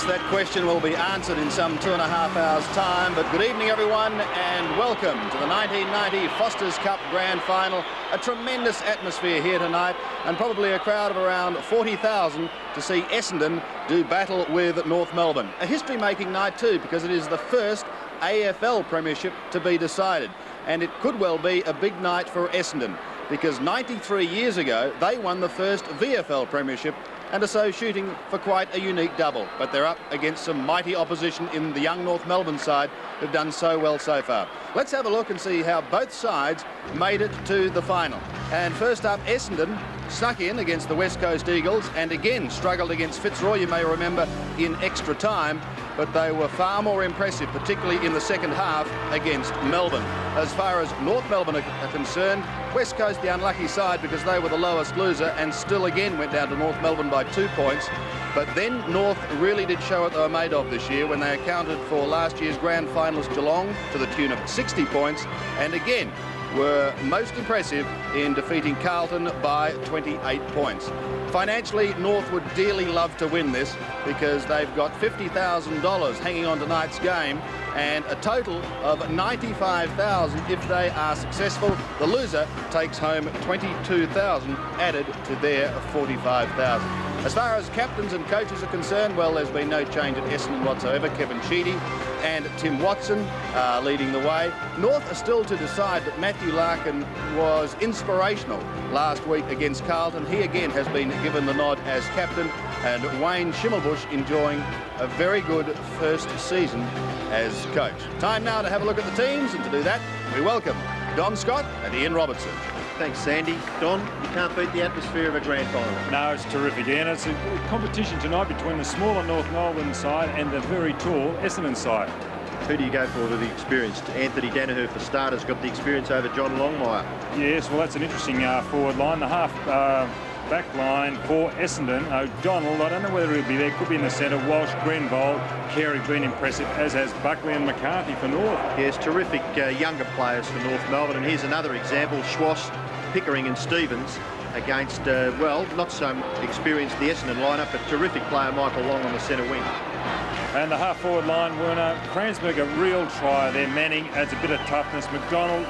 that question will be answered in some 2.5 hours' time. But good evening, everyone, and welcome to the 1990 Foster's Cup Grand Final. A tremendous atmosphere here tonight, and probably a crowd of around 40,000 to see Essendon do battle with North Melbourne. A history-making night too, because it is the first AFL premiership to be decided, and it could well be a big night for Essendon, because 93 years ago they won the first VFL premiership and are so shooting for quite a unique double. But they're up against some mighty opposition in the young North Melbourne side who've done so well so far. Let's have a look and see how both sides made it to the final. And first up, Essendon snuck in against the West Coast Eagles and again struggled against Fitzroy, you may remember, in extra time, but they were far more impressive, particularly in the second half against Melbourne. As far as North Melbourne are concerned, West Coast the unlucky side because they were the lowest loser and still again went down to North Melbourne by 2 points. But then North really did show what they were made of this year when they accounted for last year's grand finalist Geelong to the tune of 60 points and again were most impressive in defeating Carlton by 28 points. Financially, North would dearly love to win this because they've got $50,000 hanging on tonight's game and a total of $95,000 if they are successful. The loser takes home $22,000 added to their $45,000. As far as captains and coaches are concerned, well, there's been no change at Essendon whatsoever. Kevin Sheedy and Tim Watson are leading the way. North are still to decide, but Matthew Larkin was inspirational last week against Carlton. He again has been given the nod as captain, and Wayne Schimmelbusch enjoying a very good first season as coach. Time now to have a look at the teams, and to do that, we welcome Don Scott and Ian Robertson. Thanks, Sandy. Don, you can't beat the atmosphere of a grand final. No, it's terrific, Ian. It's a competition tonight between the smaller North Melbourne side and the very tall Essendon side. Who do you go for the experience? Anthony Danaher, for starters, got the experience over John Longmire. Yes, well, that's an interesting forward line. The half back line for Essendon. O'Donnell, I don't know whether he'll be there. Could be in the centre. Walsh, Grenvold, Carey been impressive, as has Buckley and McCarthy for North. Yes, terrific younger players for North Melbourne. And here's another example. Schwass, Pickering and Stevens against, well, not so experienced the Essendon lineup, but terrific player Michael Long on the centre wing. And the half-forward line, Werner, Kransberg, a real try there. Manning adds a bit of toughness. McDonald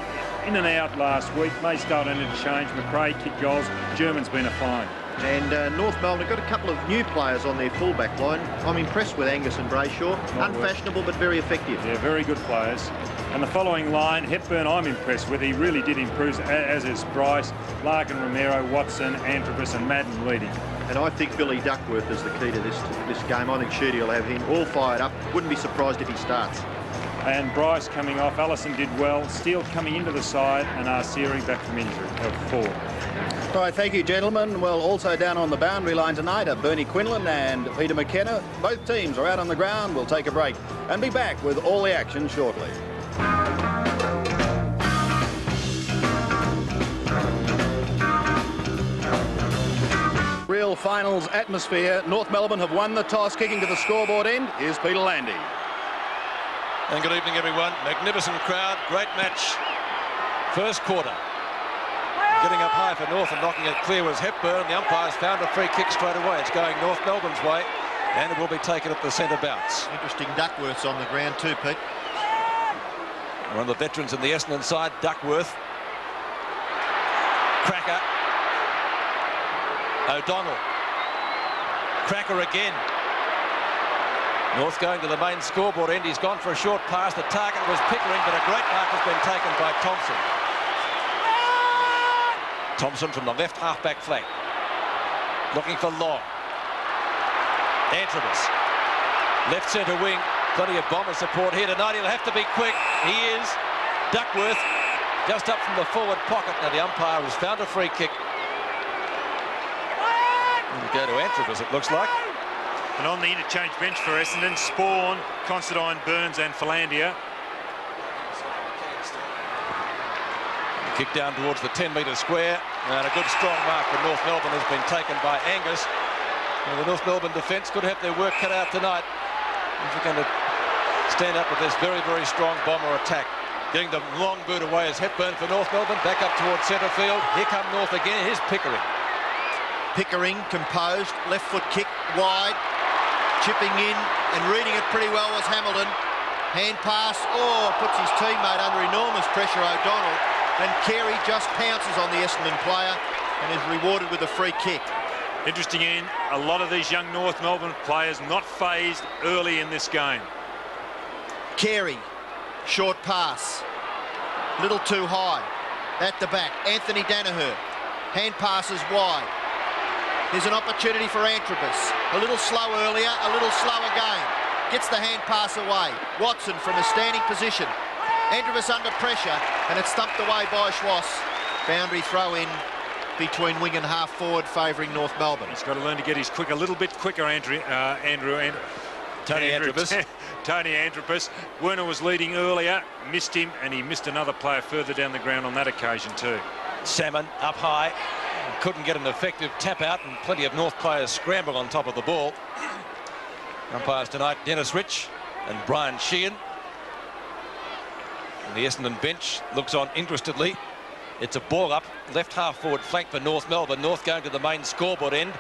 in and out last week. May start an interchange. McRae kicked goals. German's been a find. And North Melbourne have got a couple of new players on their full-back line. I'm impressed with Angus and Brayshaw. Unfashionable but very effective. Yeah, very good players. And the following line, Hepburn, I'm impressed with. He really did improve, as is Bryce, Larkin, Romero, Watson, Antrobus and Madden leading. And I think Billy Duckworth is the key to this game. I think Sheedy will have him all fired up. Wouldn't be surprised if he starts. And Bryce coming off. Allison did well. Steele coming into the side, and Arsieri back from injury of 4. All right, thank you, gentlemen. Well, also down on the boundary line tonight are Bernie Quinlan and Peter McKenna. Both teams are out on the ground. We'll take a break and be back with all the action shortly. Real finals atmosphere. North Melbourne have won the toss, kicking to the scoreboard end. Here's Peter Landy. And good evening, everyone. Magnificent crowd, great match. First quarter. Getting up high for North and knocking it clear was Hepburn. The umpires found a free kick straight away. It's going North Melbourne's way, and it will be taken at the centre bounce. Interesting Duckworth's on the ground too, Pete. One of the veterans in the Essendon side, Duckworth. Cracker. O'Donnell. Cracker again. North going to the main scoreboard end. He's gone for a short pass. The target was Pickering, but a great mark has been taken by Thompson. Thompson from the left half-back flank. Looking for Long. Antrobus. Left centre wing. Plenty of bomber support here tonight. He'll have to be quick. He is. Duckworth just up from the forward pocket. Now the umpire has found a free kick. We'll go to Antrobus, it looks like. And on the interchange bench for Essendon, Spawn, Considine, Burns and Philandia. Kick down towards the 10-metre square, and a good strong mark for North Melbourne has been taken by Angus. Well, the North Melbourne defence could have their work cut out tonight if they're going to stand up with this very, very strong bomber attack. Getting the long boot away is Hepburn for North Melbourne, back up towards centre field. Here come North again. Here's Pickering. Pickering composed, left foot kick wide, chipping in and reading it pretty well was Hamilton. Hand pass, puts his teammate under enormous pressure, O'Donnell, and Carey just pounces on the Essendon player and is rewarded with a free kick. Interesting, Ian, a lot of these young North Melbourne players not phased early in this game. Carey, short pass, little too high, at the back, Anthony Danaher, hand passes wide. There's an opportunity for Antrobus, a little slow earlier, a little slow again. Gets the hand pass away. Watson from a standing position. Antrobus under pressure, and it's thumped away by Schwass. Boundary throw in between wing and half forward, favouring North Melbourne. He's got to learn to get his quick a little bit quicker, Tony Antrobus. Werner was leading earlier, missed him, and he missed another player further down the ground on that occasion too. Salmon up high, couldn't get an effective tap out, and plenty of North players scramble on top of the ball. Umpires tonight, Dennis Rich and Brian Sheehan. And the Essendon bench looks on interestedly. It's a ball up, left half forward flank for North Melbourne. North going to the main scoreboard end.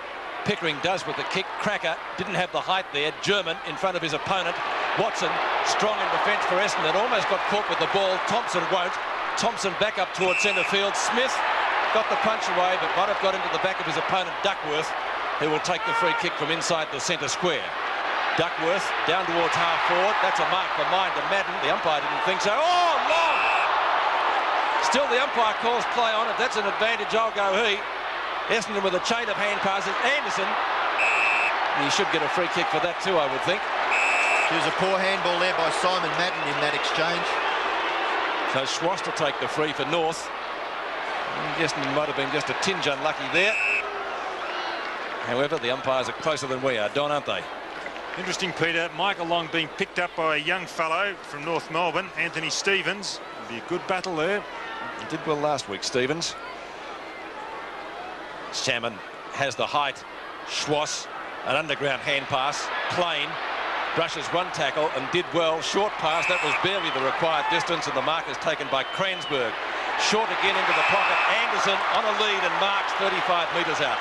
Pickering does with the kick. Cracker didn't have the height there. German in front of his opponent. Watson strong in defence for Essendon. Almost got caught with the ball. Thompson won't. Thompson back up towards centre field. Smith got the punch away, but might have got into the back of his opponent, Duckworth, who will take the free kick from inside the centre square. Duckworth down towards half forward. That's a mark for mine to Madden. The umpire didn't think so. Oh, long! Still the umpire calls play on it. That's an advantage. I'll go he. Essendon with a chain of hand passes. Anderson. He should get a free kick for that too, I would think. There's a poor handball there by Simon Madden in that exchange. So Schwass to take the free for North. Essendon might have been just a tinge unlucky there. However, the umpires are closer than we are, Don, aren't they? Interesting, Peter. Michael Long being picked up by a young fellow from North Melbourne, Anthony Stevens. It'll be a good battle there. He did well last week, Stevens. Salmon has the height. Schwass, an underground hand pass. Plain brushes one tackle and did well. Short pass, that was barely the required distance, and the mark is taken by Kransberg. Short again into the pocket. Anderson on a lead and marks 35 metres out.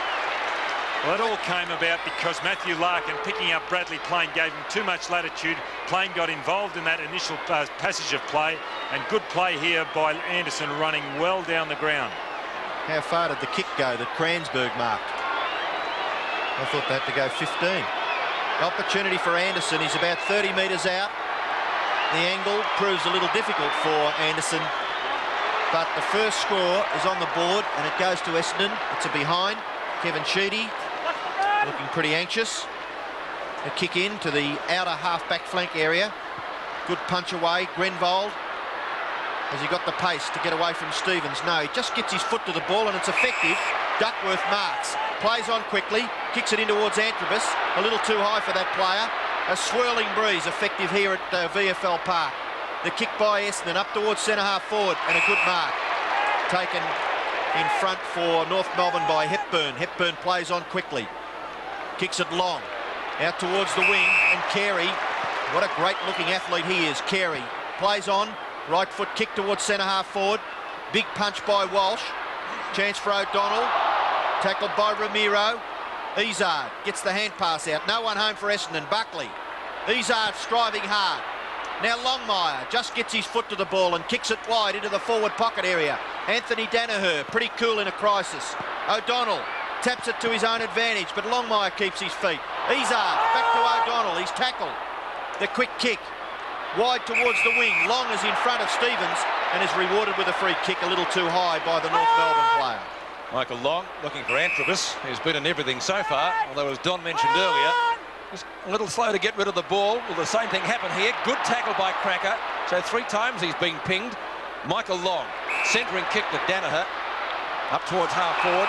Well, it all came about because Matthew Larkin picking up Bradley Plain gave him too much latitude. Plain got involved in that initial passage of play, and good play here by Anderson, running well down the ground. How far did the kick go that Kransberg marked? I thought they had to go 15. Opportunity for Anderson. He's about 30 metres out. The angle proves a little difficult for Anderson, but the first score is on the board and it goes to Essendon. It's a behind. Kevin Sheedy looking pretty anxious. A kick in to the outer half-back flank area. Good punch away. Grenvold. Has he got the pace to get away from Stevens? No, he just gets his foot to the ball and it's effective. Duckworth marks. Plays on quickly. Kicks it in towards Antrobus. A little too high for that player. A swirling breeze effective here at VFL Park. The kick by Essendon up towards centre-half forward and a good mark. Taken in front for North Melbourne by Hepburn. Hepburn plays on quickly. Kicks it long. Out towards the wing, and Carey, what a great looking athlete he is. Carey plays on. Right foot kick towards centre-half forward. Big punch by Walsh. Chance for O'Donnell. Tackled by Ramiro. Izard gets the hand pass out. No one home for Essendon. Buckley. Izard striving hard. Now Longmire just gets his foot to the ball and kicks it wide into the forward pocket area. Anthony Danaher, pretty cool in a crisis. O'Donnell taps it to his own advantage, but Longmire keeps his feet. Izard back to O'Donnell. He's tackled. The quick kick wide towards the wing. Long is in front of Stevens and is rewarded with a free kick a little too high by the North Melbourne player. Michael Long looking for Antrobus, who's been in everything so far, although as Don mentioned earlier, just a little slow to get rid of the ball. Will the same thing happen here? Good tackle by Cracker. So 3 times he's been pinged. Michael Long, centering kick to Danaher, up towards half forward.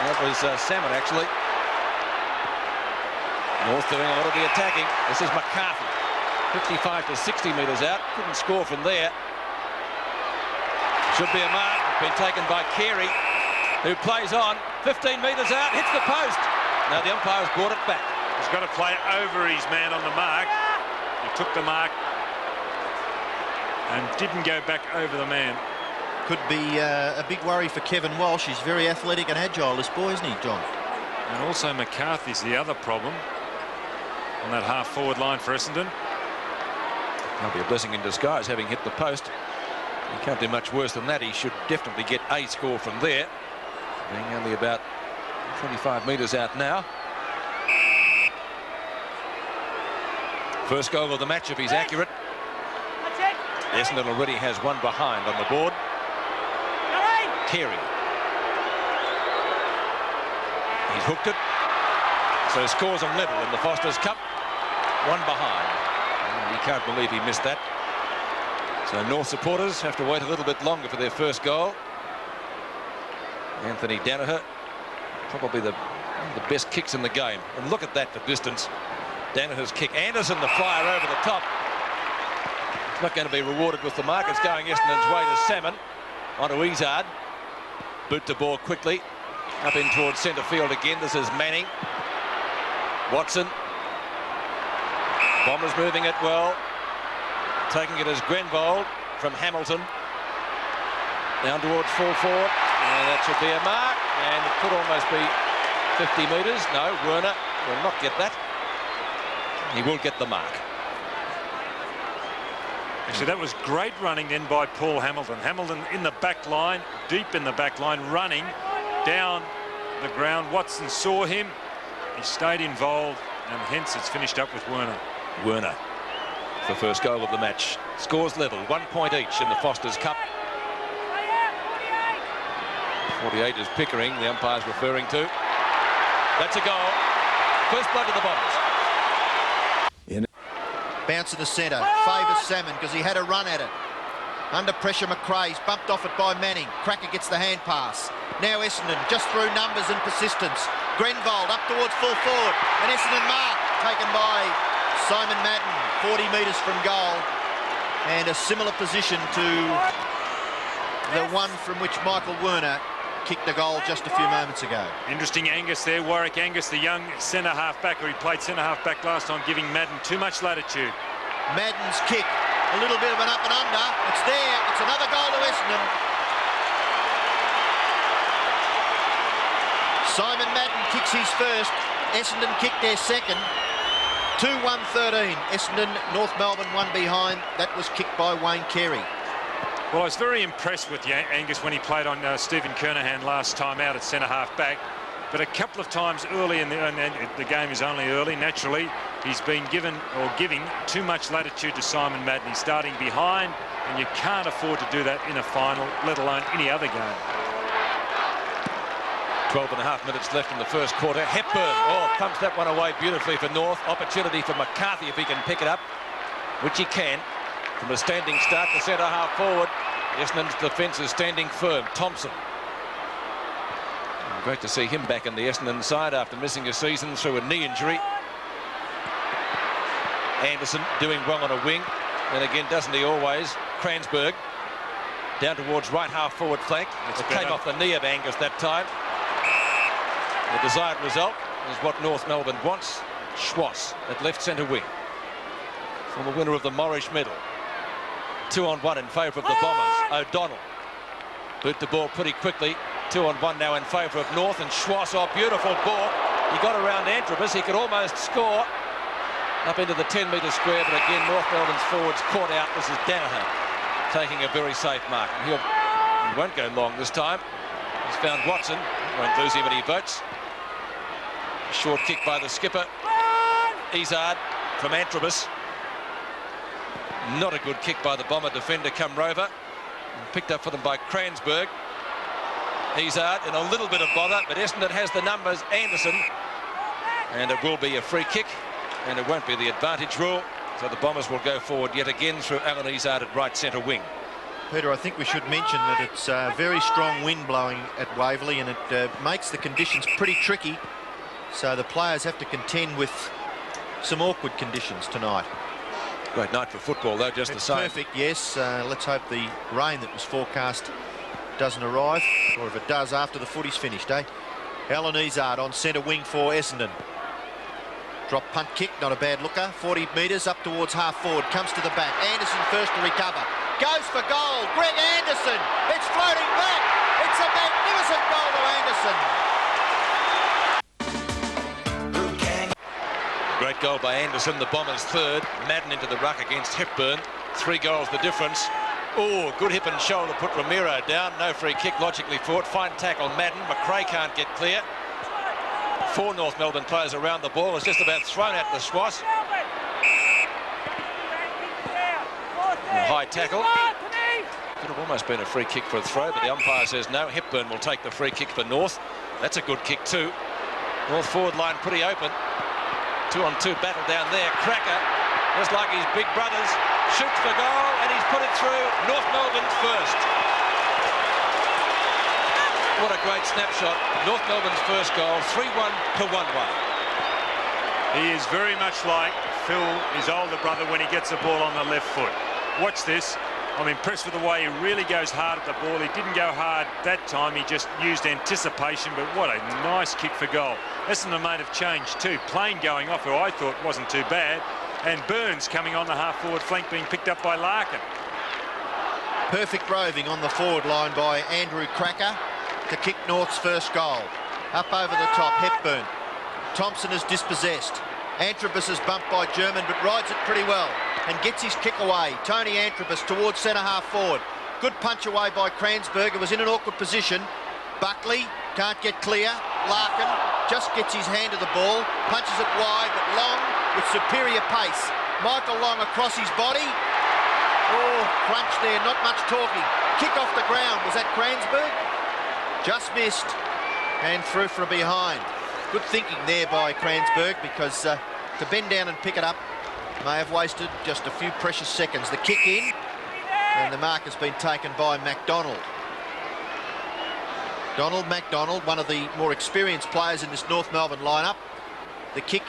That was Salmon, actually. North doing a lot of the attacking. This is McCarthy, 55 to 60 metres out. Couldn't score from there. Should be a mark. Been taken by Carey, who plays on. 15 metres out, hits the post. Now the umpire's brought it back. He's got to play over his man on the mark. He took the mark and didn't go back over the man. Could be a big worry for Kevin Walsh. He's very athletic and agile, this boy, isn't he, John? And also McCarthy's the other problem. on that half-forward line for Essendon. That'll be a blessing in disguise, having hit the post. He can't do much worse than that. He should definitely get a score from there, being only about 25 metres out now. First goal of the match if he's accurate. Essendon already has one behind on the board. Carey. He's hooked it. So scores on level in the Foster's Cup. One behind. And he can't believe he missed that. So North supporters have to wait a little bit longer for their first goal. Anthony Danaher, probably the best kicks in the game. And look at that for distance. Danaher's kick. Anderson the flyer over the top. It's not going to be rewarded with the mark. It's going Essendon's way to Salmon. Onto Izard. Boot the ball quickly. Up in towards centre field again. This is Manning. Watson. Bombers moving it well. Taking it as Grenvold from Hamilton. Down towards full forward. And that should be a mark. And it could almost be 50 metres. No, Werner will not get that. He will get the mark. Actually, that was great running then by Paul Hamilton. Hamilton in the back line, deep in the back line, running down the ground. Watson saw him. He stayed involved, and hence it's finished up with Werner. Werner, the first goal of the match. Scores level, 1 point each in the Foster's Cup. 48 is Pickering, the umpire's referring to. That's a goal. First blood to the Bombers. Bounce in the centre, favours Salmon because he had a run at it. Under pressure, McRae's bumped off it by Manning. Cracker gets the hand pass. Now Essendon just through numbers and persistence. Grenvold up towards full forward. And Essendon mark taken by Simon Madden, 40 metres from goal. And a similar position to the one from which Michael Werner kicked the goal just a few moments ago. Interesting Angus there, Warwick Angus, the young centre half-back, or he played centre half-back last time, giving Madden too much latitude. Madden's kick, a little bit of an up and under. It's there, it's another goal to Essendon. Simon Madden kicks his first, Essendon kicked their second. 2-1-13, Essendon, North Melbourne one behind. That was kicked by Wayne Carey. Well, I was very impressed with Angus when he played on Stephen Kernahan last time out at centre half-back. But a couple of times early in the game is only early, naturally, he's been given or giving too much latitude to Simon Madden. He's starting behind, and you can't afford to do that in a final, let alone any other game. 12.5 minutes left in the first quarter. Hepburn, pumps that one away beautifully for North. Opportunity for McCarthy if he can pick it up, which he can. From a standing start to centre half forward, Essendon's defence is standing firm. Thompson. Great to see him back in the Essendon side after missing a season through a knee injury. Anderson doing well on a wing, and again, doesn't he always? Kransberg down towards right half forward flank. It came off the knee of Angus that time. The desired result is what North Melbourne wants. Schwass at left centre wing. From the winner of the Morrish medal. 2-on-1 in favour of the Bombers. O'Donnell boot the ball pretty quickly. 2-on-1 now in favour of North, and Schwass, beautiful ball. He got around Antrobus. He could almost score up into the 10-metre square, but again North Melbourne's forwards caught out. This is Danaher taking a very safe mark. He won't go long this time. He's found Watson. Won't lose him any votes. A short kick by the skipper. Izard from Antrobus. Not a good kick by the Bomber defender, come Rover. Picked up for them by Kransberg. Izard in a little bit of bother, but Essendon has the numbers. Anderson. And it will be a free kick, and it won't be the advantage rule. So the Bombers will go forward yet again through Alan Izard at right centre wing. Peter, I think we should mention that it's a very strong wind blowing at Waverley, and it makes the conditions pretty tricky. So the players have to contend with some awkward conditions tonight. Great night for football, though, just it's the same. Perfect, yes. Let's hope the rain that was forecast doesn't arrive, or if it does, after the footy's finished, eh? Alan Izard on centre wing for Essendon. Drop punt kick, not a bad looker. 40 metres up towards half forward, comes to the back. Anderson first to recover. Goes for goal. Greg Anderson. It's floating back. It's a magnificent goal to Anderson. Great goal by Anderson, the Bombers third. Madden into the ruck against Hepburn. 3 goals the difference. Oh, good hip and shoulder put Ramiro down. No free kick, logically for it. Fine tackle, Madden. McRae can't get clear. 4 North Melbourne players around the ball. It's just about thrown at the Schwass. High tackle. Could have almost been a free kick for a throw, but the umpire says no. Hepburn will take the free kick for North. That's a good kick too. North forward line pretty open. 2-on-2 battle down there. Cracker, just like his big brothers, shoots for goal, and he's put it through. North Melbourne's first. What a great snapshot. North Melbourne's first goal, 3-1 to 1-1. He is very much like Phil, his older brother, when he gets the ball on the left foot. Watch this. I'm impressed with the way he really goes hard at the ball. He didn't go hard that time. He just used anticipation, but what a nice kick for goal. Essendon made a change too. Plain going off, who I thought wasn't too bad, and Burns coming on the half-forward flank, being picked up by Larkin. Perfect roving on the forward line by Andrew Cracker to kick North's first goal. Up over the top, Hepburn. Thompson is dispossessed. Antrobus is bumped by German, but rides it pretty well and gets his kick away. Tony Antrobus towards centre-half forward. Good punch away by Kransberg, who was in an awkward position. Buckley can't get clear. Larkin just gets his hand to the ball, punches it wide, but Long with superior pace. Michael Long across his body. Oh, crunch there, not much talking. Kick off the ground. Was that Kransberg? Just missed and through from behind. Good thinking there by Kransberg, because to bend down and pick it up may have wasted just a few precious seconds. The kick in, and the mark has been taken by MacDonald. Donald MacDonald, one of the more experienced players in this North Melbourne lineup. The kick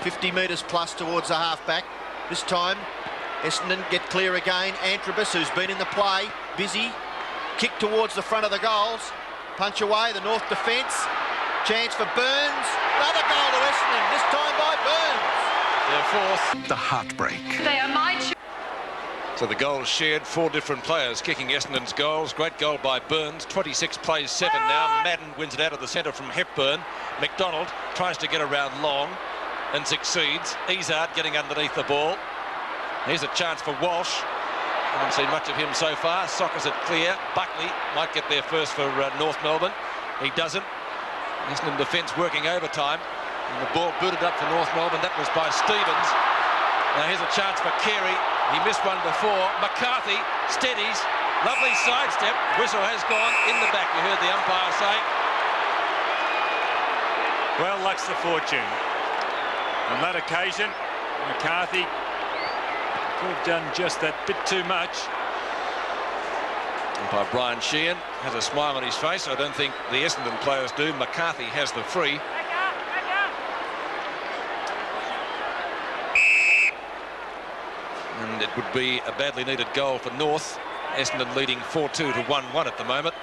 50 metres plus towards the halfback. This time Essendon get clear again. Antrobus, who's been in the play, busy. Kick towards the front of the goals. Punch away, the North defence. Chance for Burns. Another goal to Essendon, this time by Burns. Their fourth. The heartbreak. They are my So the goals shared, 4 different players kicking Essendon's goals. Great goal by Burns. 26 plays 7 now. Madden wins it out of the centre from Hepburn. McDonald tries to get around Long and succeeds. Izard getting underneath the ball. Here's a chance for Walsh. Haven't seen much of him so far. Sockers it clear. Buckley might get there first for North Melbourne. He doesn't. Essendon defence working overtime. And the ball booted up for North Melbourne. That was by Stevens. Now here's a chance for Carey. He missed one before. McCarthy steadies. Lovely sidestep. Whistle has gone in the back. You heard the umpire say. Well, luck's the fortune. On that occasion, McCarthy could have done just that bit too much. Umpire Brian Sheehan has a smile on his face. I don't think the Essendon players do. McCarthy has the free. And it would be a badly needed goal for North. Essendon leading 4-2 to 1-1 at the moment.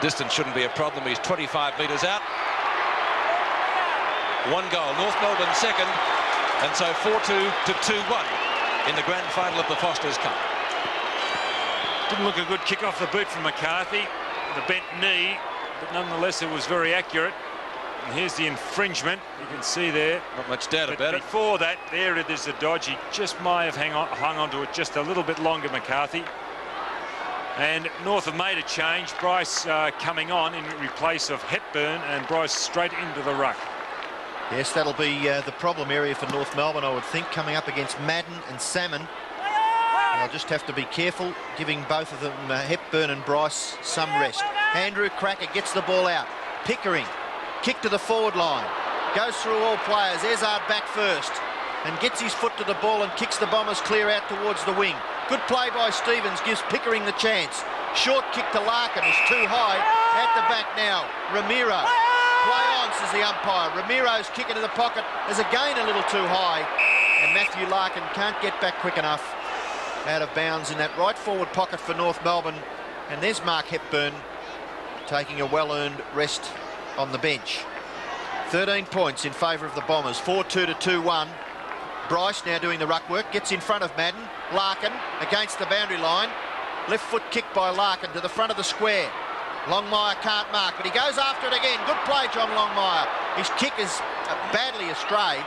Distance shouldn't be a problem. He's 25 metres out. 1 goal. North Melbourne second. And so 4-2 to 2-1 in the grand final of the Foster's Cup. Didn't look a good kick off the boot from McCarthy. The bent knee, but nonetheless it was very accurate. And here's the infringement. You can see there. Not much doubt but about it. Before that, there it is, the dodge. He just may have hung on to it just a little bit longer, McCarthy. And North have made a change. Bryce coming on in place of Hepburn, and Bryce straight into the ruck. Yes, that'll be the problem area for North Melbourne, I would think, coming up against Madden and Salmon. They'll just have to be careful, giving both of them, Hepburn and Bryce, some rest. Andrew Cracker gets the ball out. Pickering, kick to the forward line. Goes through all players. Ezard back first and gets his foot to the ball and kicks the Bombers clear out towards the wing. Good play by Stevens, gives Pickering the chance. Short kick to Larkin is too high. At the back now, Ramiro. Play on, says the umpire. Ramiro's kick into the pocket is again a little too high. And Matthew Larkin can't get back quick enough. Out of bounds in that right forward pocket for North Melbourne. And there's Mark Hepburn taking a well-earned rest on the bench. 13 points in favour of the Bombers. 4-2 to 2-1. Bryce now doing the ruck work. Gets in front of Madden. Larkin against the boundary line. Left foot kick by Larkin to the front of the square. Longmire can't mark, but he goes after it again. Good play, John Longmire. His kick is badly astray,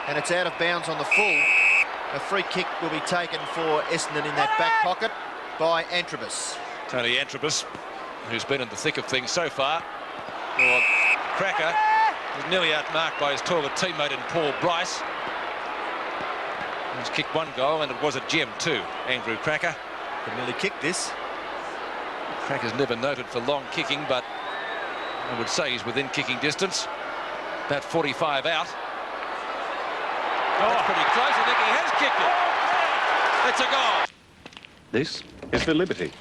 and it's out of bounds on the full. A free kick will be taken for Essendon in that back pocket by Antrobus. Tony Antrobus, who's been in the thick of things so far. Well, Cracker was nearly outmarked by his taller teammate in Paul Bryce. He's kicked one goal, and it was a gem too, Andrew Cracker. Could nearly kick this. Cracker's never noted for long kicking, but I would say he's within kicking distance. About 45 out. That's pretty close. I think he has kicked it. It's a goal. This is for Liberty.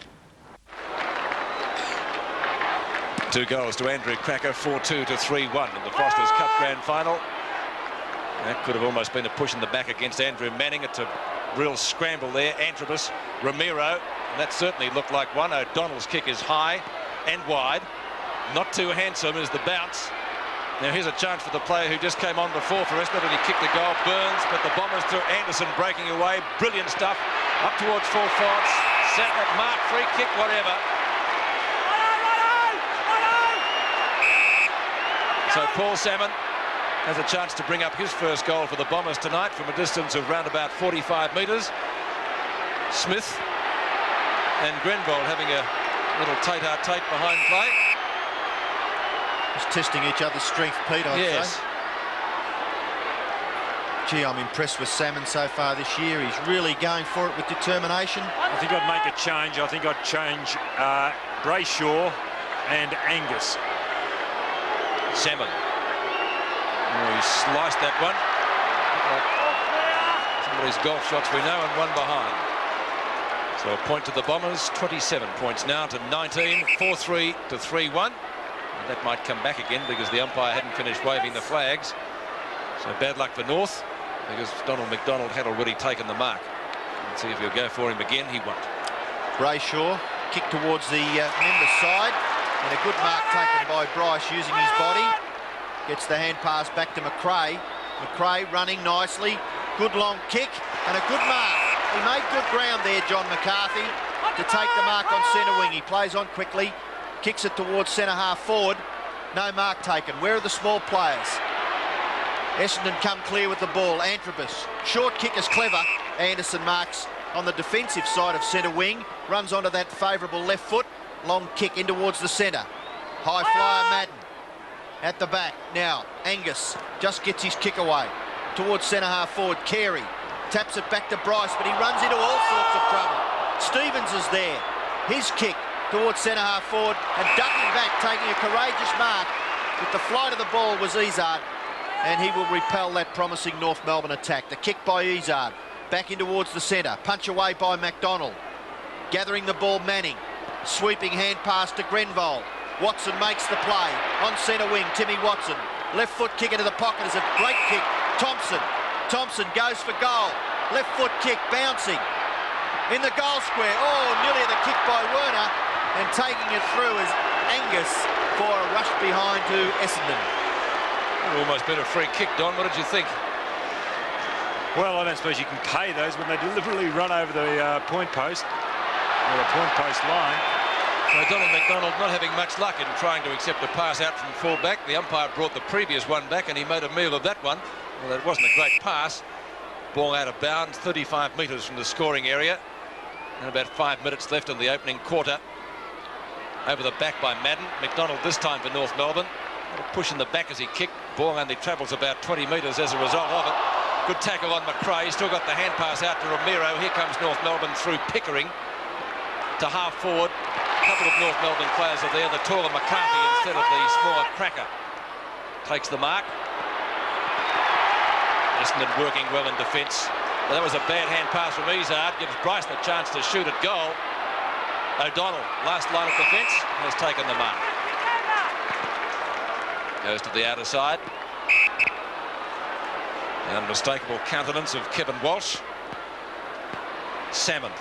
2 goals to Andrew Cracker, 4-2 to 3-1 in the Foster's Cup Grand Final. That could have almost been a push in the back against Andrew Manning. It's a real scramble there. Antrobus, Ramiro, and that certainly looked like one. O'Donnell's kick is high and wide. Not too handsome as the bounce. Now here's a chance for the player who just came on before for Essendon, and he kicked the goal. Burns, but the Bombers through Anderson breaking away. Brilliant stuff. Up towards full forwards. Set that mark, free kick, whatever. So Paul Salmon has a chance to bring up his first goal for the Bombers tonight from a distance of round about 45 metres. Smith and Grenvold having a little tete-a-tete behind play. Just testing each other's strength, Pete, I'd Yes. say. Gee, I'm impressed with Salmon so far this year. He's really going for it with determination. I think I'd make a change. I think I'd change Brayshaw and Angus. Salmon. Oh, he sliced that one. Somebody's golf shots we know, and one behind. So a point to the Bombers, 27 points now to 19, 4-3 to 3-1. And that might come back again because the umpire hadn't finished waving the flags. So bad luck for North because Donald McDonald had already taken the mark. Let's see if he'll go for him again. He won't. Brayshaw kick towards the member's side, and a good mark taken by Bryce using his body. Gets the hand pass back to McRae. McRae running nicely. Good long kick and a good mark. He made good ground there, John McCarthy, to take the mark on centre wing. He plays on quickly, kicks it towards centre half forward. No mark taken. Where are the small players? Essendon come clear with the ball. Antrobus. Short kick is clever. Anderson marks on the defensive side of centre wing. Runs onto that favourable left foot. Long kick in towards the centre. High flyer Madden. At the back. Now, Angus just gets his kick away. Towards centre half forward, Carey. Taps it back to Bryce, but he runs into all sorts of trouble. Stevens is there. His kick towards centre half forward and ducking back, taking a courageous mark. With the flight of the ball was Izard, and he will repel that promising North Melbourne attack. The kick by Izard. Back in towards the centre. Punch away by McDonald. Gathering the ball, Manning. Sweeping hand pass to Grenvold. Watson makes the play. On centre wing, Timmy Watson. Left foot kick into the pocket is a great kick. Thompson. Thompson goes for goal. Left foot kick bouncing. In the goal square. Oh, nearly the kick by Werner. And taking it through is Angus for a rush behind to Essendon. It almost been a free kick, Don. What did you think? Well, I don't suppose you can pay those when they deliberately run over the point post or the point post line. So Donald McDonald not having much luck in trying to accept a pass out from full-back. The umpire brought the previous one back and he made a meal of that one. Well, that wasn't a great pass. Ball out of bounds, 35 metres from the scoring area. And about 5 minutes left in the opening quarter. Over the back by Madden. McDonald this time for North Melbourne. A push in the back as he kicked. Ball only travels about 20 metres as a result of it. Good tackle on McRae. Still got the hand pass out to Ramiro. Here comes North Melbourne through Pickering to half forward. A couple of North Melbourne players are there. The taller McCarthy instead of the smaller Cracker. Takes the mark. Essendon working well in defence. That was a bad hand pass from Izard. Gives Bryce the chance to shoot at goal. O'Donnell, last line of defence, has taken the mark. Goes to the outer side. The unmistakable countenance of Kevin Walsh. Salmon,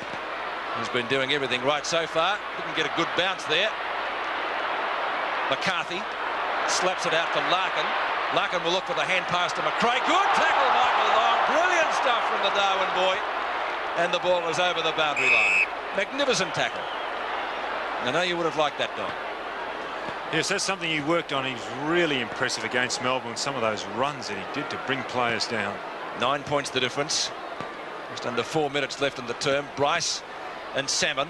who's been doing everything right so far. Didn't get a good bounce there. McCarthy slaps it out to Larkin. Larkin will look for the hand pass to McRae. Good tackle, Michael Long. Brilliant stuff from the Darwin boy. And the ball is over the boundary line. Magnificent tackle. I know you would have liked that, Don. Yes, that's something he worked on. He's really impressive against Melbourne. Some of those runs that he did to bring players down. 9 points the difference. Just under 4 minutes left in the term. Bryce and Salmon.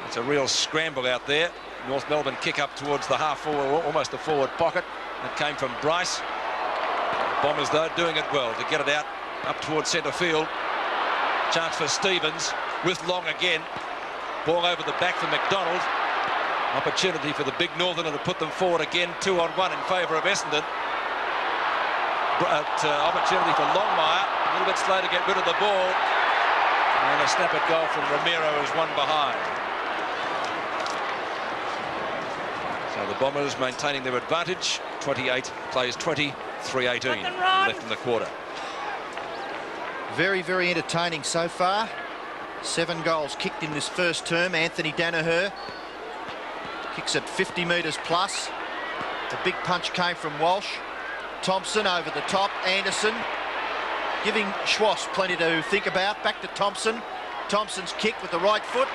It's a real scramble out there. North Melbourne kick up towards the half forward, almost the forward pocket. It came from Bryce. Bombers, though, doing it well to get it out up towards centre field. Chance for Stevens with Long again. Ball over the back for McDonald. Opportunity for the big Northerner to put them forward again. 2-on-1 in favour of Essendon. But opportunity for Longmire. A little bit slow to get rid of the ball. And a snap at goal from Romero is one behind. So the Bombers maintaining their advantage. 28 plays 20, 3:18 left in the quarter. Very, very entertaining so far. 7 goals kicked in this first term. Anthony Danaher kicks at 50 metres plus. The big punch came from Walsh. Thompson over the top. Anderson giving Schwass plenty to think about. Back to Thompson. Thompson's kick with the right foot.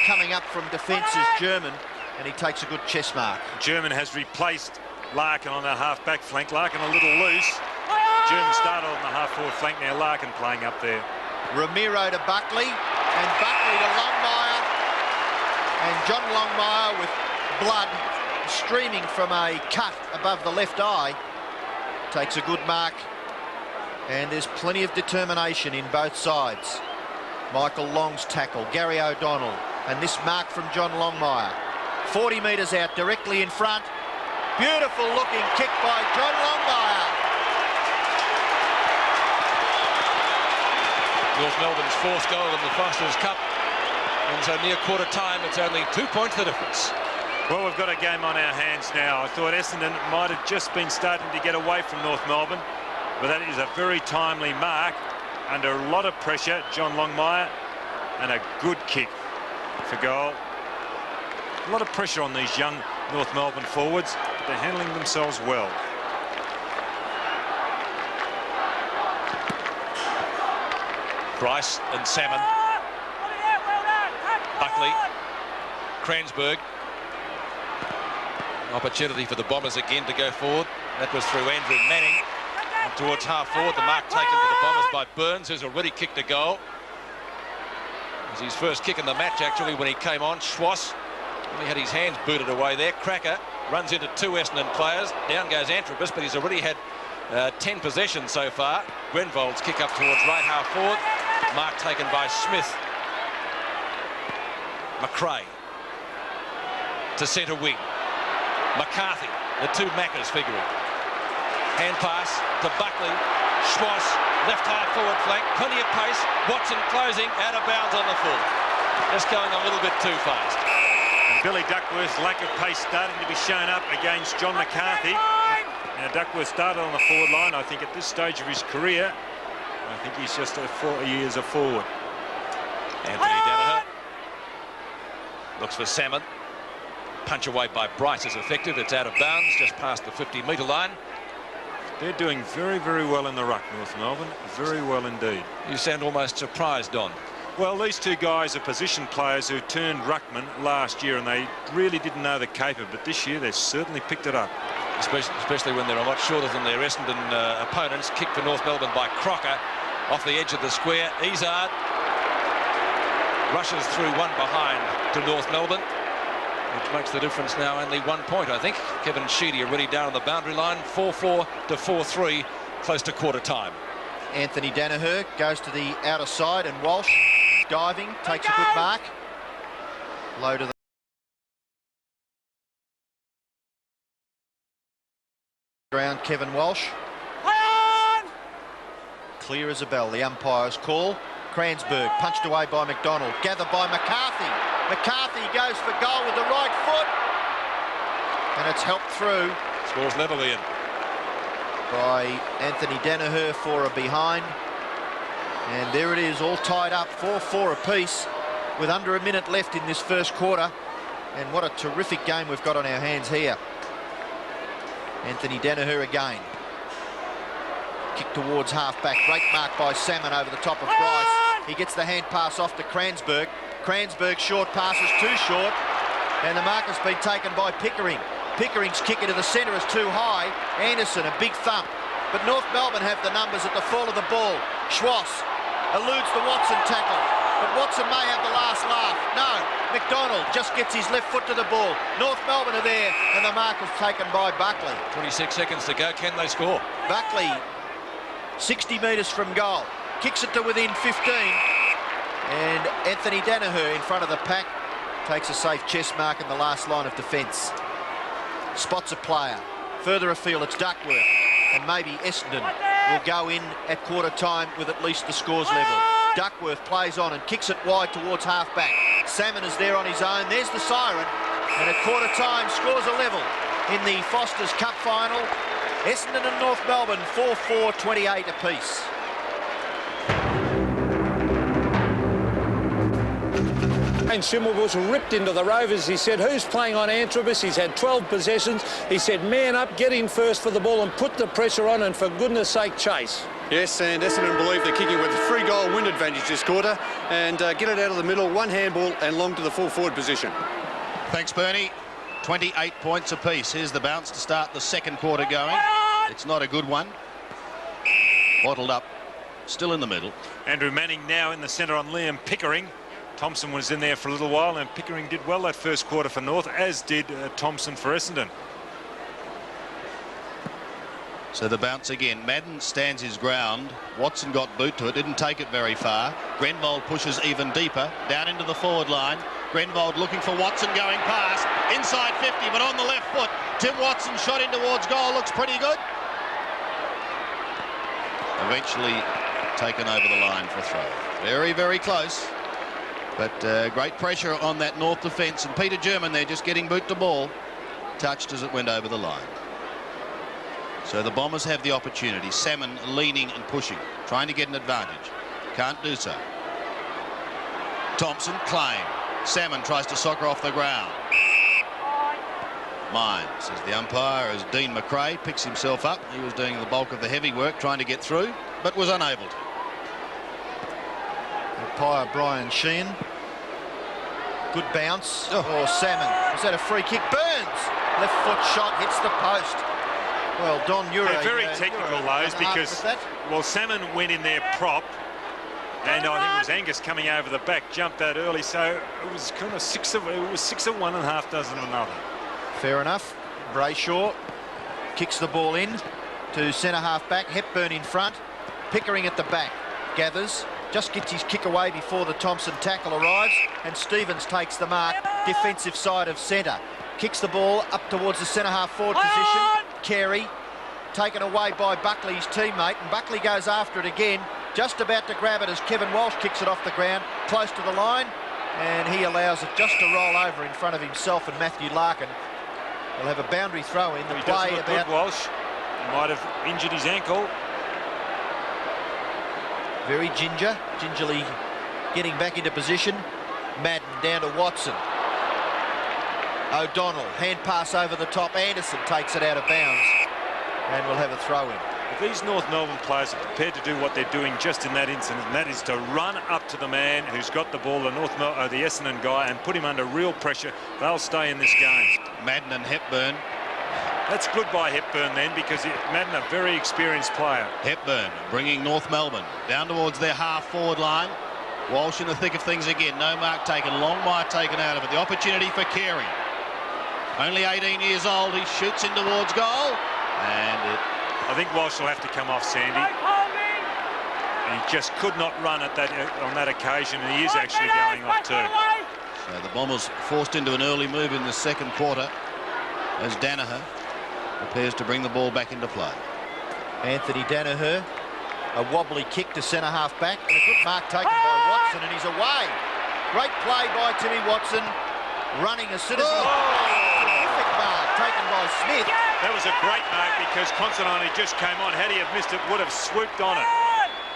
Coming up from defence is German, and he takes a good chest mark. German has replaced Larkin on the half-back flank. Larkin a little loose. German started on the half-forward flank. Now Larkin playing up there. Ramiro to Buckley, and Buckley to Longmire. And John Longmire with blood streaming from a cut above the left eye takes a good mark, and there's plenty of determination in both sides. Michael Long's tackle, Gary O'Donnell, and this mark from John Longmire. 40 metres out, directly in front. Beautiful looking kick by John Longmire. North Melbourne's 4th goal in the Foster's Cup. And so near quarter time, it's only 2 points the difference. Well, we've got a game on our hands now. I thought Essendon might have just been starting to get away from North Melbourne, but that is a very timely mark under a lot of pressure. John Longmire, and a good kick for goal. A lot of pressure on these young North Melbourne forwards, but they're handling themselves well. Bryce and Salmon. Buckley. Kransberg. Opportunity for the Bombers again to go forward. That was through Andrew Manning. And towards half forward, the mark taken for the Bombers by Burns, who's already kicked a goal. It was his first kick in the match, actually, when he came on. Schwass only had his hands booted away there. Cracker runs into 2 Essendon players. Down goes Antrobus, but he's already had 10 possessions so far. Grenvold's kick up towards right half forward. Mark taken by Smith. McRae to centre wing. McCarthy, the 2 Maccas figuring. Hand pass to Buckley. Schwass, left half forward flank. Plenty of pace. Watson closing, out of bounds on the full. Just going a little bit too fast. And Billy Duckworth's lack of pace starting to be shown up against John McCarthy. Now Duckworth started on the forward line. I think at this stage of his career, I think he's just he is a forward. Anthony Danaher looks for Salmon. Punch away by Bryce is effective. It's out of bounds, just past the 50-metre line. They're doing very, very well in the ruck, North Melbourne. Very well indeed. You sound almost surprised, Don. Well, these 2 guys are position players who turned ruckman last year, and they really didn't know the caper, but this year they've certainly picked it up. Especially when they're a lot shorter than their Essendon opponents. Kick for North Melbourne by Crocker off the edge of the square. Izard rushes through one behind to North Melbourne, which makes the difference now only 1 point, I think. Kevin Sheedy already down on the boundary line. 4-4 to 4-3, close to quarter time. Anthony Danaher goes to the outer side, and Walsh diving, takes a good mark. Low to the ground, Kevin Walsh. Clear as a bell, the umpire's call. Kransberg punched away by McDonald, gathered by McCarthy. McCarthy goes for goal with the right foot, and it's helped through. Scores level, Ian. By Anthony Danaher for a behind. And there it is, all tied up, 4-4 apiece, with under a minute left in this first quarter. And what a terrific game we've got on our hands here. Anthony Danaher again. Kick towards half-back, great mark by Salmon over the top of Bryce. He gets the hand pass off to Kransberg. Kransberg short pass is too short, and the mark has been taken by Pickering. Pickering's kick into the centre is too high. Anderson, a big thump. But North Melbourne have the numbers at the fall of the ball. Schwass eludes the Watson tackle. But Watson may have the last laugh. No, McDonald just gets his left foot to the ball. North Melbourne are there, and the mark is taken by Buckley. 26 seconds to go. Can they score? Buckley, 60 metres from goal. Kicks it to within 15. And Anthony Danaher in front of the pack takes a safe chest mark in the last line of defence. Spots a player. Further afield, it's Duckworth. And maybe Essendon will go in at quarter time with at least the scores level. Duckworth plays on and kicks it wide towards half-back. Salmon is there on his own. There's the siren. And at quarter time, scores a level in the Foster's Cup final. Essendon and North Melbourne, 4-4, 28 apiece. And Schimmel was ripped into the Rovers. He said, who's playing on Antrobus? He's had 12 possessions. He said, man up, get in first for the ball and put the pressure on, and for goodness sake, chase. Yes, and Essendon believe they're kicking with a 3-goal win advantage this quarter, and get it out of the middle, one handball and long to the full forward position. Thanks, Bernie. 28 points apiece. Here's the bounce to start the second quarter going. It's not a good one. Bottled up, still in the middle. Andrew Manning now in the centre on Liam Pickering. Thompson was in there for a little while, and Pickering did well that first quarter for North, as did Thompson for Essendon. So the bounce again. Madden stands his ground. Watson got boot to it, didn't take it very far. Grenvold pushes even deeper, down into the forward line. Grenvold looking for Watson going past. Inside 50, but on the left foot. Tim Watson shot in towards goal, looks pretty good. Eventually taken over the line for throw. Very, very close. But great pressure on that North defence, and Peter German there just getting boot to ball, touched as it went over the line. So the Bombers have the opportunity. Salmon leaning and pushing, trying to get an advantage. Can't do so. Thompson claim. Salmon tries to soccer off the ground. Mine, says the umpire, as Dean McRae picks himself up. He was doing the bulk of the heavy work, trying to get through, but was unable to. Umpire Brian Sheehan. Good bounce. Oh, Salmon. Was that a free kick? Burns. Left foot shot, hits the post. Well, Don, you're very technical, those, because, well, Salmon went in there prop, and I think it was Angus coming over the back, jumped out early, so it was kind of six of one and a half dozen of another. Fair enough. Brayshaw kicks the ball in to centre half back. Hepburn in front. Pickering at the back. Gathers. Just gets his kick away before the Thompson tackle arrives, and Stevens takes the mark, defensive side of centre. Kicks the ball up towards the centre half forward position. Carey taken away by Buckley's teammate, and Buckley goes after it again, just about to grab it as Kevin Walsh kicks it off the ground, close to the line, and he allows it just to roll over in front of himself and Matthew Larkin. He'll have a boundary throw in. The he play doesn't look about good, Walsh. He might have injured his ankle. Very gingerly getting back into position. Madden down to Watson. O'Donnell, hand pass over the top. Anderson takes it out of bounds, and we'll have a throw in. If these North Melbourne players are prepared to do what they're doing just in that incident, and that is to run up to the man who's got the ball, the Essendon guy, and put him under real pressure, they'll stay in this game. Madden and Hepburn. That's good by Hepburn then, because Madden, a very experienced player. Hepburn bringing North Melbourne down towards their half-forward line. Walsh in the thick of things again. No mark taken. Longmire taken out of it. The opportunity for Carey. Only 18 years old. He shoots in towards goal. And I think Walsh will have to come off, Sandy. And he just could not run at that on that occasion, and he is actually going off too. So the Bombers forced into an early move in the second quarter as Danaher prepares to bring the ball back into play. Anthony Danaher, a wobbly kick to centre half back, and a good mark taken by Watson, and he's away. Great play by Timmy Watson, running as soon as he... Terrific mark taken by Smith. That was a great mark, because Considine just came on. Had he have missed it, would have swooped on it.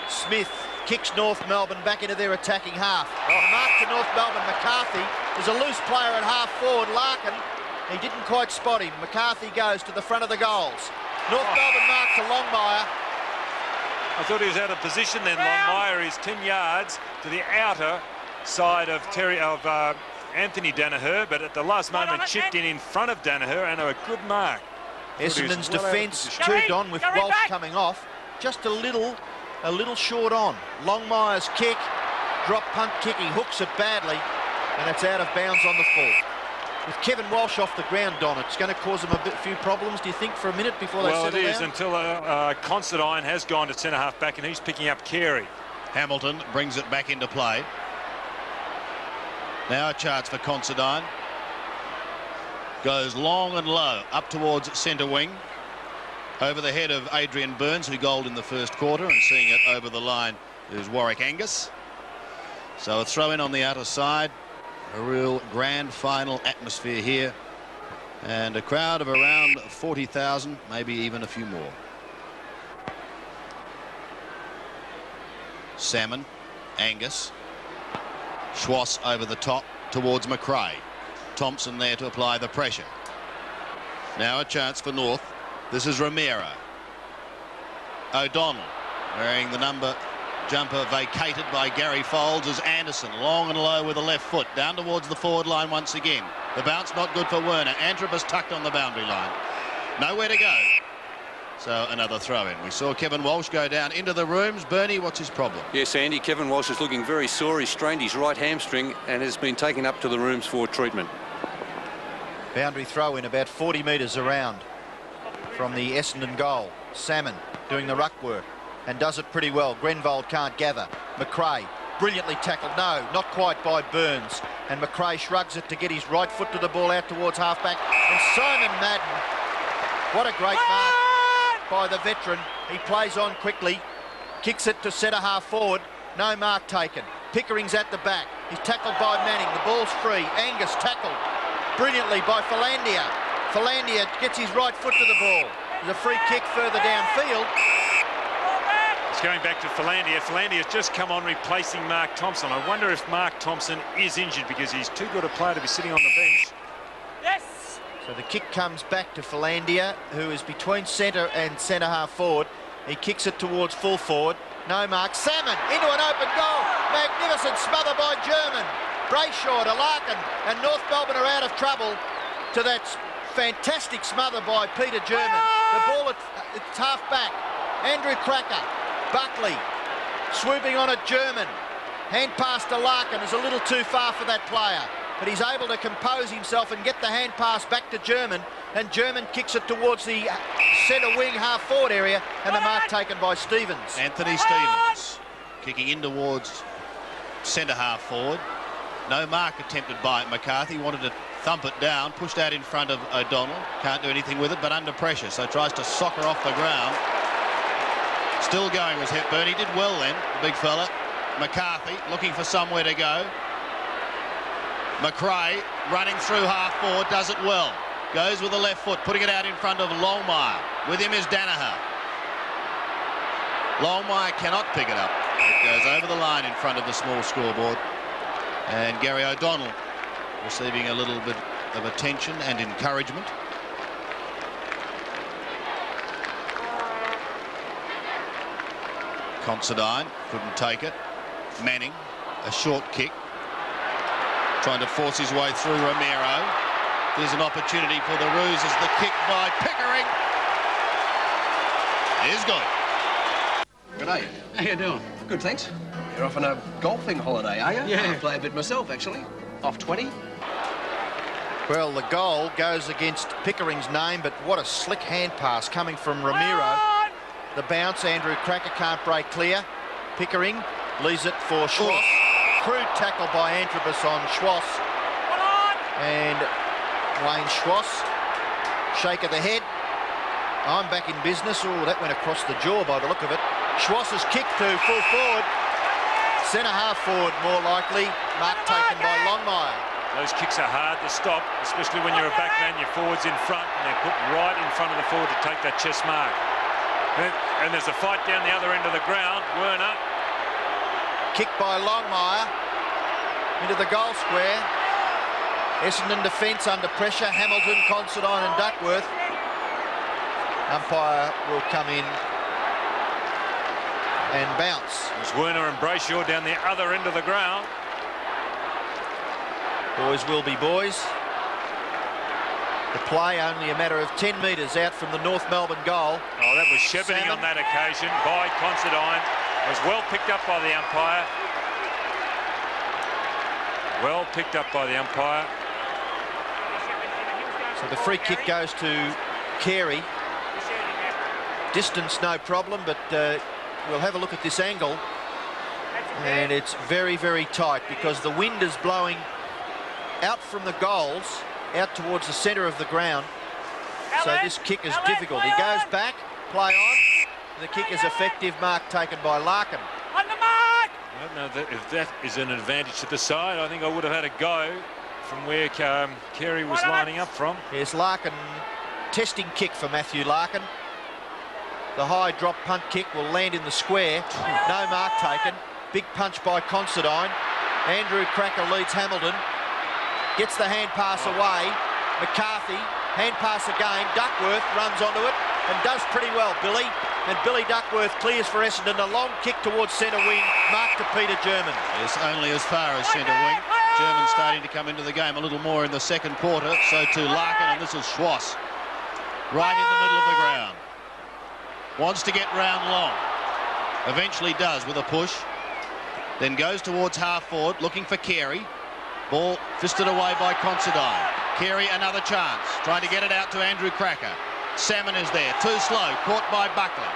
Smith kicks North Melbourne back into their attacking half. The mark to North Melbourne, McCarthy. There's a loose player at half forward, Larkin. He didn't quite spot him. McCarthy goes to the front of the goals. North Melbourne mark to Longmire. I thought he was out of position then. Longmire is 10 yards to the outer side of Anthony Danaher, but at the last moment chipped in front of Danaher, and a good mark. Essendon's Well defence out of too, Don, with Walsh coming off, just a little short on. Longmire's kick, drop punt kick, he hooks it badly, and it's out of bounds on the full. With Kevin Walsh off the ground, Don, it's going to cause them a few problems, do you think, for a minute before they settle down? Well, it is, until Considine has gone to centre-half back, and he's picking up Carey. Hamilton brings it back into play. Now a chance for Considine. Goes long and low up towards centre wing. Over the head of Adrian Burns, who goaled in the first quarter, and seeing it over the line is Warwick Angus. So a throw in on the outer side. A real grand final atmosphere here. And a crowd of around 40,000, maybe even a few more. Salmon, Angus. Schwass over the top towards McRae. Thompson there to apply the pressure. Now a chance for North. This is Romero. O'Donnell wearing the number jumper vacated by Gary Folds as Anderson long and low with the left foot down towards the forward line once again. The bounce not good for Werner. Antrobus tucked on the boundary line. Nowhere to go. So another throw in. We saw Kevin Walsh go down into the rooms. Bernie, what's his problem? Yes, Andy, Kevin Walsh is looking very sore. He strained his right hamstring and has been taken up to the rooms for treatment. Boundary throw in about 40 metres around from the Essendon goal. Salmon doing the ruck work and does it pretty well. Grenvold can't gather. McRae brilliantly tackled. No, not quite by Burns. And McRae shrugs it to get his right foot to the ball out towards halfback. And Simon Madden, what a great mark by the veteran. He plays on quickly, kicks it to centre half forward. No mark taken. Pickering's at the back. He's tackled by Manning. The ball's free. Angus tackled brilliantly by Philandia. Philandia gets his right foot to the ball. There's a free kick further downfield. It's going back to Philandia. Philandia's just come on replacing Mark Thompson. I wonder if Mark Thompson is injured because he's too good a player to be sitting on the bench. Yes! So the kick comes back to Philandia, who is between centre and centre half forward. He kicks it towards full forward. No mark. Salmon into an open goal. Magnificent smother by German. Brayshaw to Larkin, and North Melbourne are out of trouble to that fantastic smother by Peter German. The ball at it's half back. Andrew Cracker, Buckley swooping on it. German. Hand pass to Larkin is a little too far for that player, but he's able to compose himself and get the hand pass back to German, and German kicks it towards the centre wing half forward area, and the mark taken by Stevens. Anthony Stevens kicking in towards centre half forward. No mark attempted by McCarthy. Wanted to thump it down, pushed out in front of O'Donnell. Can't do anything with it, but under pressure, so tries to soccer off the ground. Still going was Hepburn. He did well then, the big fella. McCarthy looking for somewhere to go. McRae running through half forward, does it well. Goes with the left foot, putting it out in front of Longmire. With him is Danaher. Longmire cannot pick it up. It goes over the line in front of the small scoreboard. And Gary O'Donnell receiving a little bit of attention and encouragement. Considine couldn't take it. Manning, a short kick. Trying to force his way through Romero. There's an opportunity for the Roos as the kick by Pickering is good. G'day. How you doing? Good, thanks. You're off on a golfing holiday, are you? Yeah. I play a bit myself, actually. Off 20. Well, the goal goes against Pickering's name, but what a slick hand pass coming from Ramiro. The bounce, Andrew Cracker can't break clear. Pickering leaves it for Schwass. Crude tackle by Antrobus on Schwass. And Wayne Schwass, shake of the head. I'm back in business. Oh, that went across the jaw by the look of it. Schwass's kick to full forward. Centre half forward, more likely. Mark taken by Longmire. Those kicks are hard to stop, especially when you're a backman, your forward's in front, and they're put right in front of the forward to take that chest mark. And there's a fight down the other end of the ground. Werner. Kick by Longmire into the goal square. Essendon defence under pressure. Hamilton, Considine and Duckworth. Umpire will come in and bounce. There's Werner and Brayshaw down the other end of the ground. Boys will be boys. The play only a matter of 10 metres out from the North Melbourne goal. Oh, that was shepherding on that occasion by Considine. Was well picked up by the umpire. Well picked up by the umpire. So the free kick goes to Carey. Distance no problem, but we'll have a look at this angle. And it's very, very tight because the wind is blowing out from the goals, out towards the centre of the ground. So this kick is difficult. He goes back, play on. The kick is effective, mark taken by Larkin. I don't know if that is an advantage to the side. I think I would have had a go from where Carey was lining up from. Here's Larkin, testing kick for Matthew Larkin. The high drop punt kick will land in the square. No mark taken. Big punch by Considine. Andrew Cracker leads Hamilton. Gets the hand pass away. McCarthy, hand pass again. Duckworth runs onto it and does pretty well, Billy. And Billy Duckworth clears for Essendon. A long kick towards centre wing, marked to Peter German. Yes, only as far as centre wing. German starting to come into the game a little more in the second quarter. So to Larkin, and this is Schwass. Right in the middle of the ground. Wants to get round long. Eventually does with a push. Then goes towards half forward, looking for Carey. Ball fisted away by Considine. Carey another chance, trying to get it out to Andrew Cracker. Salmon is there, too slow, caught by Buckler.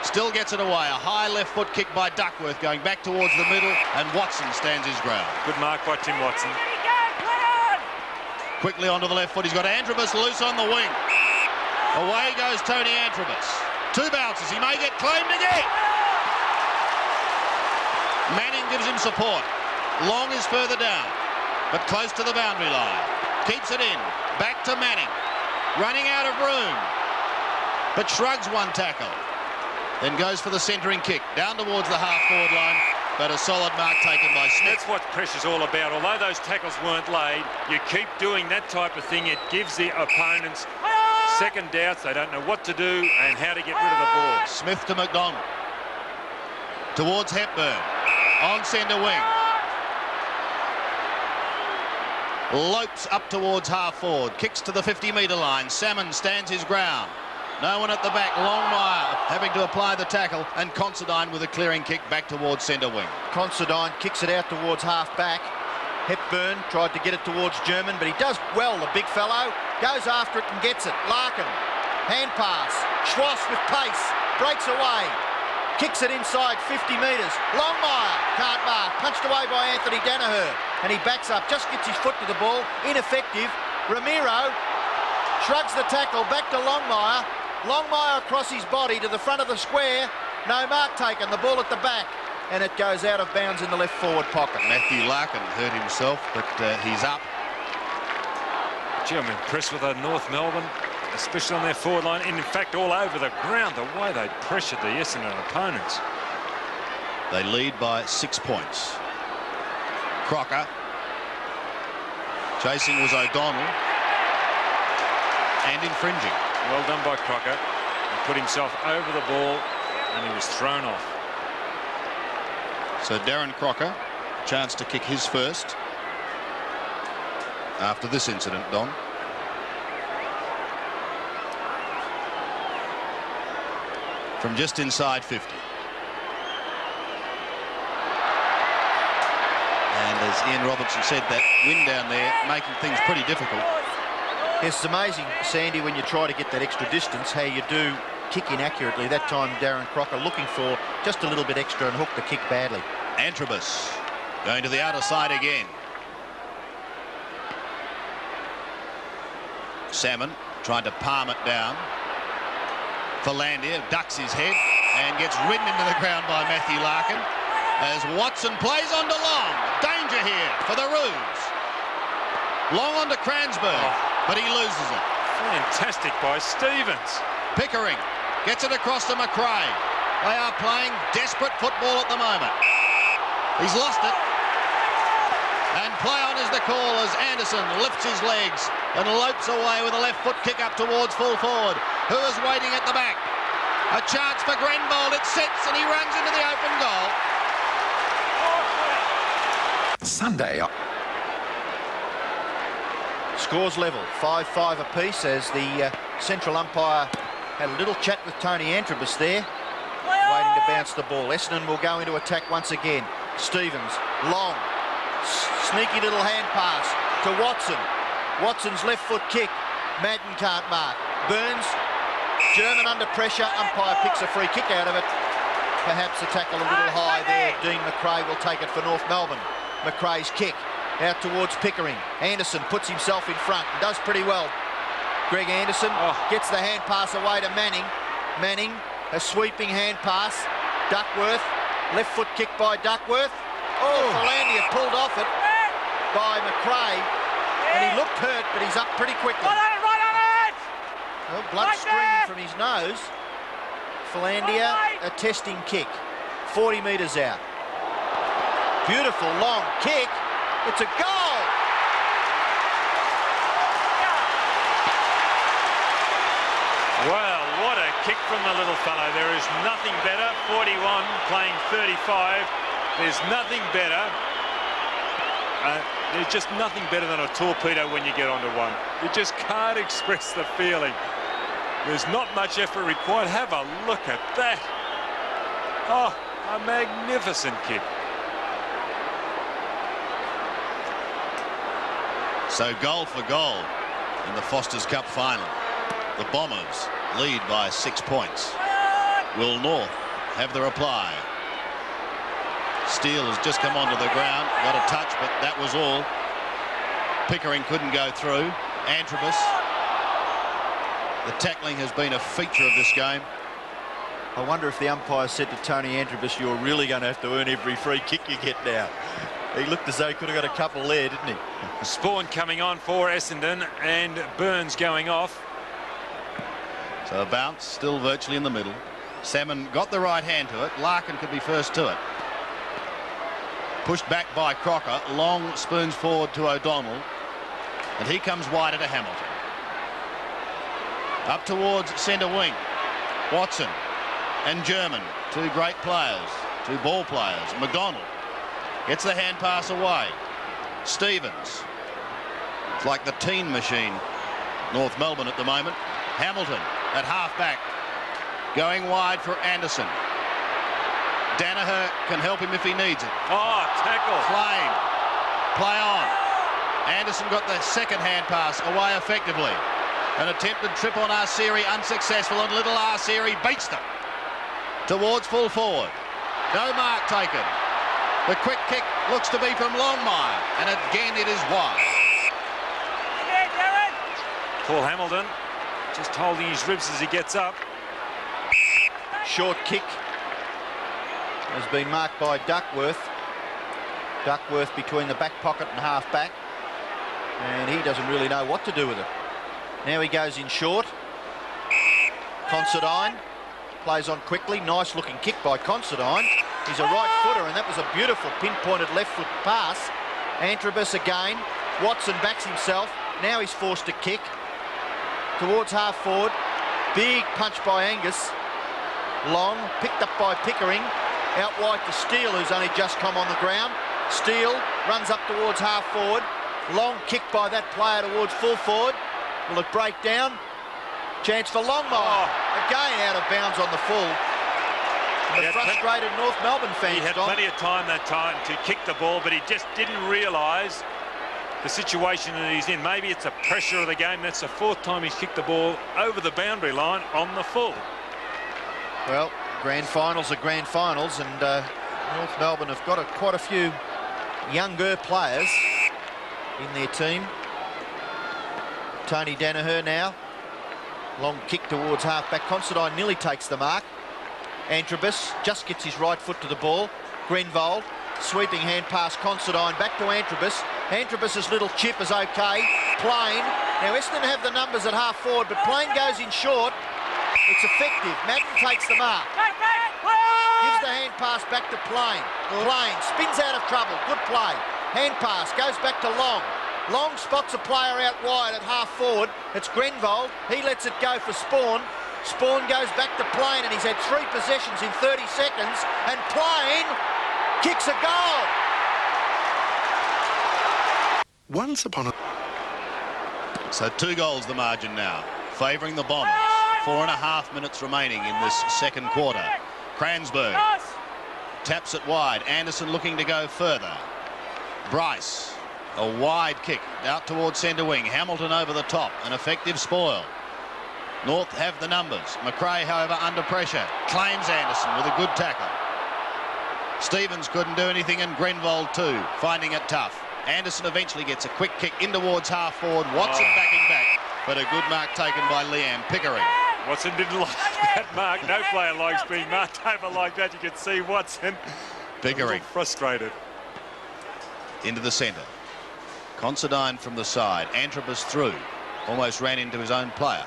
Still gets it away, a high left foot kick by Duckworth going back towards the middle, and Watson stands his ground. Good mark by Tim Watson. Quickly onto the left foot, he's got Antrobus loose on the wing. Away goes Tony Antrobus. Two bounces, he may get claimed again. Manning gives him support. Long is further down, but close to the boundary line. Keeps it in, back to Manning. Running out of room, but shrugs one tackle. Then goes for the centering kick, down towards the half-forward line, but a solid mark taken by Smith. That's what pressure's all about. Although those tackles weren't laid, you keep doing that type of thing. It gives the opponents second doubts. They don't know what to do and how to get rid of the ball. Smith to McDonald. Towards Hepburn. On centre wing. Lopes up towards half forward. Kicks to the 50-metre line. Salmon stands his ground. No one at the back. Longmire having to apply the tackle, and Considine with a clearing kick back towards centre wing. Considine kicks it out towards half back. Hepburn tried to get it towards German, but he does well, the big fellow. Goes after it and gets it. Larkin, hand pass. Schwass with pace, breaks away. Kicks it inside 50 metres. Longmire can't mark. Punched away by Anthony Danaher. And he backs up, just gets his foot to the ball. Ineffective. Ramiro shrugs the tackle back to Longmire. Longmire across his body to the front of the square. No mark taken. The ball at the back. And it goes out of bounds in the left forward pocket. Matthew Larkin hurt himself, but he's up. Gee, I'm impressed with North Melbourne, especially on their forward line, and in fact all over the ground, the way they pressured the Essendon opponents. They lead by 6 points. Crocker. Chasing was O'Donnell. And infringing. Well done by Crocker. He put himself over the ball and he was thrown off. So Darren Crocker, chance to kick his first after this incident, Don. From just inside 50. And as Ian Robertson said, that wind down there making things pretty difficult. It's amazing, Sandy, when you try to get that extra distance, how you do kick inaccurately. That time Darren Crocker looking for just a little bit extra and hooked the kick badly. Antrobus going to the outer side again. Salmon trying to palm it down. Philandia ducks his head and gets ridden into the ground by Matthew Larkin as Watson plays on to Long. Danger here for the Roos. Long on to Cransberg, but he loses it. Fantastic by Stevens. Pickering gets it across to McRae. They are playing desperate football at the moment. He's lost it. And play on is the call as Anderson lifts his legs and lopes away with a left foot kick up towards full forward. Who is waiting at the back? A chance for Grenbold. It sits and he runs into the open goal. Sunday. Scores level, 5-5 apiece, as the central umpire had a little chat with Tony Antrobus there, waiting to bounce the ball. Essendon will go into attack once again. Stevens, long, sneaky little hand pass to Watson. Watson's left foot kick. Madden can't mark. Burns, German under pressure. Umpire picks a free kick out of it. Perhaps a tackle a little high there. Dean McRae will take it for North Melbourne. McRae's kick out towards Pickering. Anderson puts himself in front and does pretty well. Greg Anderson gets the hand pass away to Manning. Manning, a sweeping hand pass. Duckworth, left foot kick by Duckworth. Philandia pulled off it by McRae, and he looked hurt, but he's up pretty quickly. Well, blood streaming from his nose. Philandia, a testing kick, 40 metres out. Beautiful long kick. It's a goal. Well, what a kick from the little fellow. There is nothing better. 41 playing 35. There's nothing better. There's just nothing better than a torpedo when you get onto one. You just can't express the feeling. There's not much effort required. Have a look at that. Oh, a magnificent kick. So goal for goal in the Foster's Cup final. The Bombers lead by 6 points. Will North have the reply? Steele has just come onto the ground, got a touch, but that was all. Pickering couldn't go through. Antrobus. The tackling has been a feature of this game. I wonder if the umpire said to Tony Antrobus, "You're really going to have to earn every free kick you get now." He looked as though he could have got a couple there, didn't he? Spawn coming on for Essendon and Burns going off. So a bounce, still virtually in the middle. Salmon got the right hand to it. Larkin could be first to it. Pushed back by Crocker. Long spoons forward to O'Donnell. And he comes wider to Hamilton. Up towards centre wing. Watson and German. Two great players. Two ball players. McDonald gets the hand pass away. Stevens. It's like the teen machine. North Melbourne at the moment. Hamilton at half back. Going wide for Anderson. Danaher can help him if he needs it. Oh, tackle. Play on. Anderson got the second hand pass away effectively. An attempted trip on Arceri unsuccessful, and little Arceri beats them towards full forward. No mark taken. The quick kick looks to be from Longmire, and again it is wide. Paul Hamilton just holding his ribs as he gets up. Short kick has been marked by Duckworth. Duckworth between the back pocket and half back, and he doesn't really know what to do with it. Now he goes in short. Considine plays on quickly. Nice looking kick by Considine. He's a right footer, and that was a beautiful pinpointed left foot pass. Antrobus again. Watson backs himself. Now he's forced to kick towards half forward. Big punch by Angus. Long, picked up by Pickering. Out wide to Steele, who's only just come on the ground. Steele runs up towards half forward. Long kick by that player towards full forward. Will it break down? Chance for Longmire. Again out of bounds on the full. The frustrated North Melbourne fans. He had plenty of time that time to kick the ball, but he just didn't realise the situation that he's in. Maybe it's a pressure of the game. That's the fourth time he's kicked the ball over the boundary line on the full. Well, grand finals are grand finals, and North Melbourne have got quite a few younger players in their team. Tony Danaher now. Long kick towards half-back. Considine nearly takes the mark. Antrobus just gets his right foot to the ball. Grenvold, sweeping hand pass Considine back to Antrobus. Antrobus's little chip is okay. Plain. Now Essendon have the numbers at half forward, but Plain goes in short. It's effective. Madden takes the mark. Gives the hand pass back to Plain. Plain spins out of trouble. Good play. Hand pass goes back to Long. Long spots a player out wide at half forward. It's Grenvold. He lets it go for Spawn. Spawn goes back to Plain, and he's had 3 possessions in 30 seconds. And Plain kicks a goal. Once upon a... So 2 goals the margin now, favouring the Bombers. 4.5 minutes remaining in this second quarter. Kransberg taps it wide. Anderson looking to go further. Bryce, a wide kick out towards centre wing. Hamilton over the top, an effective spoil. North have the numbers. McRae, however, under pressure. Claims Anderson with a good tackle. Stevens couldn't do anything, and Grenvold too, finding it tough. Anderson eventually gets a quick kick in towards half forward. Watson backing back, but a good mark taken by Liam Pickering. Watson didn't like that mark. No player likes being marked over like that. You can see Watson Pickering frustrated. Into the centre. Considine from the side. Antrobus through. Almost ran into his own player.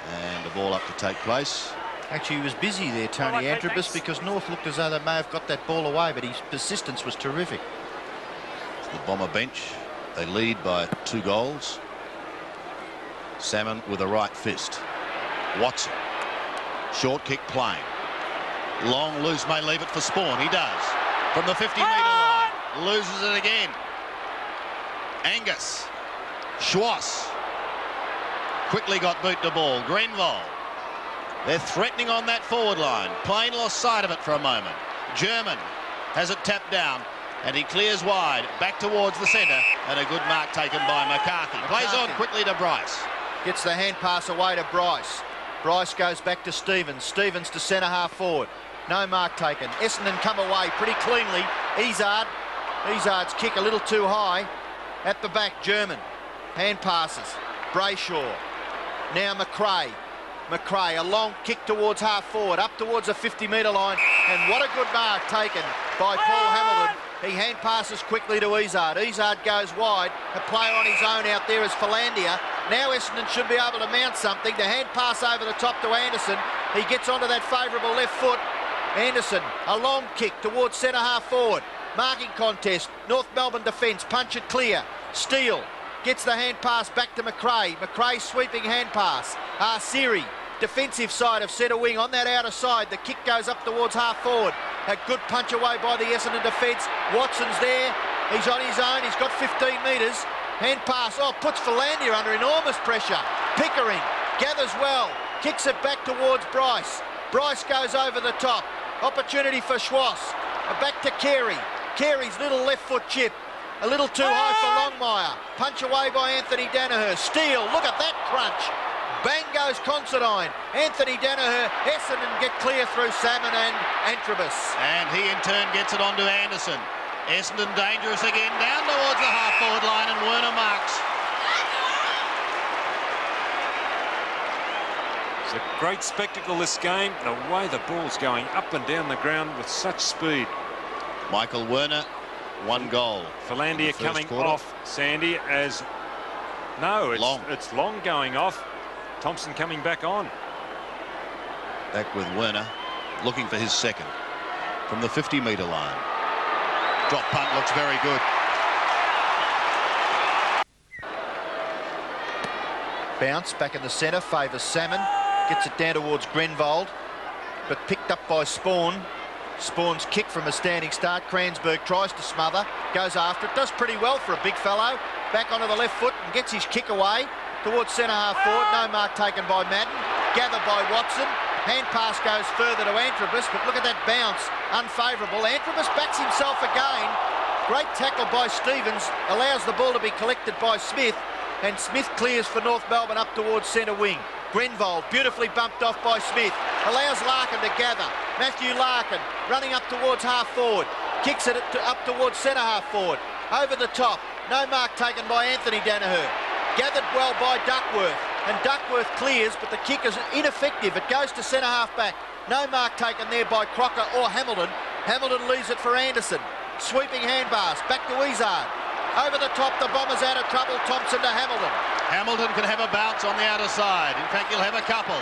And the ball up to take place. Actually, he was busy there, Tony Antrobus, because North looked as though they may have got that ball away, but his persistence was terrific. The Bomber bench, they lead by 2 goals. Salmon with a right fist. Watson, short kick plain. Long loose, may leave it for Spawn. He does. From the 50-metre line, loses it again. Angus, Schwass, quickly got boot to ball. Grenvold, they're threatening on that forward line. Plain lost sight of it for a moment. German has it tapped down, and he clears wide, back towards the centre, and a good mark taken by McCarthy. Plays on quickly to Bryce. Gets the hand pass away to Bryce. Bryce goes back to Stevens. Stevens to centre half forward. No mark taken. Essendon come away pretty cleanly. Izard's kick a little too high. At the back, German. Hand passes. Brayshaw. Now McRae. McRae, a long kick towards half forward, up towards the 50-metre line. And what a good mark taken by Paul Hamilton. He hand passes quickly to Izard. Izard goes wide. A player on his own out there is Philandia. Now Essendon should be able to mount something. The hand pass over the top to Anderson. He gets onto that favourable left foot. Anderson, a long kick towards centre half forward. Marking contest. North Melbourne defence. Punch it clear. Steele gets the hand pass back to McRae. McRae sweeping hand pass. Siri, defensive side of centre wing on that outer side. The kick goes up towards half forward. A good punch away by the Essendon defence. Watson's there. He's on his own. He's got 15 metres. Hand pass. Oh, puts Philandia under enormous pressure. Pickering gathers well. Kicks it back towards Bryce. Bryce goes over the top. Opportunity for Schwass. Back to Carey. Carey's little left foot chip. A little too high for Longmire. Punch away by Anthony Danaher. Steele. Look at that crunch. Bang goes Considine. Anthony Danaher. Essendon get clear through Salmon and Antrobus. And he in turn gets it on to Anderson. Essendon dangerous again, down towards the half-forward line, and Werner marks. It's a great spectacle, this game. The way the ball's going up and down the ground with such speed. Michael Werner, 1 goal. Philandia coming off, Sandy, as... No, it's long going off. Thompson coming back on. Back with Werner, looking for his second. From the 50-metre line. Drop punt looks very good. Bounce back in the centre, favours Salmon. Gets it down towards Grenvold, but picked up by Spawn. Spawn's kick from a standing start. Kransberg tries to smother, goes after it, does pretty well for a big fellow. Back onto the left foot and gets his kick away towards centre half forward. No mark taken by Madden. Gathered by Watson. Hand pass goes further to Antrobus, but look at that bounce. Unfavourable. Antrobus backs himself again. Great tackle by Stevens. Allows the ball to be collected by Smith. And Smith clears for North Melbourne up towards centre wing. Grenvold beautifully bumped off by Smith. Allows Larkin to gather. Matthew Larkin running up towards half forward. Kicks it up towards centre half forward. Over the top. No mark taken by Anthony Danaher. Gathered well by Duckworth. And Duckworth clears, but the kick is ineffective. It goes to centre half back. No mark taken there by Crocker or Hamilton. Hamilton leaves it for Anderson. Sweeping hand pass. Back to Izard. Over the top, the Bombers out of trouble. Thompson to Hamilton. Hamilton can have a bounce on the outer side. In fact, he'll have a couple.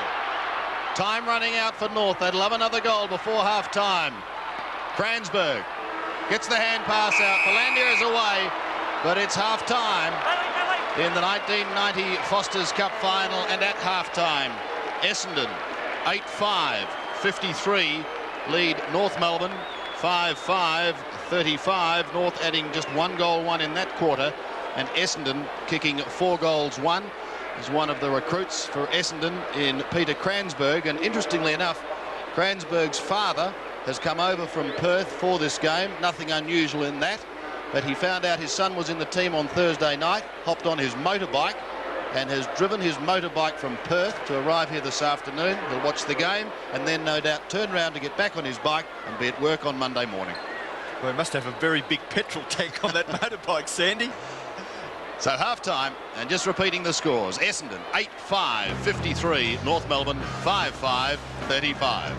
Time running out for North. They'd love another goal before half-time. Kransberg gets the hand pass out. Philandia is away, but it's half-time in the 1990 Foster's Cup final, and at half-time, Essendon 8-5, 53, lead North Melbourne 5-5, 35. North adding just 1 goal, 1 in that quarter. and Essendon kicking 4 goals 1. Is one of the recruits for Essendon in Peter Cransberg, and interestingly enough, Cransberg's father has come over from Perth for this game. Nothing unusual in that, but he found out his son was in the team on Thursday night, hopped on his motorbike and has driven his motorbike from Perth to arrive here this afternoon. He'll watch the game and then no doubt turn around to get back on his bike and be at work on Monday morning. Well, he must have a very big petrol tank on that motorbike, Sandy. So half-time, and just repeating the scores. Essendon 8-5 53, North Melbourne 5-5 35.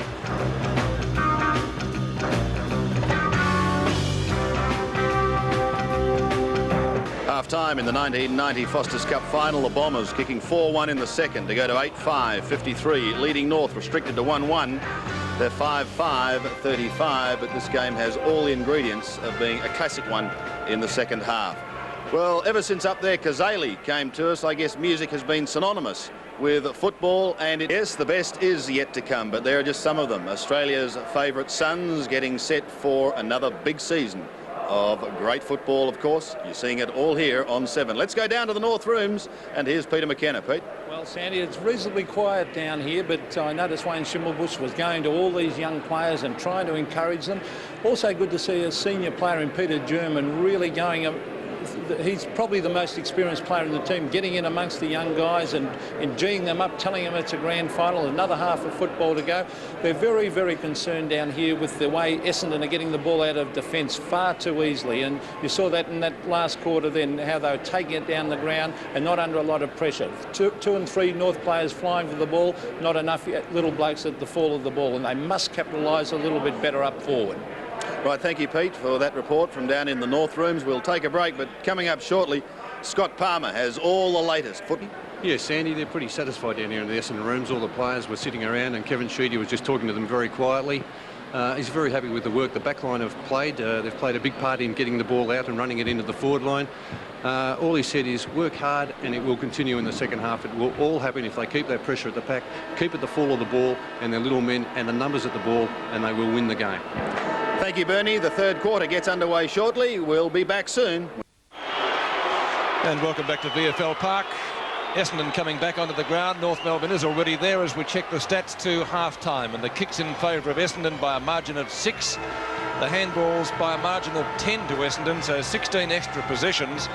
Half-time in the 1990 Foster's Cup final. The Bombers kicking 4-1 in the second to go to 8-5 53, leading North restricted to 1-1. They're 5-5 35, but this game has all the ingredients of being a classic one in the second half. Well, ever since up there Kazali came to us, I guess music has been synonymous with football, and yes, the best is yet to come, but there are just some of them. Australia's favourite Suns getting set for another big season of great football, of course. You're seeing it all here on 7. Let's go down to the North Rooms, and here's Peter McKenna. Pete? Well, Sandy, it's reasonably quiet down here, but I noticed Wayne Schimmelbusch was going to all these young players and trying to encourage them. Also good to see a senior player in Peter German really going up. He's probably the most experienced player in the team, getting in amongst the young guys and geeing them up, telling them it's a grand final, another half of football to go. They're very, very concerned down here with the way Essendon are getting the ball out of defence far too easily, and you saw that in that last quarter then, how they were taking it down the ground and not under a lot of pressure. Two and three North players flying for the ball, not enough little blokes at the fall of the ball, and they must capitalise a little bit better up forward. Right, thank you, Pete, for that report from down in the North Rooms. We'll take a break, but coming up shortly, Scott Palmer has all the latest footy. Yeah, Sandy, they're pretty satisfied down here in the Essendon Rooms. All the players were sitting around and Kevin Sheedy was just talking to them very quietly. He's very happy with the work the backline have played. They've played a big part in getting the ball out and running it into the forward line. All he said is work hard and it will continue in the second half. It will all happen if they keep that pressure at the pack, keep at the fall of the ball and their little men and the numbers at the ball, and they will win the game. Thank you, Bernie. The third quarter gets underway shortly. We'll be back soon. And welcome back to VFL Park. Essendon coming back onto the ground. North Melbourne is already there as we check the stats to half-time. And the kicks in favour of Essendon by a margin of 6. The handballs by a margin of 10 to Essendon, so 16 extra possessions.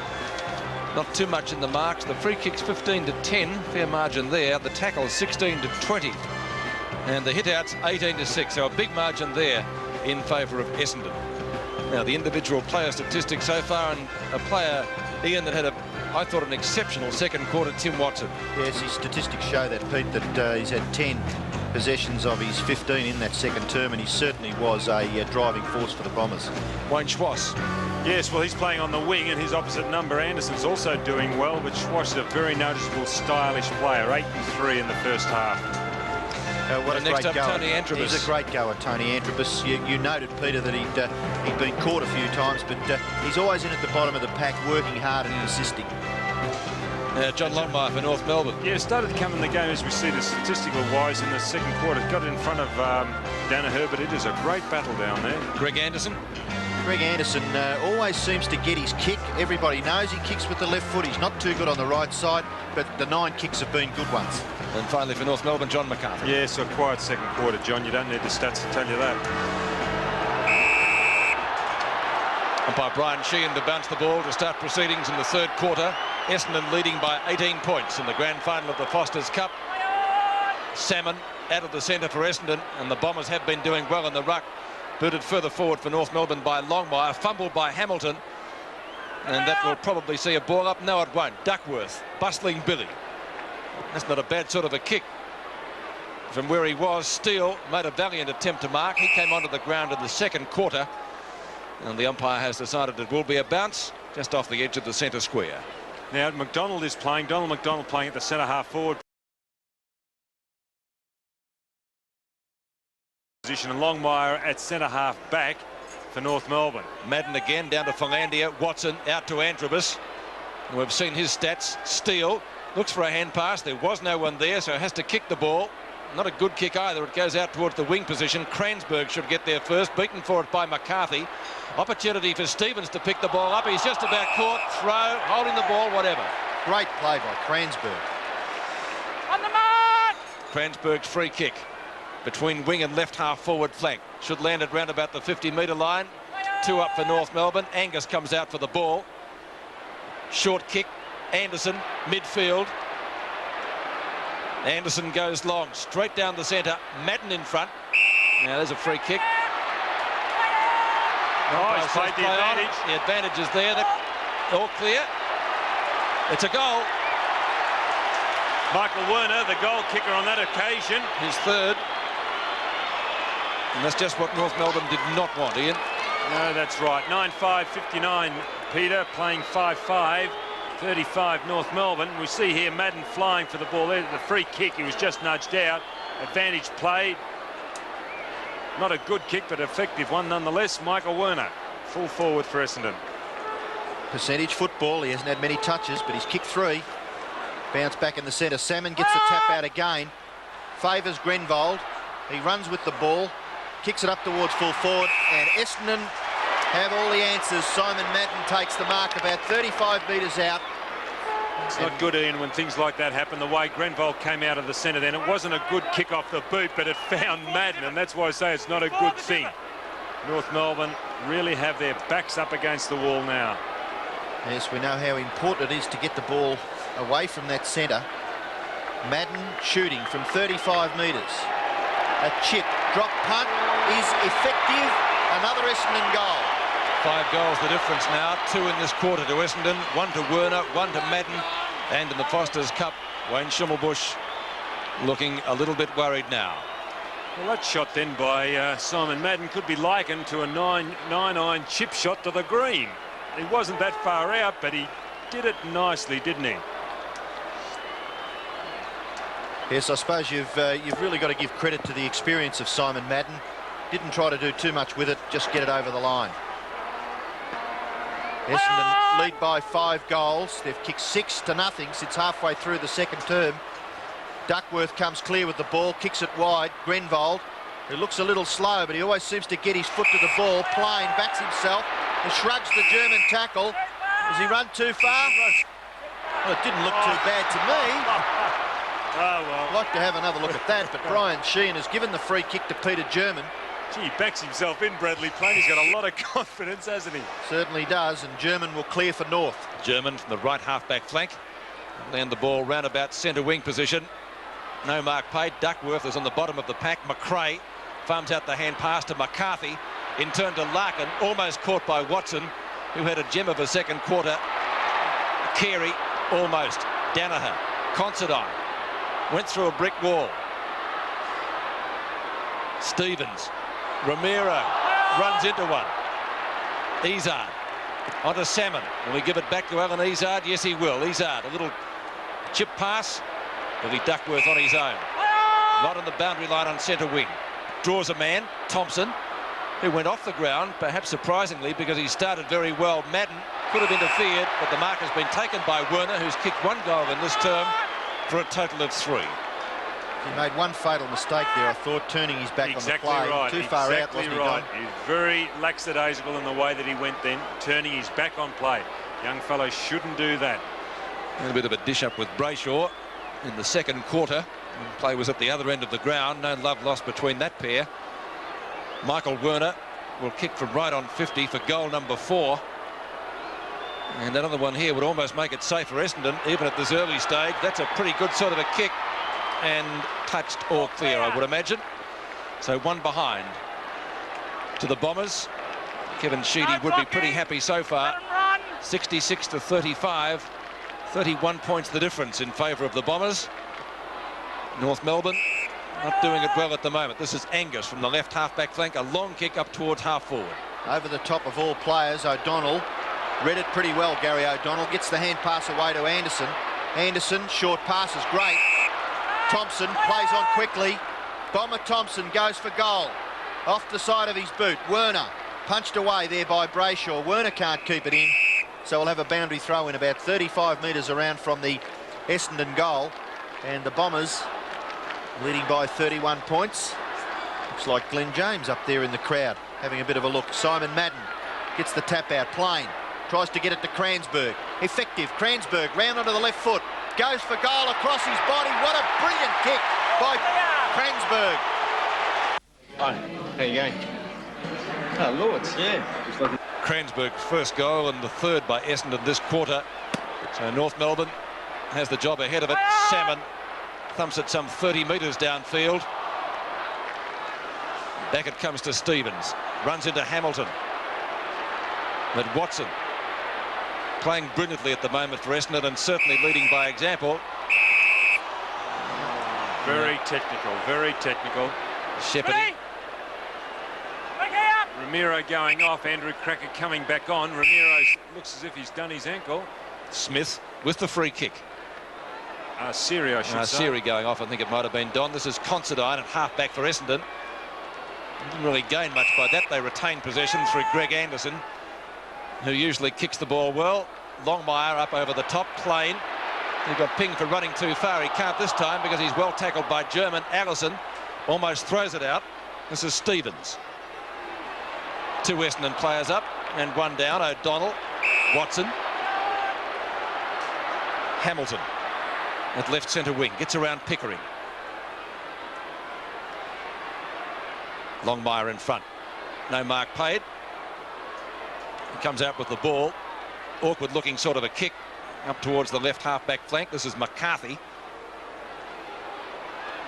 Not too much in the marks. The free kicks 15 to 10, fair margin there. The tackles 16 to 20. And the hit-outs 18 to 6, so a big margin there in favour of Essendon. Now the individual player statistics so far, and a player, Ian, that had I thought an exceptional second quarter, Tim Watson. Yes, his statistics show that, Pete, that he's had 10 possessions of his 15 in that second term, and he certainly was a driving force for the Bombers. Wayne Schwass. Yes, well, he's playing on the wing, and his opposite number, Anderson's also doing well, but Schwass is a very noticeable, stylish player. 8 and 3 in the first half. What a next great up, goer. Tony Antrobus. He's a great goer, Tony Antrobus. You noted, Peter, that he'd been caught a few times, but he's always in at the bottom of the pack, working hard and persisting. John Longmire for North Melbourne. Yeah, started to come in the game, as we see the statistical wise in the second quarter. Got it in front of Danaher, but it is a great battle down there. Greg Anderson. Greg Anderson always seems to get his kick. Everybody knows he kicks with the left foot. He's not too good on the right side, but the 9 kicks have been good ones. And finally for North Melbourne, John McCarthy. Yeah, so a quiet second quarter, John. You don't need the stats to tell you that. Umpire Brian Sheehan to bounce the ball to start proceedings in the third quarter. Essendon leading by 18 points in the grand final of the Foster's Cup. Salmon out of the centre for Essendon, and the Bombers have been doing well in the ruck. Booted further forward for North Melbourne by Longmire, fumbled by Hamilton, and that will probably see a ball up. No, it won't. Duckworth, bustling Billy. That's not a bad sort of a kick. From where he was, Steele made a valiant attempt to mark. He came onto the ground in the second quarter, and the umpire has decided it will be a bounce just off the edge of the centre square. Now McDonald is playing. Donald McDonald playing at the centre half forward position, and Longmire at centre half back for North Melbourne. Madden again down to Philandia. Watson out to Antrobus. And we've seen his stats. Steele looks for a hand pass. There was no one there, so has to kick the ball. Not a good kick either. It goes out towards the wing position. Kransberg should get there first. Beaten for it by McCarthy. Opportunity for Stevens to pick the ball up. He's just about caught. Throw, holding the ball, whatever. Great play by Kransberg. On the mark! Kransberg's free kick between wing and left half forward flank. Should land at round about the 50-metre line. 2 up for North Melbourne. Angus comes out for the ball. Short kick. Anderson, midfield. Anderson goes long, straight down the centre. Madden in front. Now there's a free kick. He's played the advantage. The advantage is there. All clear. It's a goal. Michael Werner, the goal kicker on that occasion. His third. And that's just what North Melbourne did not want, Ian. No, that's right. 9-5-59, Peter, playing 5-5. 35 North Melbourne. We see here Madden flying for the ball there. The free kick, he was just nudged out. Advantage played. Not a good kick, but effective one nonetheless. Michael Werner, full forward for Essendon. Percentage football. He hasn't had many touches, but he's kicked 3. Bounce back in the centre. Salmon gets the tap out again. Favours Grenvold. He runs with the ball. Kicks it up towards full forward. And Essendon have all the answers. Simon Madden takes the mark about 35 metres out. It's not good, Ian, when things like that happen. The way Grenvold came out of the centre then, it wasn't a good kick off the boot, but it found Madden, and that's why I say it's not a good thing. North Melbourne really have their backs up against the wall now. Yes, we know how important it is to get the ball away from that centre. Madden shooting from 35 metres. A chip, drop punt is effective. Another Essendon goal. 5 goals the difference now. 2 in this quarter to Essendon. 1 to Werner, 1 to Madden. And in the Foster's Cup, Wayne Schimmelbusch looking a little bit worried now. Well, that shot then by Simon Madden could be likened to a 9-9 chip shot to the green. He wasn't that far out, but he did it nicely, didn't he? Yes, I suppose you've really got to give credit to the experience of Simon Madden. Didn't try to do too much with it, just get it over the line. Essendon lead by 5 goals. They've kicked 6-0 since halfway through the second term. Duckworth comes clear with the ball, kicks it wide. Grenvold, who looks a little slow, but he always seems to get his foot to the ball. Plain backs himself and shrugs the German tackle. Has he run too far? Well, it didn't look too bad to me. Oh, well. I'd like to have another look at that, but Brian Sheehan has given the free kick to Peter German. Gee, he backs himself in, Bradley Plain. He's got a lot of confidence, hasn't he? Certainly does, and German will clear for North. German from the right half-back flank. Land the ball round about centre wing position. No mark paid. Duckworth is on the bottom of the pack. McRae farms out the hand pass to McCarthy. In turn to Larkin, almost caught by Watson, who had a gem of a second quarter. Carey, almost. Danaher, Considine. Went through a brick wall. Stevens. Romero runs into one. Izard onto Salmon. Will he give it back to Alan Izard? Yes, he will. Izard, a little chip pass. Will be Duckworth on his own. Not on the boundary line on centre wing. Draws a man, Thompson, who went off the ground, perhaps surprisingly, because he started very well. Madden could have interfered, but the mark has been taken by Werner, who's kicked 1 goal in this term, for a total of 3. He made one fatal mistake there, I thought, turning his back exactly on the play. Right. Too far out, wasn't he, Don? He's very lackadaisical in the way that he went then, turning his back on play. Young fellow shouldn't do that. A bit of a dish up with Brayshaw in the second quarter. The play was at the other end of the ground. No love lost between that pair. Michael Werner will kick from right on 50 for goal number 4. And another one here would almost make it safe for Essendon, even at this early stage. That's a pretty good sort of a kick, and touched or clear, I would imagine. So 1 behind to the Bombers. Kevin Sheedy would be pretty happy so far. 66-35. 31 points the difference in favour of the Bombers. North Melbourne not doing it well at the moment. This is Angus from the left half-back flank. A long kick up towards half-forward. Over the top of all players, O'Donnell. Read it pretty well, Gary O'Donnell. Gets the hand pass away to Anderson. Anderson, short pass is great. Thompson plays on quickly. Bomber Thompson goes for goal. Off the side of his boot. Werner punched away there by Brayshaw. Werner can't keep it in. So we'll have a boundary throw in about 35 metres around from the Essendon goal. And the Bombers leading by 31 points. Looks like Glenn James up there in the crowd, having a bit of a look. Simon Madden gets the tap out, Plain tries to get it to Kransberg. Effective, Kransberg round onto the left foot, goes for goal across his body. What a brilliant kick by Kransberg. Oh, there you go. Oh, Lords. Yeah. Kransberg's first goal and the third by Essendon this quarter. So North Melbourne has the job ahead of it. Salmon thumps it some 30 metres downfield. Back it comes to Stevens. Runs into Hamilton. But Watson playing brilliantly at the moment for Essendon and certainly leading by example. Very technical, very technical. Shepherding. Ramiro going off, Andrew Cracker coming back on. Ramiro looks as if he's done his ankle. Smith with the free kick. Siri, I should say. Siri going off, I think it might have been Don. This is Considine at half-back for Essendon. Didn't really gain much by that. They retain possession through Greg Anderson, who usually kicks the ball well. Longmire up over the top. Plain. He got pinged for running too far. He can't this time because he's well tackled by German. Allison almost throws it out. This is Stevens. 2 Essendon players up and 1 down. O'Donnell, Watson, Hamilton at left centre wing, gets around Pickering. Longmire in front. No mark paid. He comes out with the ball. Awkward looking sort of a kick up towards the left half-back flank. This is McCarthy.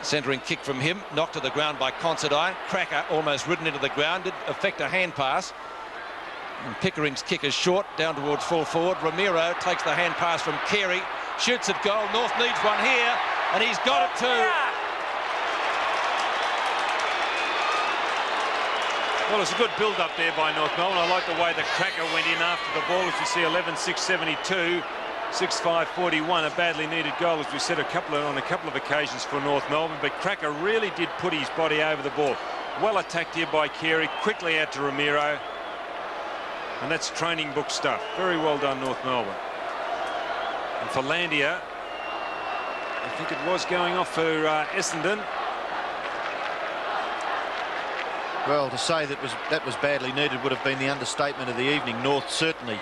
Centering kick from him, knocked to the ground by Considine. Cracker almost ridden into the ground, did affect a hand pass. And Pickering's kick is short, down towards full forward. Ramiro takes the hand pass from Carey, shoots at goal. North needs one here, and he's got it too. Well, it's a good build-up there by North Melbourne. I like the way the Cracker went in after the ball. As you see, 11-6-72. 6-5-41, a badly needed goal, as we said on a couple of occasions for North Melbourne. But Cracker really did put his body over the ball. Well attacked here by Carey, quickly out to Ramiro. And that's training book stuff. Very well done, North Melbourne. And for Landia, I think it was going off for Essendon. Well, to say that was badly needed would have been the understatement of the evening. North certainly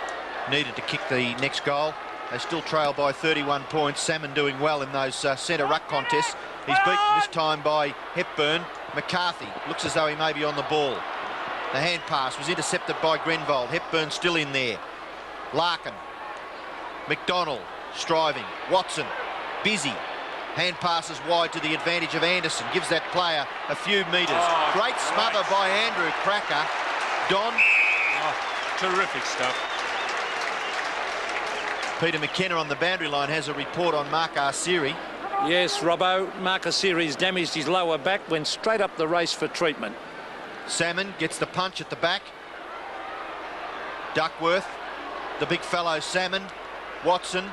needed to kick the next goal. They still trail by 31 points. Salmon doing well in those centre ruck contests. He's beaten this time by Hepburn. McCarthy looks as though he may be on the ball. The hand pass was intercepted by Grenvold. Hepburn still in there. Larkin. McDonald striving. Watson busy. Hand passes wide to the advantage of Anderson. Gives that player a few metres. Great smother by Andrew Cracker. Don. Terrific stuff. Peter McKenna on the boundary line has a report on Mark Arsiri. Yes, Robbo. Mark Arsiri's damaged his lower back, went straight up the race for treatment. Salmon gets the punch at the back. Duckworth, the big fellow Salmon. Watson,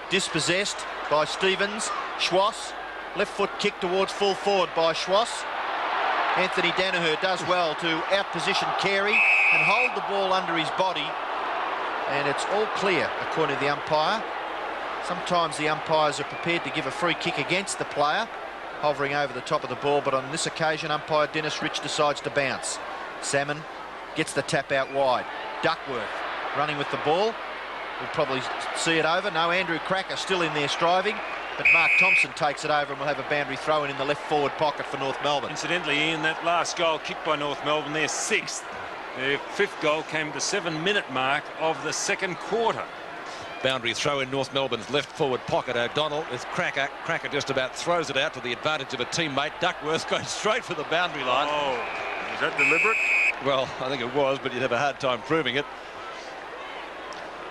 dispossessed by Stevens. Schwass, left foot kick towards full forward by Schwass. Anthony Danaher does well to out-position Carey and hold the ball under his body. And it's all clear, according to the umpire. Sometimes the umpires are prepared to give a free kick against the player, hovering over the top of the ball, but on this occasion, umpire Dennis Rich decides to bounce. Salmon gets the tap out wide. Duckworth running with the ball. We'll probably see it over. No, Andrew Cracker still in there striving, but Mark Thompson takes it over and will have a boundary throw in the left forward pocket for North Melbourne. Incidentally, Ian, that last goal kicked by North Melbourne, their 6th. Their 5th goal came at the 7-minute mark of the second quarter. Boundary throw in North Melbourne's left forward pocket. O'Donnell with Cracker. Cracker just about throws it out to the advantage of a teammate. Duckworth goes straight for the boundary line. Oh, was that deliberate? Well, I think it was, but you'd have a hard time proving it.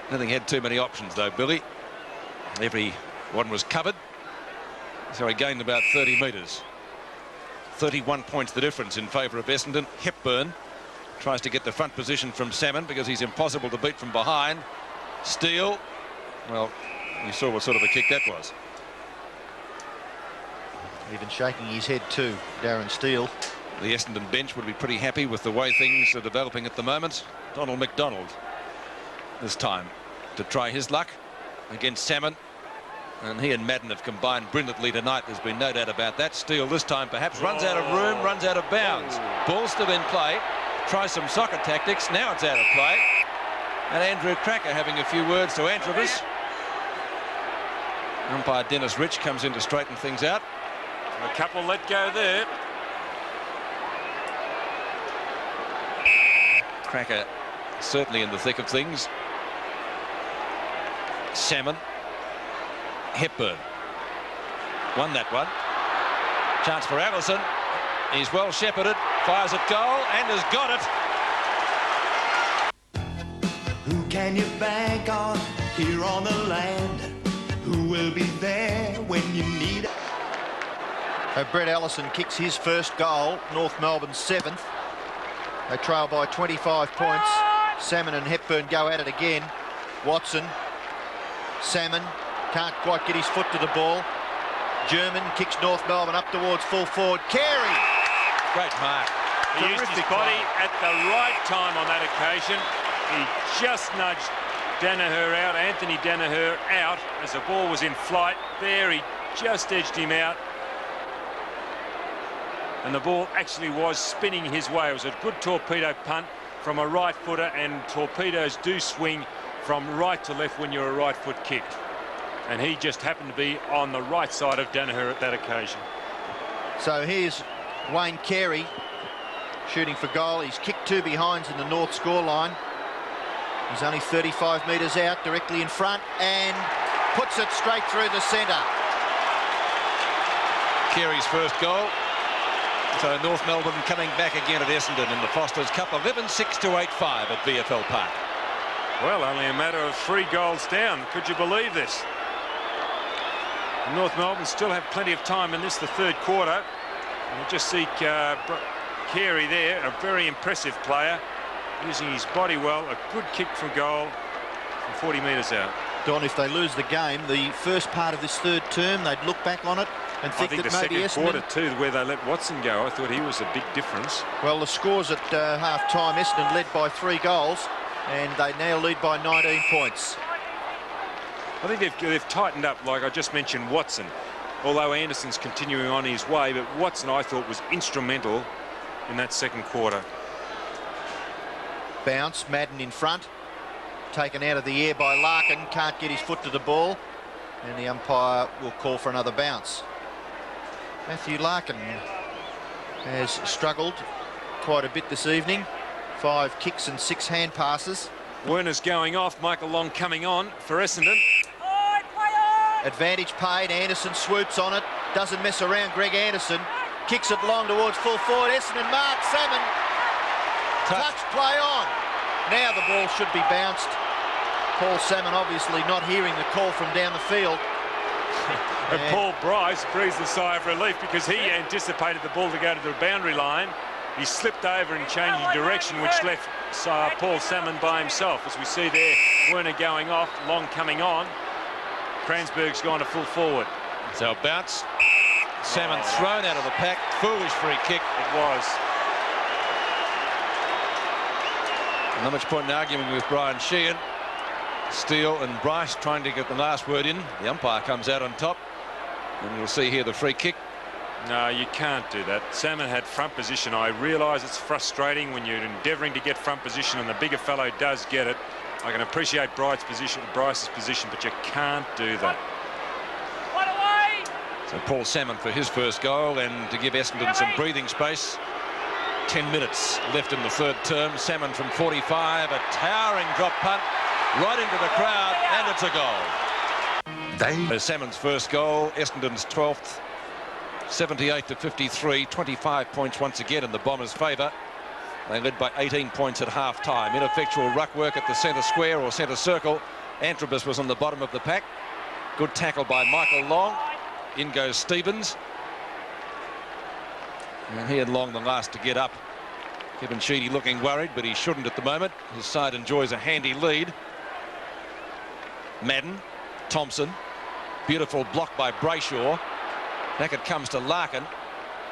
I don't think he had too many options, though, Billy. Everyone was covered. So he gained about 30 metres. 31 points the difference in favour of Essendon. Hepburn tries to get the front position from Salmon because he's impossible to beat from behind. Steele, well, you saw what sort of a kick that was. Even shaking his head too, Darren Steele. The Essendon bench would be pretty happy with the way things are developing at the moment. Donald McDonald this time to try his luck against Salmon. And he and Madden have combined brilliantly tonight. There's been no doubt about that. Steele this time perhaps runs out of room, runs out of bounds. Ball still in play. Tries some soccer tactics. Now it's out of play. And Andrew Cracker having a few words to Antrobus. Umpire Dennis Rich comes in to straighten things out. A couple let go there. Cracker certainly in the thick of things. Salmon. Hepburn won that one. Chance for Allison. He's well shepherded. Fires at goal and has got it. Who can you bank on here on the land? Who will be there when you need it? Brett Allison kicks his first goal. North Melbourne's 7th. They trail by 25 points. Salmon and Hepburn go at it again. Watson. Salmon. Can't quite get his foot to the ball. German kicks North Melbourne up towards full forward. Carey! Great mark. He used his body at the right time on that occasion. He just nudged Danaher out, Anthony Danaher out as the ball was in flight. There he just edged him out. And the ball actually was spinning his way. It was a good torpedo punt from a right footer, and torpedoes do swing from right to left when you're a right foot kick. And he just happened to be on the right side of Danaher at that occasion. So here's Wayne Carey shooting for goal. He's kicked 2 behinds in the North scoreline. He's only 35 metres out, directly in front, and puts it straight through the centre. Carey's first goal. So North Melbourne coming back again at Essendon in the Foster's Cup. 11-6 to 8-5 at VFL Park. Well, only a matter of 3 goals down. Could you believe this? North Melbourne still have plenty of time in this, the third quarter. And you just see Carey there, a very impressive player, using his body well. A good kick from goal from 40 metres out. Don, if they lose the game, the first part of this third term, they'd look back on it and think that maybe Essendon... the second quarter too, where they let Watson go, I thought he was a big difference. Well, the scores at half-time, Essendon led by 3 goals, and they now lead by 19 points. I think they've tightened up, like I just mentioned, Watson. Although Anderson's continuing on his way, but Watson, I thought, was instrumental in that second quarter. Bounce, Madden in front. Taken out of the air by Larkin. Can't get his foot to the ball. And the umpire will call for another bounce. Matthew Larkin has struggled quite a bit this evening. 5 kicks and 6 hand passes. Werner's going off. Michael Long coming on for Essendon. Advantage paid. Anderson swoops on it. Doesn't mess around. Greg Anderson kicks it long towards full forward. Essendon mark. Salmon. Touch play on. Now the ball should be bounced. Paul Salmon obviously not hearing the call from down the field. And Paul Bryce breathes a sigh of relief because he anticipated the ball to go to the boundary line. He slipped over and changed direction, which left Paul Salmon by himself. As we see there, Werner going off, Long coming on. Kransberg's gone to full forward. So a bounce. Salmon thrown out of the pack. Foolish free kick. It was. Not much point in arguing with Brian Sheehan. Steele and Bryce trying to get the last word in. The umpire comes out on top. And you'll see here the free kick. No, you can't do that. Salmon had front position. I realise it's frustrating when you're endeavouring to get front position and the bigger fellow does get it. I can appreciate Bryce's position, but you can't do that. So Paul Salmon for his first goal, and to give Essendon some breathing space. 10 minutes left in the third term. Salmon from 45, a towering drop punt right into the crowd, and it's a goal. Salmon's first goal, Essendon's 12th. 78 to 53, 25 points once again in the Bombers' favour. They led by 18 points at half-time. Ineffectual ruck work at the centre square or centre circle. Antrobus was on the bottom of the pack. Good tackle by Michael Long. In goes Stevens. And he and Long the last to get up. Kevin Sheedy looking worried, but he shouldn't at the moment. His side enjoys a handy lead. Madden, Thompson. Beautiful block by Brayshaw. Back it comes to Larkin.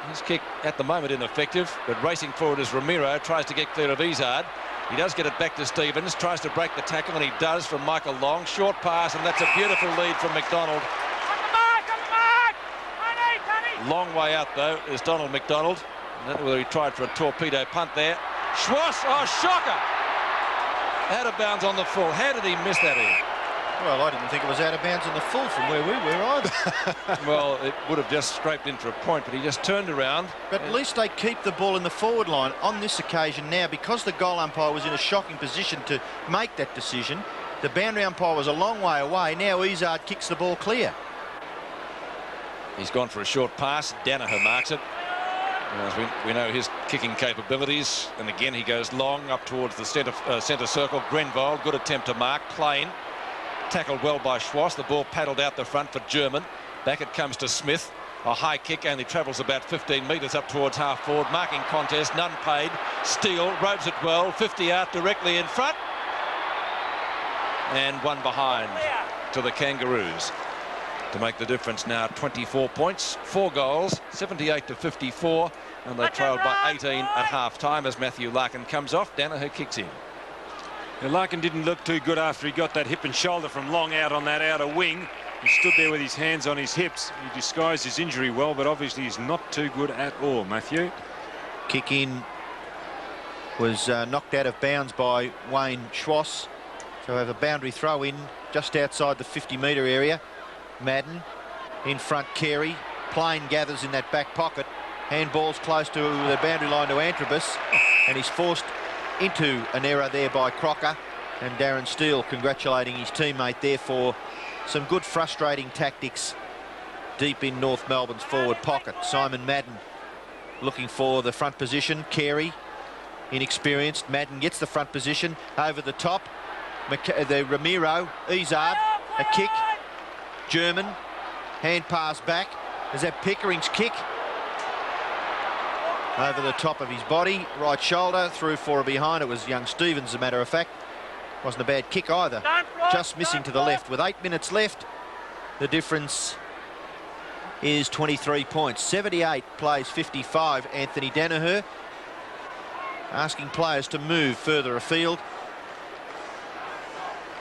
His kick at the moment ineffective, but racing forward is Ramiro. Tries to get clear of Izard. He does get it back to Stevens. Tries to break the tackle, and he does, from Michael Long. Short pass, and that's a beautiful lead from McDonald. Long way out, though, is Donald McDonald. I don't know whether he tried for a torpedo punt there. Schwass, oh, shocker! Out of bounds on the full. How did he miss that in? Well, I didn't think it was out of bounds on the full from where we were either. Well, it would have just scraped in for a point, but he just turned around. But at least they keep the ball in the forward line on this occasion now, because the goal umpire was in a shocking position to make that decision. The boundary umpire was a long way away. Now Izard kicks the ball clear. He's gone for a short pass. Danaher marks it. As we know his kicking capabilities, and again he goes long up towards the centre circle. Grenvold, good attempt to mark. Plain tackled well by Schwass. The ball paddled out the front for German. Back it comes to Smith. A high kick, only travels about 15 metres up towards half forward. Marking contest, none paid. Steele ropes it well. 50 out directly in front, and one behind to the Kangaroos. To make the difference now 24 points, 4 goals, 78 to 54, and they trailed by 18 at half-time as Matthew Larkin comes off. Danaher kicks in. Now, Larkin didn't look too good after he got that hip and shoulder from long out on that outer wing. He stood there with his hands on his hips. He disguised his injury well, but obviously he's not too good at all, Matthew. Kick in was knocked out of bounds by Wayne Schwass. So we have a boundary throw in just outside the 50-metre area. Madden in front, Carey. Plain gathers in that back pocket. Handball's close to the boundary line to Antrobus, and he's forced into an error there by Crocker. And Darren Steele congratulating his teammate there for some good frustrating tactics deep in North Melbourne's forward pocket. Simon Madden looking for the front position. Carey, inexperienced. Madden gets the front position over the top. The Ramiro, Izard, a kick. German, hand pass back. Is that Pickering's kick? Over the top of his body, right shoulder, through for a behind. It was young Stevens, as a matter of fact. Wasn't a bad kick either. Just missing to the left. With 8 minutes left, the difference is 23 points. 78 plays 55. Anthony Danaher asking players to move further afield.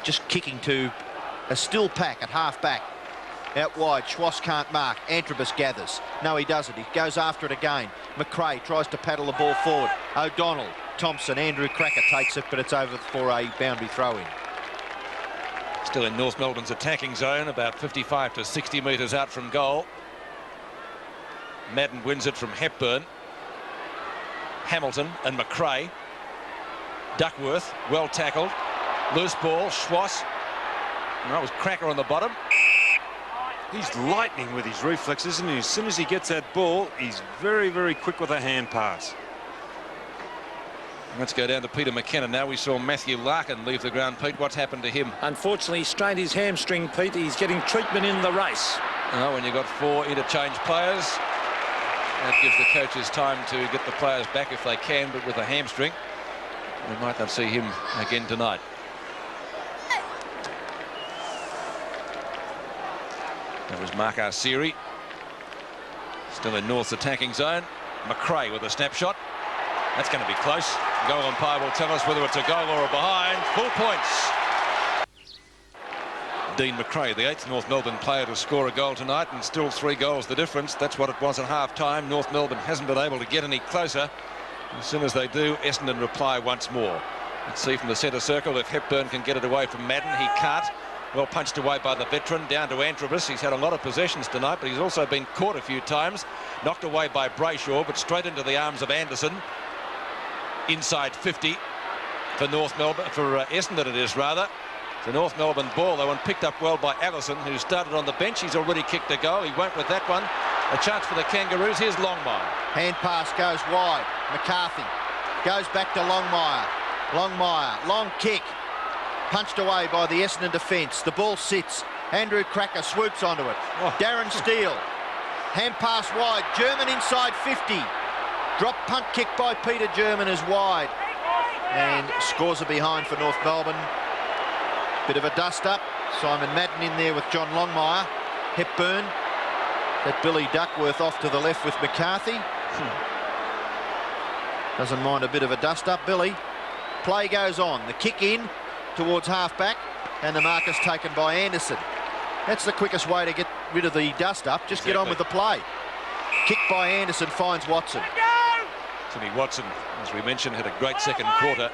Just kicking to a still pack at half back. Out wide, Schwass can't mark. Antrobus gathers. No, he doesn't. He goes after it again. McRae tries to paddle the ball forward. O'Donnell, Thompson, Andrew Cracker takes it, but it's over for a boundary throw-in. Still in North Melbourne's attacking zone, about 55 to 60 metres out from goal. Madden wins it from Hepburn. Hamilton and McRae. Duckworth, well tackled. Loose ball, Schwass. No, it was Cracker on the bottom. He's lightning with his reflexes, and as soon as he gets that ball, he's very, very quick with a hand pass. Let's go down to Peter McKenna now. We saw Matthew Larkin leave the ground. Pete, what's happened to him? Unfortunately, he strained his hamstring, Pete. He's getting treatment in the race. Oh, when you've got 4 interchange players, that gives the coaches time to get the players back if they can, but with a hamstring, we might not see him again tonight. That was Mark Arsieri. Still in North's attacking zone. McRae with a snapshot. That's going to be close. The goal umpire will tell us whether it's a goal or a behind. Full points. Dean McRae, the 8th North Melbourne player to score a goal tonight, and still 3 goals the difference. That's what it was at half-time. North Melbourne hasn't been able to get any closer. As soon as they do, Essendon reply once more. Let's see from the centre circle if Hepburn can get it away from Madden. He can't. Well punched away by the veteran, down to Antrobus. He's had a lot of possessions tonight, but he's also been caught a few times. Knocked away by Brayshaw, but straight into the arms of Anderson. Inside 50 for North Melbourne, for Essendon it is rather. The North Melbourne ball, though, and picked up well by Allison, who started on the bench. He's already kicked a goal. He won't with that one. A chance for the Kangaroos. Here's Longmire. Hand pass goes wide. McCarthy goes back to Longmire. Longmire, long kick. Punched away by the Essendon defence. The ball sits. Andrew Cracker swoops onto it. Darren Steele. Hand pass wide. German inside 50. Drop punt kick by Peter German is wide. And scores a behind for North Melbourne. Bit of a dust-up. Simon Madden in there with John Longmire. Hepburn. That Billy Duckworth off to the left with McCarthy. Doesn't mind a bit of a dust-up, Billy. Play goes on. The kick in towards half-back, and the mark is taken by Anderson. That's the quickest way to get rid of the dust-up. Just get on with the play. by Anderson finds Watson. Timmy Watson, as we mentioned, had a great second quarter.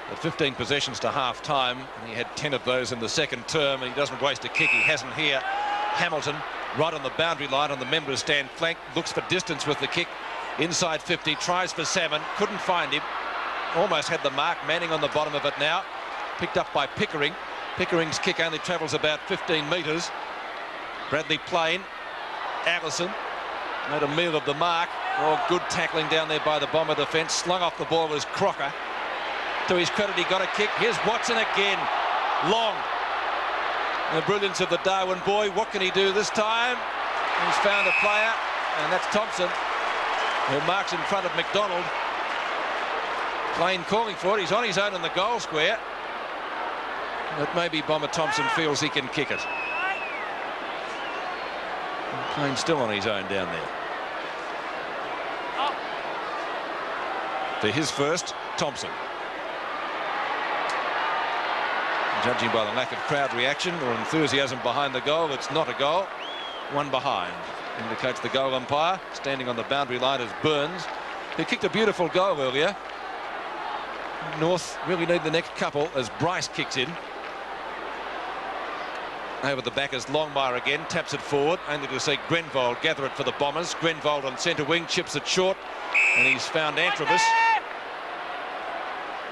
At 15 possessions to half-time, and he had 10 of those in the second term, and he doesn't waste a kick. He hasn't here. Hamilton, right on the boundary line on the members' stand flank, looks for distance with the kick. Inside 50, tries for Salmon, couldn't find him. Almost had the mark. Manning on the bottom of it now. Picked up by Pickering. Pickering's kick only travels about 15 metres. Bradley Plain. Allison made a meal of the mark. Oh, good tackling down there by the Bomber defence. Slung off the ball was Crocker. To his credit, he got a kick. Here's Watson again. Long. The brilliance of the Darwin boy. What can he do this time? He's found a player, and that's Thompson, who marks in front of McDonald. Plain calling for it. He's on his own in the goal square. But maybe Bomber Thompson feels he can kick it. Plain still on his own down there. For his first, Thompson. Judging by the lack of crowd reaction or enthusiasm behind the goal, it's not a goal. One behind. Indicates the goal umpire. Standing on the boundary line is Burns, who kicked a beautiful goal earlier. North really need the next couple as Bryce kicks in. Over the back is Longmire again, taps it forward, only to see Grenvold gather it for the Bombers. Grenvold on centre wing, chips it short, and he's found Antrobus.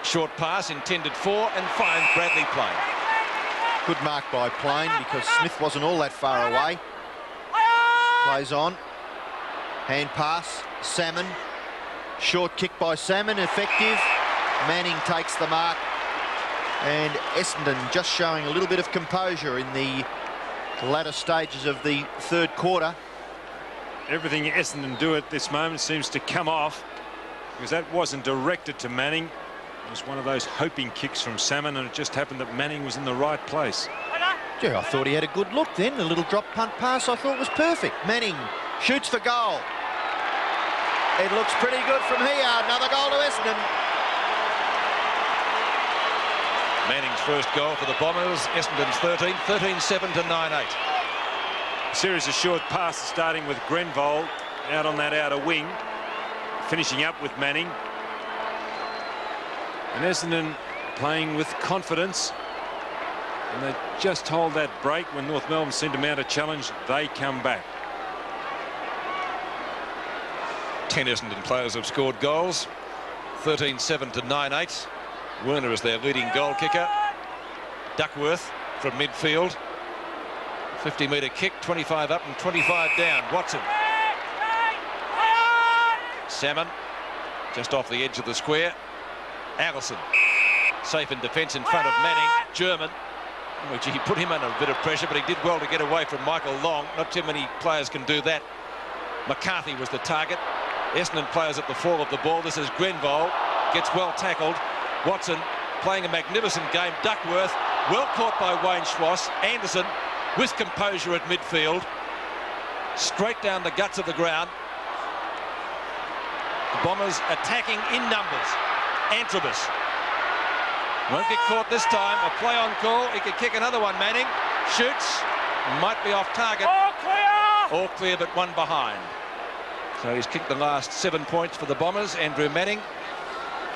Short pass intended for, and finds Bradley Plain. Good mark by Plain because Smith wasn't all that far away. Plays on. Hand pass, Salmon. Short kick by Salmon, effective. Manning takes the mark. And Essendon just showing a little bit of composure in the latter stages of the third quarter. Everything Essendon do at this moment seems to come off, because that wasn't directed to Manning. It was one of those hoping kicks from Salmon, and it just happened that Manning was in the right place. Yeah, I thought he had a good look then. The little drop punt pass I thought was perfect. Manning shoots for goal. It looks pretty good from here. Another goal to Essendon. Manning's first goal for the Bombers. Essendon's 13, 13-7 to 9-8. A series of short passes starting with Grenvold out on that outer wing, finishing up with Manning. And Essendon playing with confidence. And they just hold that break when North Melbourne send them out a challenge. They come back. 10 Essendon players have scored goals. 13-7 to 9-8. Werner is their leading goal kicker. Duckworth from midfield. 50-metre kick, 25 up and 25 down. Watson. Salmon just off the edge of the square. Allison safe in defence in front of Manning. German, which he put him under a bit of pressure, but he did well to get away from Michael Long. Not too many players can do that. McCarthy was the target. Essendon players at the fall of the ball. This is Grenvold, gets well tackled. Watson playing a magnificent game. Duckworth well caught by Wayne Schwass. Anderson with composure at midfield, straight down the guts of the ground. The Bombers attacking in numbers. Antrobus won't get caught this time. A play on call. He could kick another one. Manning shoots, might be off target. All clear but one behind. So he's kicked the last 7 points for the Bombers. Andrew Manning.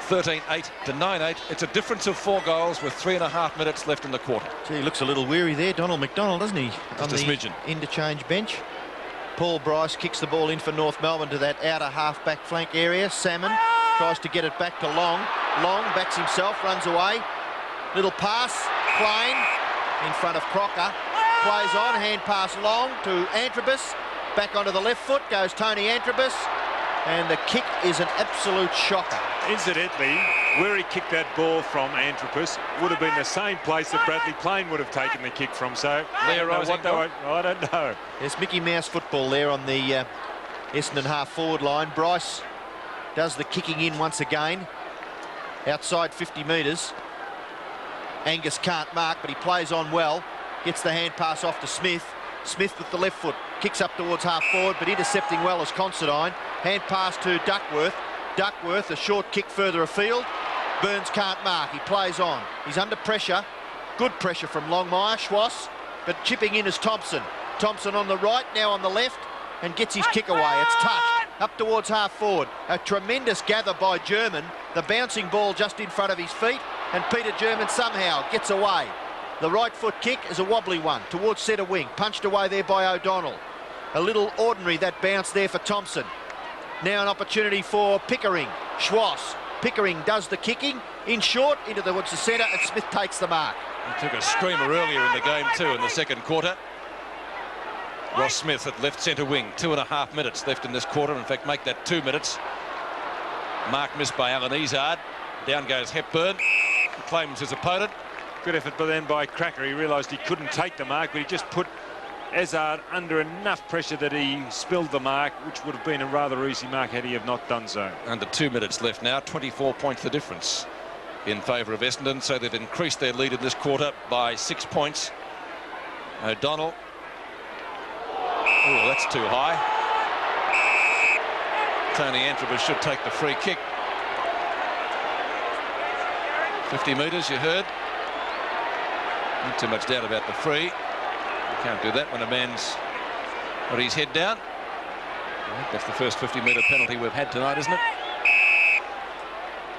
13-8 to 9-8. It's a difference of 4 goals with 3.5 minutes left in the quarter. Gee, he looks a little weary there, Donald McDonald, doesn't he? Just a smidgen. Interchange bench. Paul Bryce kicks the ball in for North Melbourne to that outer half-back flank area. Salmon tries to get it back to Long. Long backs himself, runs away. Little pass, Plain in front of Crocker. Plays on, hand pass Long to Antrobus. Back onto the left foot goes Tony Antrobus. And the kick is an absolute shocker. Incidentally, where he kicked that ball from, Antrobus, would have been the same place that Bradley Plain would have taken the kick from. So I don't know. There's Mickey Mouse football there on the Essendon half-forward line. Bryce does the kicking in once again. Outside 50 metres. Angus can't mark, but he plays on well. Gets the hand pass off to Smith. Smith with the left foot. Kicks up towards half-forward, but intercepting well as Considine. Hand pass to Duckworth. Duckworth, a short kick further afield. Burns can't mark. He plays on. He's under pressure. Good pressure from Longmire. Schwass, but chipping in is Thompson. Thompson on the right, now on the left. and gets his kick away. It's touched up towards half forward. A tremendous gather by German. The bouncing ball just in front of his feet, and Peter German somehow gets away. The right foot kick is a wobbly one towards centre wing, punched away there by O'Donnell. A little ordinary, that bounce there for Thompson. Now an opportunity for Pickering. Schwass. Pickering does the kicking in short into towards the centre, and Smith takes the mark. He took a screamer earlier in the game too in the second quarter. Ross Smith at left centre wing. 2.5 minutes left in this quarter. In fact, make that 2 minutes. Mark missed by Alan Izard. Down goes Hepburn. Claims his opponent. Good effort then by Cracker. He realised he couldn't take the mark, but he just put Izard under enough pressure that he spilled the mark, which would have been a rather easy mark had he have not done so. Under 2 minutes left now. 24 points the difference in favour of Essendon, so they've increased their lead in this quarter by 6 points. O'Donnell. Oh, that's too high. Tony Antrobus should take the free kick. 50 metres, you heard. Not too much doubt about the free. You can't do that when a man's got his head down. I think that's the first 50-metre penalty we've had tonight, isn't it?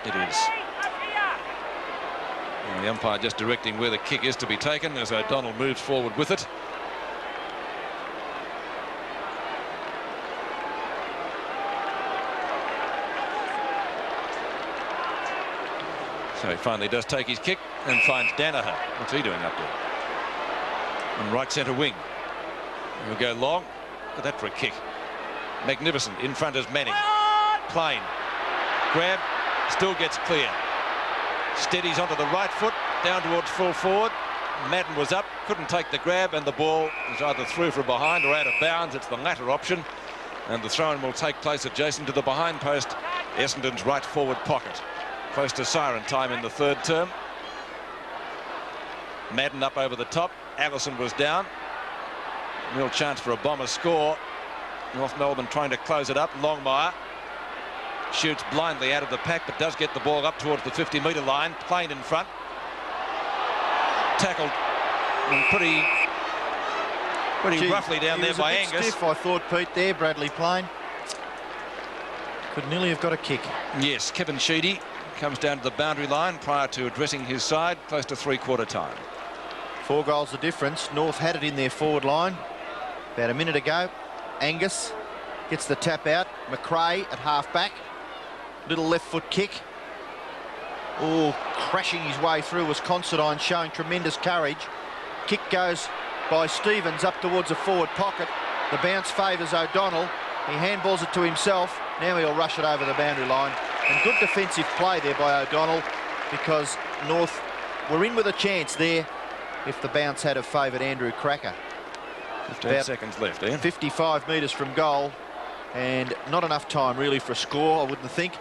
It is. And the umpire just directing where the kick is to be taken as O'Donnell moves forward with it. So he finally does take his kick and finds Danaher. What's he doing up there? On right centre wing. He'll go long. Look at that for a kick. Magnificent. In front is Manning. Plain. Grab. Still gets clear. Steadies onto the right foot. Down towards full forward. Madden was up. Couldn't take the grab, and the ball is either through from behind or out of bounds. It's the latter option. And the throw-in will take place adjacent to the behind post. Essendon's right forward pocket. Close to siren time in the third term. Madden up over the top. Allison was down. Real chance for a Bomber score. North Melbourne trying to close it up. Longmire shoots blindly out of the pack, but does get the ball up towards the 50-metre line. Plain in front. Tackled pretty roughly down there by Angus. Stiff, I thought, Pete, there. Bradley Plain could nearly have got a kick. Yes, Kevin Sheedy comes down to the boundary line prior to addressing his side, close to three-quarter time. 4 goals the difference. North had it in their forward line about a minute ago. Angus gets the tap out. McRae at half-back. Little left foot kick. Oh, crashing his way through was Considine, showing tremendous courage. Kick goes by Stevens up towards the forward pocket. The bounce favours O'Donnell. He handballs it to himself. Now he'll rush it over the boundary line. And good defensive play there by O'Donnell, because North were in with a chance there if the bounce had have favoured Andrew Cracker. 15 seconds left, Ian. 55 metres from goal, and not enough time really for a score, I wouldn't think.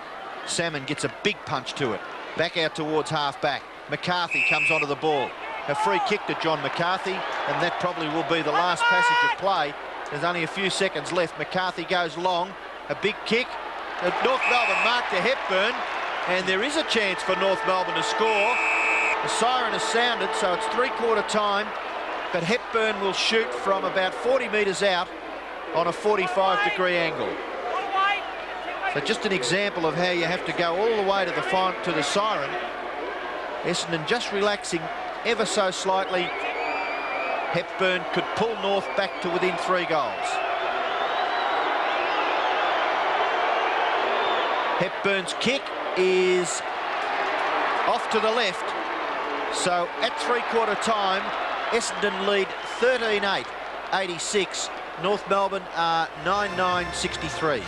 Salmon gets a big punch to it. Back out towards half-back. McCarthy comes onto the ball. A free kick to John McCarthy, and that probably will be the last passage of play. There's only a few seconds left. McCarthy goes long. A big kick. North Melbourne mark to Hepburn, and there is a chance for North Melbourne to score. The siren has sounded, so it's three-quarter time, but Hepburn will shoot from about 40 metres out on a 45-degree angle. So just an example of how you have to go all the way to the siren. Essendon just relaxing ever so slightly. Hepburn could pull North back to within 3 goals. Hepburn's kick is off to the left. So at three-quarter time, Essendon lead 13-8, 86. North Melbourne are 9-9, 63.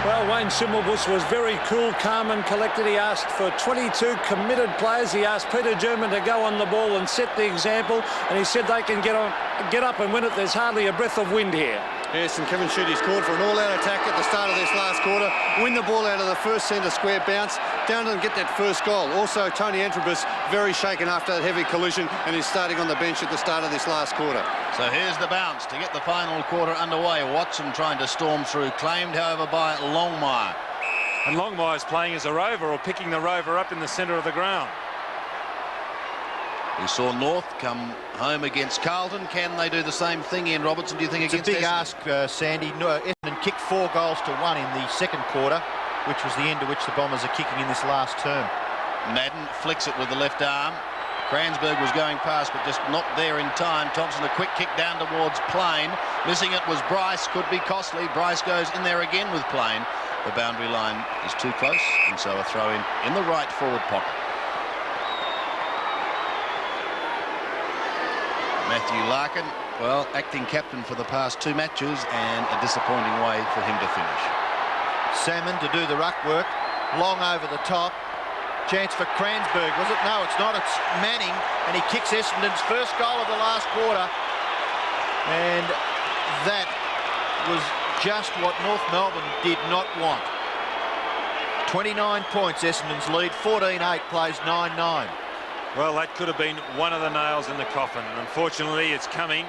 Well, Wayne Schimmelbusch was very cool, calm and collected. He asked for 22 committed players. He asked Peter German to go on the ball and set the example, and he said they can get up and win it. There's hardly a breath of wind here. Yes, and Kevin Sheedy's called for an all-out attack at the start of this last quarter. Win the ball out of the first centre square, bounce down and get that first goal. Also, Tony Antrobus very shaken after that heavy collision, and he's starting on the bench at the start of this last quarter. So here's the bounce to get the final quarter underway. Watson trying to storm through, claimed, however, by Longmire. And Longmire's playing as a rover, or picking the rover up in the centre of the ground. We saw North come home against Carlton. Can they do the same thing, Ian Robertson, do you think, It's against a big Essendon? ask, Sandy. Essendon kicked 4 goals to 1 in the second quarter, which was the end to which the Bombers are kicking in this last term. Madden flicks it with the left arm. Kransberg was going past, but just not there in time. Thompson, a quick kick down towards Plain. Missing it was Bryce. Could be costly. Bryce goes in there again with Plain. The boundary line is too close, and so a throw in the right forward pocket. Matthew Larkin, well, acting captain for the past 2 matches, and a disappointing way for him to finish. Salmon to do the ruck work. Long over the top. Chance for Kransberg, was it? No, it's not. It's Manning, and he kicks Essendon's first goal of the last quarter. And that was just what North Melbourne did not want. 29 points, Essendon's lead. 14-8, plays 9-9. Well, that could have been one of the nails in the coffin. Unfortunately, it's coming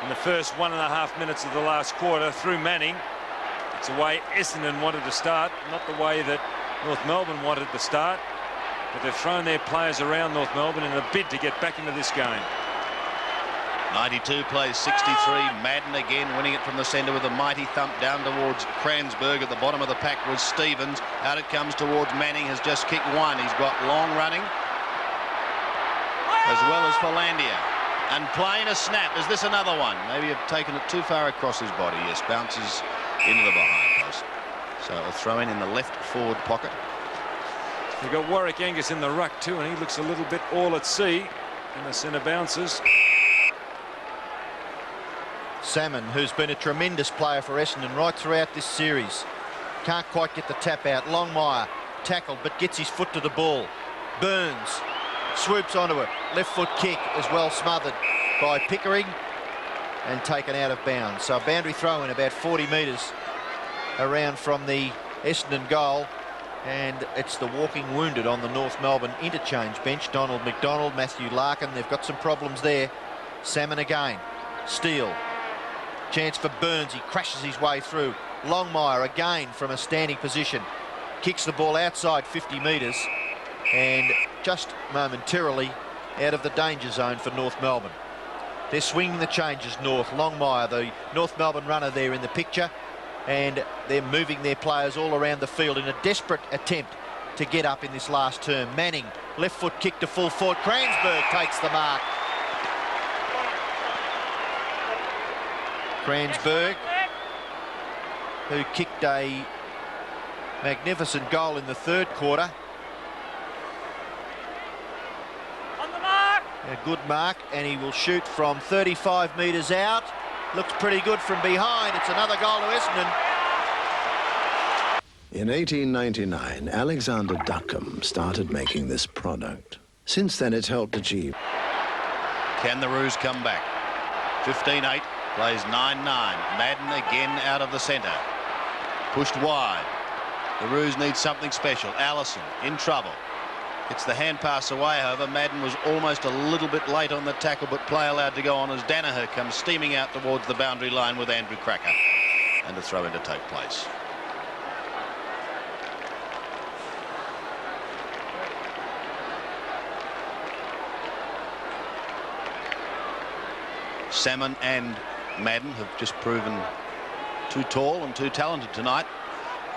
in the first 1.5 minutes of the last quarter through Manning. It's the way Essendon wanted to start, not the way that North Melbourne wanted to start. But they've thrown their players around North Melbourne in a bid to get back into this game. 92 plays 63. Madden again winning it from the centre with a mighty thump down towards Kransberg. At the bottom of the pack was Stevens. Out it comes towards Manning. Has just kicked 1. He's got long running, as well as Philandia. And Plain a snap. Is this another one? Maybe have taken it too far across his body. Yes, bounces into the behind post. So a throw in the left forward pocket. We've got Warwick Angus in the ruck too, and he looks a little bit all at sea in the centre bounces. Salmon, who's been a tremendous player for Essendon right throughout this series. Can't quite get the tap out. Longmire tackled, but gets his foot to the ball. Burns swoops onto it. Left foot kick as well, smothered by Pickering and taken out of bounds. So a boundary throw in about 40 metres around from the Essendon goal. And it's the walking wounded on the North Melbourne interchange bench. Donald McDonald, Matthew Larkin. They've got some problems there. Salmon again. Steele. Chance for Burns. He crashes his way through. Longmire again from a standing position. Kicks the ball outside 50 metres. And just momentarily out of the danger zone for North Melbourne. They're swinging the changes North. Longmire, the North Melbourne runner there in the picture. And they're moving their players all around the field in a desperate attempt to get up in this last term. Manning, left foot kick to full forward. Kransberg takes the mark. Kransberg, who kicked a magnificent goal in the third quarter. On the mark. A good mark, and he will shoot from 35 metres out. Looks pretty good from behind. It's another goal to Essendon. In 1899, Alexander Duckham started making this product. Since then, it's helped achieve. Can the Roos come back? 15-8, plays 9-9. Madden again out of the centre. Pushed wide. The Roos need something special. Allison in trouble. It's the hand pass away, however. Madden was almost a little bit late on the tackle, but play allowed to go on as Danaher comes steaming out towards the boundary line with Andrew Cracker. And a throw in to take place. Salmon and Madden have just proven too tall and too talented tonight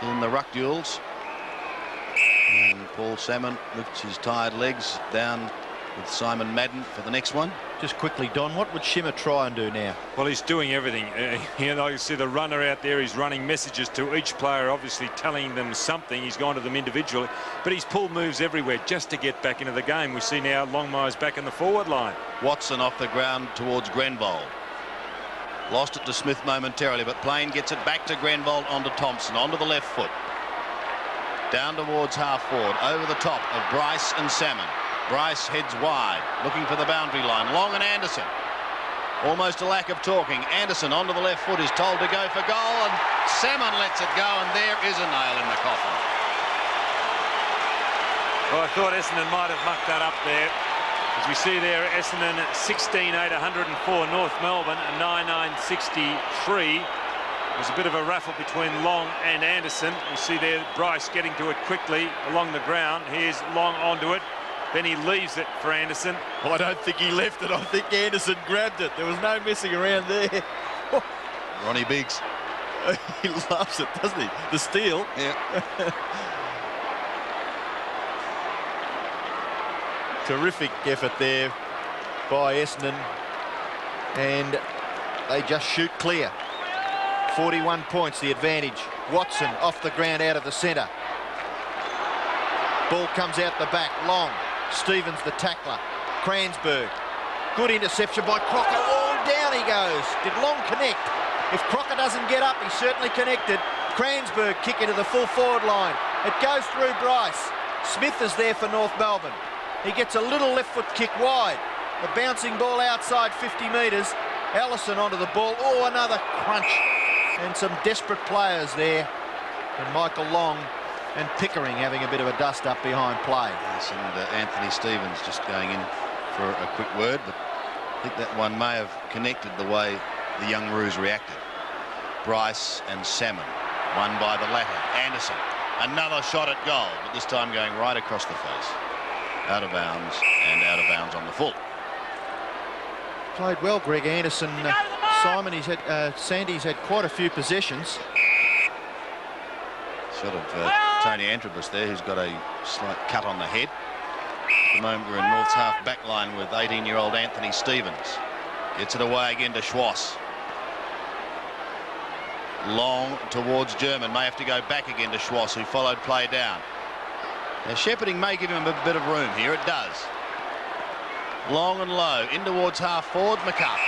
in the ruck duels. And Paul Salmon lifts his tired legs down with Simon Madden for the next one. Just quickly, Don, what would Shimmer try and do now? Well, he's doing everything. You know, you see the runner out there. He's running messages to each player, obviously telling them something. He's gone to them individually, but he's pulled moves everywhere just to get back into the game. We see now Longmire's back in the forward line. Watson off the ground towards Grenvold. Lost it to Smith momentarily, but Plain gets it back to Grenvold onto Thompson, onto the left foot. Down towards half forward, over the top of Bryce and Salmon. Bryce heads wide, looking for the boundary line. Long and Anderson. Almost a lack of talking. Anderson onto the left foot is told to go for goal, and Salmon lets it go, and there is a nail in the coffin. Well, I thought Essendon might have mucked that up there. As we see there, Essendon 16-8, 104. North Melbourne 9-9, 63. It was a bit of a raffle between Long and Anderson. You see there Bryce getting to it quickly along the ground. Here's Long onto it. Then he leaves it for Anderson. I don't think he left it. I think Anderson grabbed it. There was no messing around there. Ronnie Biggs. He loves it, doesn't he? The steal. Yeah. Terrific effort there by Essendon, and they just shoot clear. 41 points, the advantage. Watson off the ground out of the centre. Ball comes out the back, Long. Stevens the tackler. Cransberg. Good interception by Crocker. All down he goes. Did Long connect? If Crocker doesn't get up, he's certainly connected. Cransberg kick into the full forward line. It goes through Bryce. Smith is there for North Melbourne. He gets a little left foot kick wide. The bouncing ball outside 50 metres. Ellison onto the ball. Oh, another crunch. And some desperate players there. And Michael Long and Pickering having a bit of a dust-up behind play. Yes, and Anthony Stevens just going in for a quick word, but I think that one may have connected the way the young Roos reacted. Bryce and Salmon, won by the latter. Anderson, another shot at goal, but this time going right across the face. Out of bounds, and out of bounds on the full. Played well, Greg Anderson. Simon, Sandy's had quite a few possessions. Shot of Tony Antrobus there, who's got a slight cut on the head. At the moment we're in North's half back line with 18-year-old Anthony Stevens. Gets it away again to Schwass. Long towards German, may have to go back again to Schwass, who followed play down. Now shepherding may give him a bit of room here, it does. Long and low, in towards half forward, McCarthy.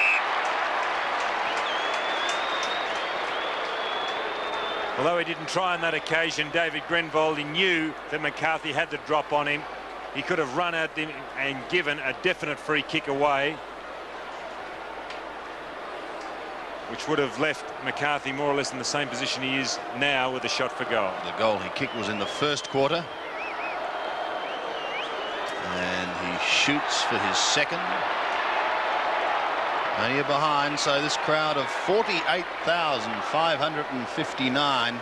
Although he didn't try on that occasion, David Grenvold, he knew that McCarthy had the drop on him. He could have run at him and given a definite free kick away, which would have left McCarthy more or less in the same position he is now with a shot for goal. The goal he kicked was in the first quarter. And he shoots for his second. Only behind, so this crowd of 48,559,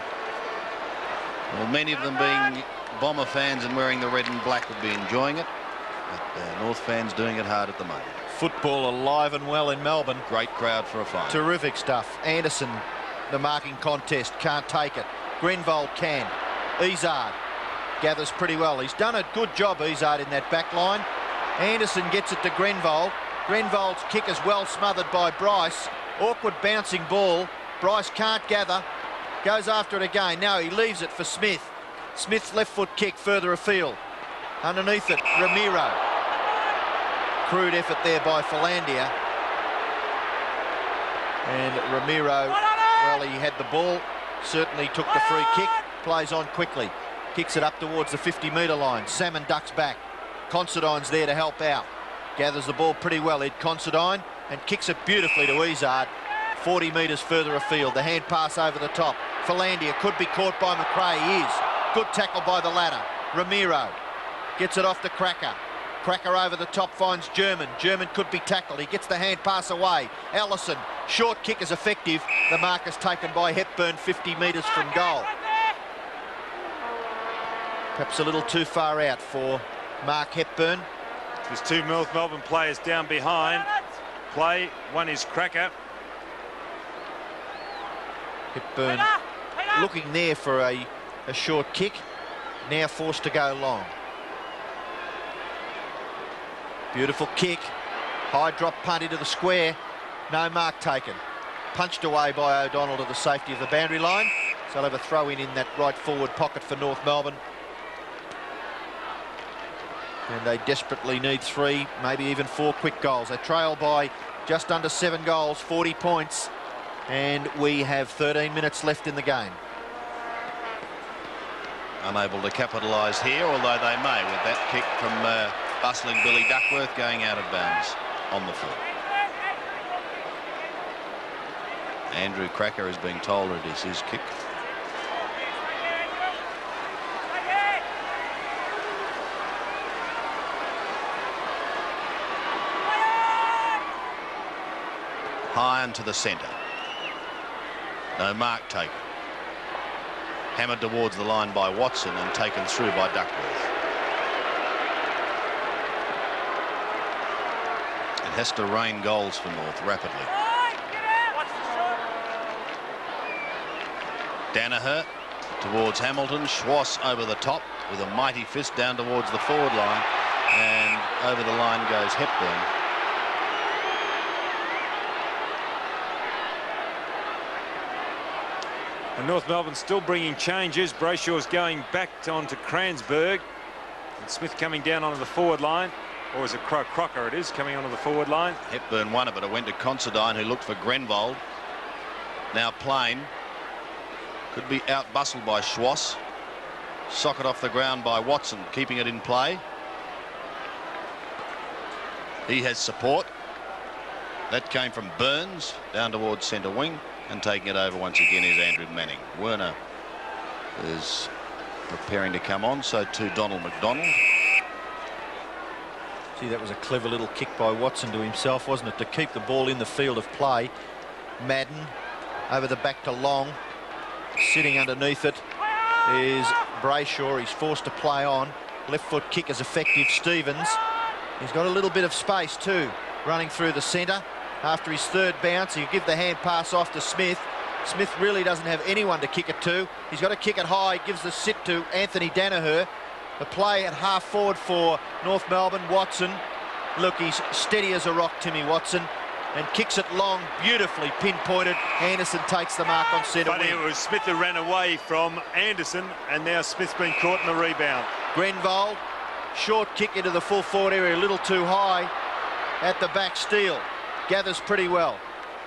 well, many of them being Bomber fans and wearing the red and black, would be enjoying it. But North fans doing it hard at the moment. Football alive and well in Melbourne. Great crowd for a final. Terrific stuff. Anderson, the marking contest, can't take it. Grenvold can. Izard gathers pretty well. He's done a good job, Izard, in that back line. Anderson gets it to Grenvold. Grenvold's kick is well smothered by Bryce. Awkward bouncing ball. Bryce can't gather. Goes after it again. Now he leaves it for Smith. Smith's left foot kick further afield. Underneath it, Ramiro. Crude effort there by Philandia. And Ramiro, well, he had the ball. Certainly took the free kick. Plays on quickly. Kicks it up towards the 50-metre line. Salmon ducks back. Considine's there to help out. Gathers the ball pretty well, Ed Considine, and kicks it beautifully to Izard. 40 metres further afield. The hand pass over the top. Philandia could be caught by McRae. He is. Good tackle by the ladder. Ramiro gets it off to Cracker. Cracker over the top finds German. German could be tackled. He gets the hand pass away. Ellison, short kick is effective. The mark is taken by Hepburn 50 metres from goal. Perhaps a little too far out for Mark Hepburn. There's two North Melbourne players down behind. Play, one is Cracker. Hepburn looking there for a short kick. Now forced to go long. Beautiful kick. High drop punt into the square. No mark taken. Punched away by O'Donnell to the safety of the boundary line. So they'll have a throw in that right forward pocket for North Melbourne. And they desperately need 3, maybe even 4 quick goals. They trail by just under 7 goals, 40 points. And we have 13 minutes left in the game. Unable to capitalise here, although they may, with that kick from bustling Billy Duckworth going out of bounds on the full. Andrew Cracker is being told it is his kick. High and to the centre. No mark taken. Hammered towards the line by Watson and taken through by Duckworth. It has to rain goals for North rapidly. Danaher towards Hamilton. Schwass over the top with a mighty fist down towards the forward line. And over the line goes Hepburn. And North Melbourne still bringing changes. Brayshaw's going back onto Cransberg. And Smith coming down onto the forward line. Or is it Crocker it is, coming onto the forward line? Hepburn won it, but it went to Considine, who looked for Grenvold. Now Plain. Could be out-bustled by Schwass. Socket off the ground by Watson, keeping it in play. He has support. That came from Burns down towards centre wing, and taking it over once again is Andrew Manning. Werner is preparing to come on, so too Donald McDonald. See, that was a clever little kick by Watson to himself, wasn't it, to keep the ball in the field of play. Madden over the back to Long. Sitting underneath it is Brayshaw. He's forced to play on. Left foot kick is effective. Stevens. He's got a little bit of space too, running through the centre. After his third bounce, he'll give the hand pass off to Smith. Smith really doesn't have anyone to kick it to. He's got to kick it high. Gives the sit to Anthony Danaher. The play at half forward for North Melbourne. Watson. Look, he's steady as a rock, Timmy Watson. And kicks it long, beautifully pinpointed. Anderson takes the mark on centre wing. It was Smith who ran away from Anderson, and now Smith's been caught in the rebound. Grenvold, short kick into the full forward area, a little too high at the back. Steele gathers pretty well.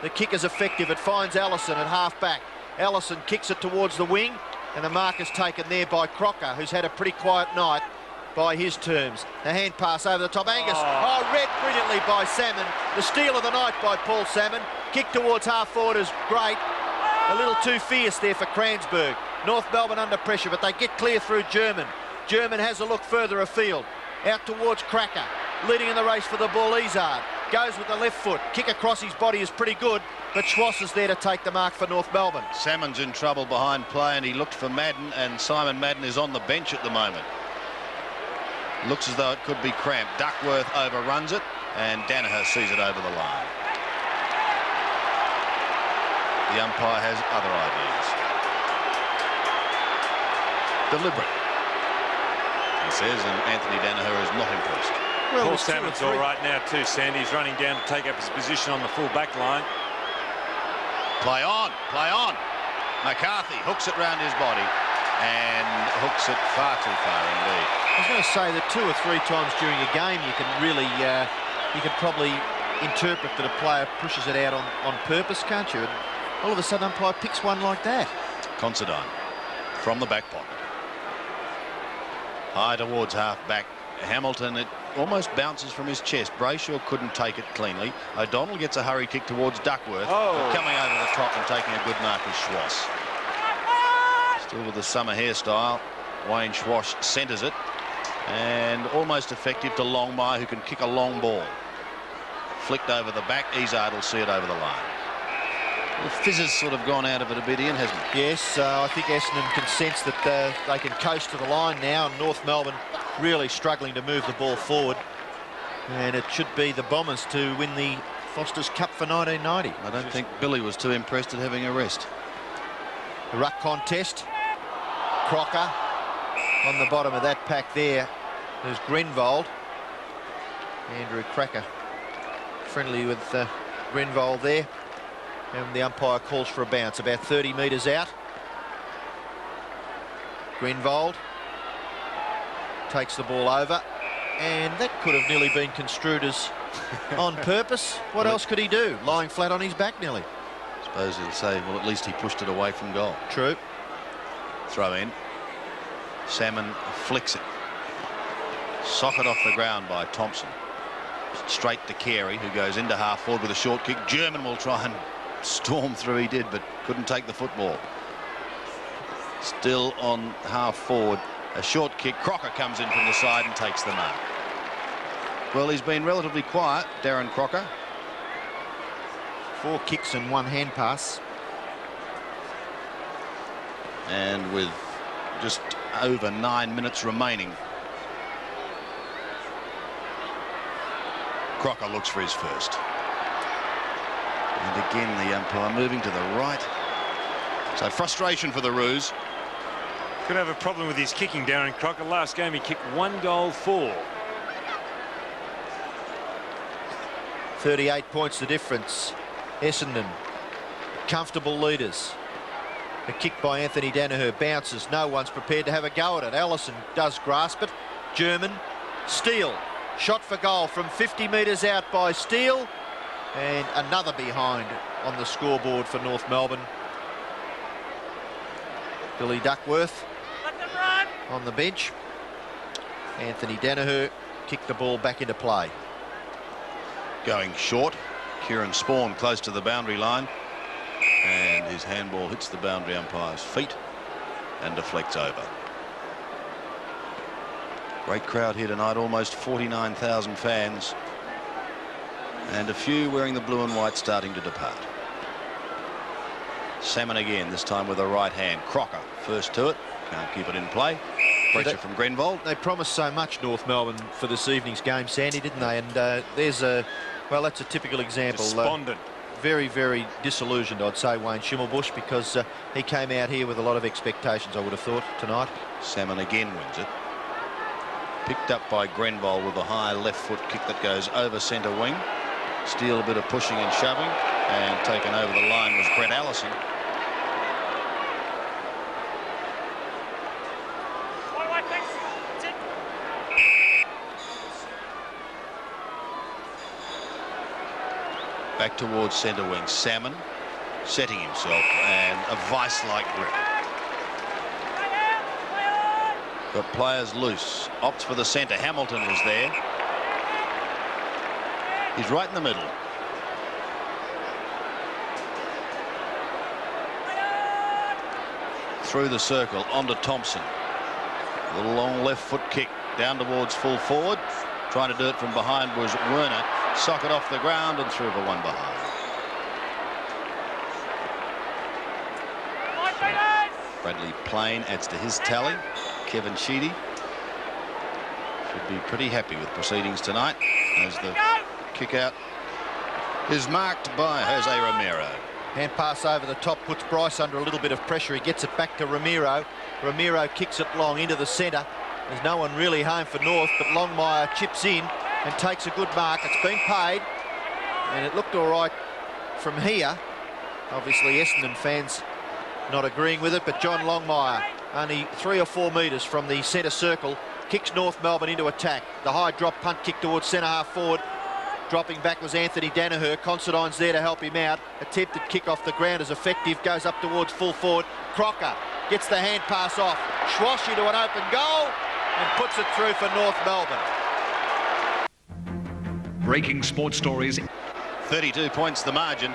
The kick is effective. It finds Allison at half back. Allison kicks it towards the wing, and the mark is taken there by Crocker, who's had a pretty quiet night by his terms. The hand pass over the top. Angus, read brilliantly by Salmon. The steal of the night by Paul Salmon. Kick towards half forward is great. A little too fierce there for Cransberg. North Melbourne under pressure, but they get clear through German. German has a look further afield. Out towards Cracker. Leading in the race for the ball, Izard. Goes with the left foot. Kick across his body is pretty good, but Schwass is there to take the mark for North Melbourne. Salmon's in trouble behind play, and he looked for Madden, and Simon Madden is on the bench at the moment. Looks as though it could be cramped. Duckworth overruns it, and Danaher sees it over the line. The umpire has other ideas. Deliberate, he says, and Anthony Danaher is not impressed. Well, Paul Salmon's all right now too, Sandy. He's running down to take up his position on the full back line. Play on, play on. McCarthy hooks it round his body and hooks it far too far indeed. I was going to say that 2 or 3 times during a game you can really, you can probably interpret that a player pushes it out on purpose, can't you? And all of a sudden umpire picks one like that. Considine from the back pocket. High towards half back. Hamilton, it almost bounces from his chest. Brayshaw couldn't take it cleanly. O'Donnell gets a hurry kick towards Duckworth. Coming over the top and taking a good mark is Schwass. Still with the summer hairstyle, Wayne Schwass centres it. And almost effective to Longmire, who can kick a long ball. Flicked over the back. Izard will see it over the line. The fizz has sort of gone out of it a bit, Ian, hasn't it? Yes, I think Essendon can sense that they can coast to the line now, and North Melbourne really struggling to move the ball forward. And it should be the Bombers to win the Foster's Cup for 1990. I don't think Billy was too impressed at having a rest. The ruck contest. Crocker on the bottom of that pack there. There's Grenvold. Andrew Cracker friendly with Grenvold there. And the umpire calls for a bounce about 30 metres out. Grenvold takes the ball over, and that could have nearly been construed as on purpose. What else could he do? Lying flat on his back nearly. I suppose he'll say, well, at least he pushed it away from goal. True. Throw in. Salmon flicks it. Socket off the ground by Thompson. Straight to Carey, who goes into half forward with a short kick. German will try and storm through. He did, but couldn't take the football. Still on half forward. A short kick. Crocker comes in from the side and takes the mark. Well, he's been relatively quiet, Darren Crocker. 4 kicks and 1 hand pass. And with just over 9 minutes remaining, Crocker looks for his first. And again, the umpire moving to the right. So frustration for the Roos. Could have a problem with his kicking, Darren Crocker. Last game he kicked 1 goal for. 38 points the difference. Essendon, comfortable leaders. A kick by Anthony Danaher bounces. No one's prepared to have a go at it. Allison does grasp it. German, Steele, shot for goal from 50 metres out by Steele. And another behind on the scoreboard for North Melbourne. Billy Duckworth on the bench. Anthony Danaher kicked the ball back into play. Going short. Kieran Spawn close to the boundary line. And his handball hits the boundary umpire's feet and deflects over. Great crowd here tonight, almost 49,000 fans. And a few wearing the blue and white starting to depart. Salmon again, this time with a right hand. Crocker first to it. Can't keep it in play. Pressure from Grenvold. They promised so much, North Melbourne, for this evening's game, Sandy, didn't they? And there's a, well, that's a typical example. Despondent. Very, very disillusioned, I'd say, Wayne Schimmelbusch, because he came out here with a lot of expectations, I would have thought, tonight. Salmon again wins it. Picked up by Grenvold with a high left foot kick that goes over centre wing. Steele a bit of pushing and shoving, and taken over the line was Brett Allison. Back towards centre wing. Salmon setting himself, and a vice-like grip. Got players loose. Opts for the centre. Hamilton is there. He's right in the middle. Through the circle onto Thompson. A little long left foot kick down towards full forward. Trying to do it from behind was Werner. Socket off the ground and through for one behind. Bradley Plain adds to his tally. Kevin Sheedy should be pretty happy with proceedings tonight, as the kick out is marked by Jose Romero. Hand pass over the top puts Bryce under a little bit of pressure. He gets it back to Romero. Romero kicks it long into the centre. There's no one really home for North, but Longmire chips in and takes a good mark. It's been paid, and it looked all right from here. Obviously Essendon fans not agreeing with it, but John Longmire, only 3 or 4 metres from the centre circle, kicks North Melbourne into attack. The high drop punt kick towards centre half forward. Dropping back was Anthony Danaher. Considine's there to help him out. Attempted kick off the ground is effective. Goes up towards full forward. Crocker gets the hand pass off. Schwash into an open goal and puts it through for North Melbourne. Breaking sports stories. 32 points the margin.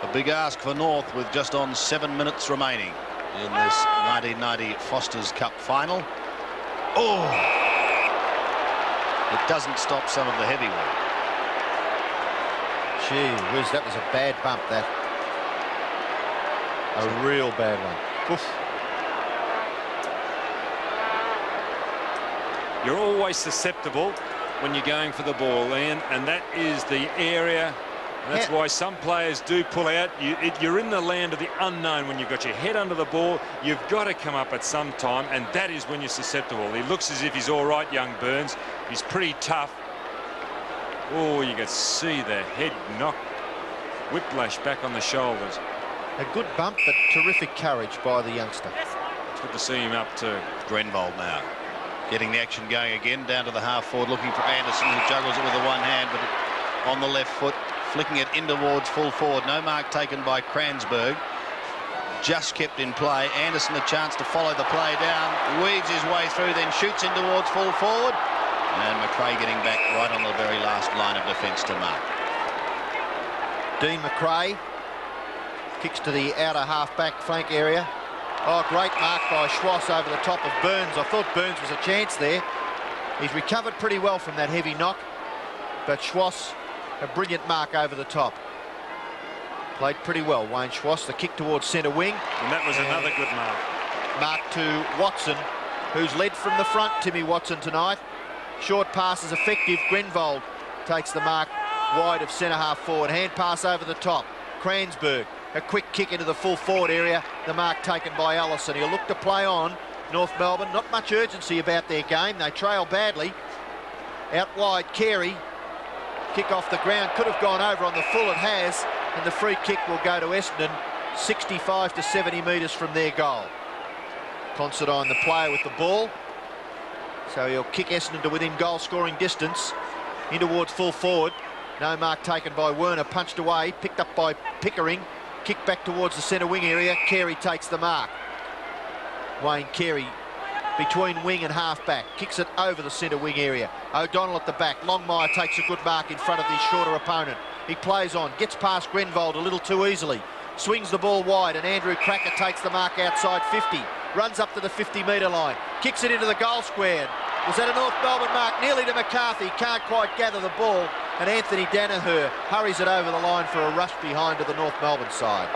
A big ask for North with just on 7 minutes remaining in this 1990 Foster's Cup final. Oh! It doesn't stop some of the heavy work. Gee whiz, that was a bad bump, that. A real bad one. Oof. You're always susceptible when you're going for the ball, Ian, and that is the area. And that's why some players do pull out. You're in the land of the unknown when you've got your head under the ball. You've got to come up at some time, and that is when you're susceptible. He looks as if he's all right, young Burns. He's pretty tough. Oh, you can see the head knock. Whiplash back on the shoulders. A good bump, but terrific courage by the youngster. It's good to see him up too. Grenvold now getting the action going again, down to the half forward, looking for Anderson, who juggles it with the one hand, but on the left foot, flicking it in towards full forward. No mark taken by Kransberg. Just kept in play. Anderson a chance to follow the play down, weaves his way through, then shoots in towards full forward. And McRae getting back right on the very last line of defence to mark. Dean McRae kicks to the outer half-back flank area. Oh, great mark by Schwass over the top of Burns. I thought Burns was a chance there. He's recovered pretty well from that heavy knock, but Schwass, a brilliant mark over the top. Played pretty well, Wayne Schwass. The kick towards centre wing. And that was another good mark. Mark to Watson, who's led from the front, Timmy Watson, tonight. Short pass is effective. Grenvold takes the mark wide of centre-half forward. Hand pass over the top. Kransberg, a quick kick into the full forward area. The mark taken by Allison. He'll look to play on. North Melbourne, not much urgency about their game. They trail badly. Out wide, Carey. Kick off the ground, could have gone over on the full, it has, and the free kick will go to Essendon, 65 to 70 metres from their goal. Considine, the player with the ball, so he'll kick Essendon to within goal scoring distance, in towards full forward. No mark taken by Werner, punched away, picked up by Pickering, kicked back towards the centre wing area. Carey takes the mark. Wayne Carey between wing and half-back, kicks it over the centre wing area. O'Donnell at the back. Longmire takes a good mark in front of his shorter opponent. He plays on, gets past Grenvold a little too easily, swings the ball wide, and Andrew Cracker takes the mark outside 50, runs up to the 50-metre line, kicks it into the goal square. Was that a North Melbourne mark? Nearly to McCarthy, can't quite gather the ball, and Anthony Danaher hurries it over the line for a rush behind to the North Melbourne side.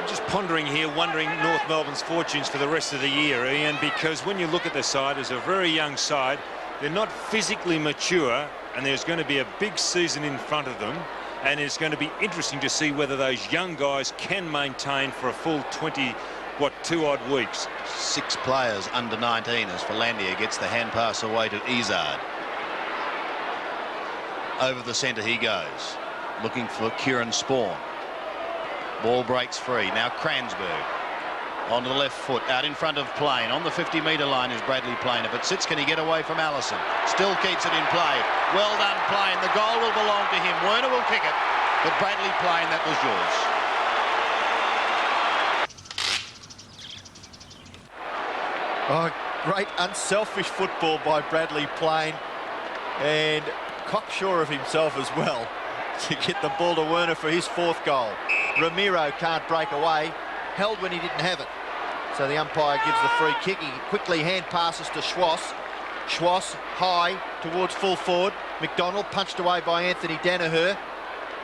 I'm just pondering here, wondering North Melbourne's fortunes for the rest of the year, Ian, because when you look at the side, as a very young side, they're not physically mature, and there's going to be a big season in front of them, and it's going to be interesting to see whether those young guys can maintain for a full 2 odd weeks. 6 players under 19 as Philandia gets the hand pass away to Izard. Over the centre he goes, looking for Kieran Spawn. Ball breaks free. Now Kransberg onto the left foot, out in front of Plain. On the 50-metre line is Bradley Plain. If it sits, can he get away from Allison? Still keeps it in play. Well done, Plain. The goal will belong to him. Werner will kick it, but Bradley Plain, that was yours. Oh, great unselfish football by Bradley Plain, and cocksure of himself as well to get the ball to Werner for his 4th goal. Ramiro can't break away, held when he didn't have it, so the umpire gives the free kick. He quickly hand passes to Schwass. Schwass high towards full forward. McDonald punched away by Anthony Danaher.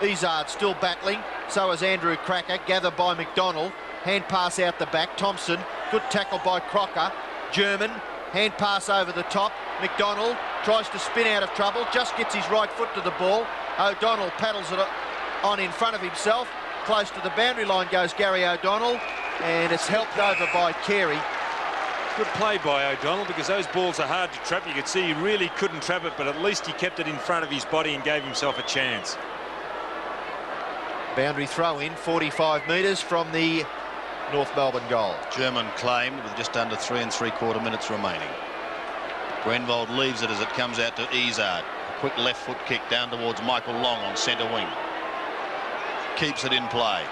Izard still battling, so is Andrew Cracker, gathered by McDonald. Hand pass out the back. Thompson, good tackle by Crocker. German, hand pass over the top. McDonald tries to spin out of trouble, just gets his right foot to the ball. O'Donnell paddles it on in front of himself. Close to the boundary line goes Gary O'Donnell, and it's helped over by Carey. Good play by O'Donnell, because those balls are hard to trap. You could see he really couldn't trap it, but at least he kept it in front of his body and gave himself a chance. Boundary throw in, 45 metres from the North Melbourne goal. German claimed with just under 3 3/4 minutes remaining. Grenvold leaves it as it comes out to Izard. A quick left foot kick down towards Michael Long on centre wing. Keeps it in play.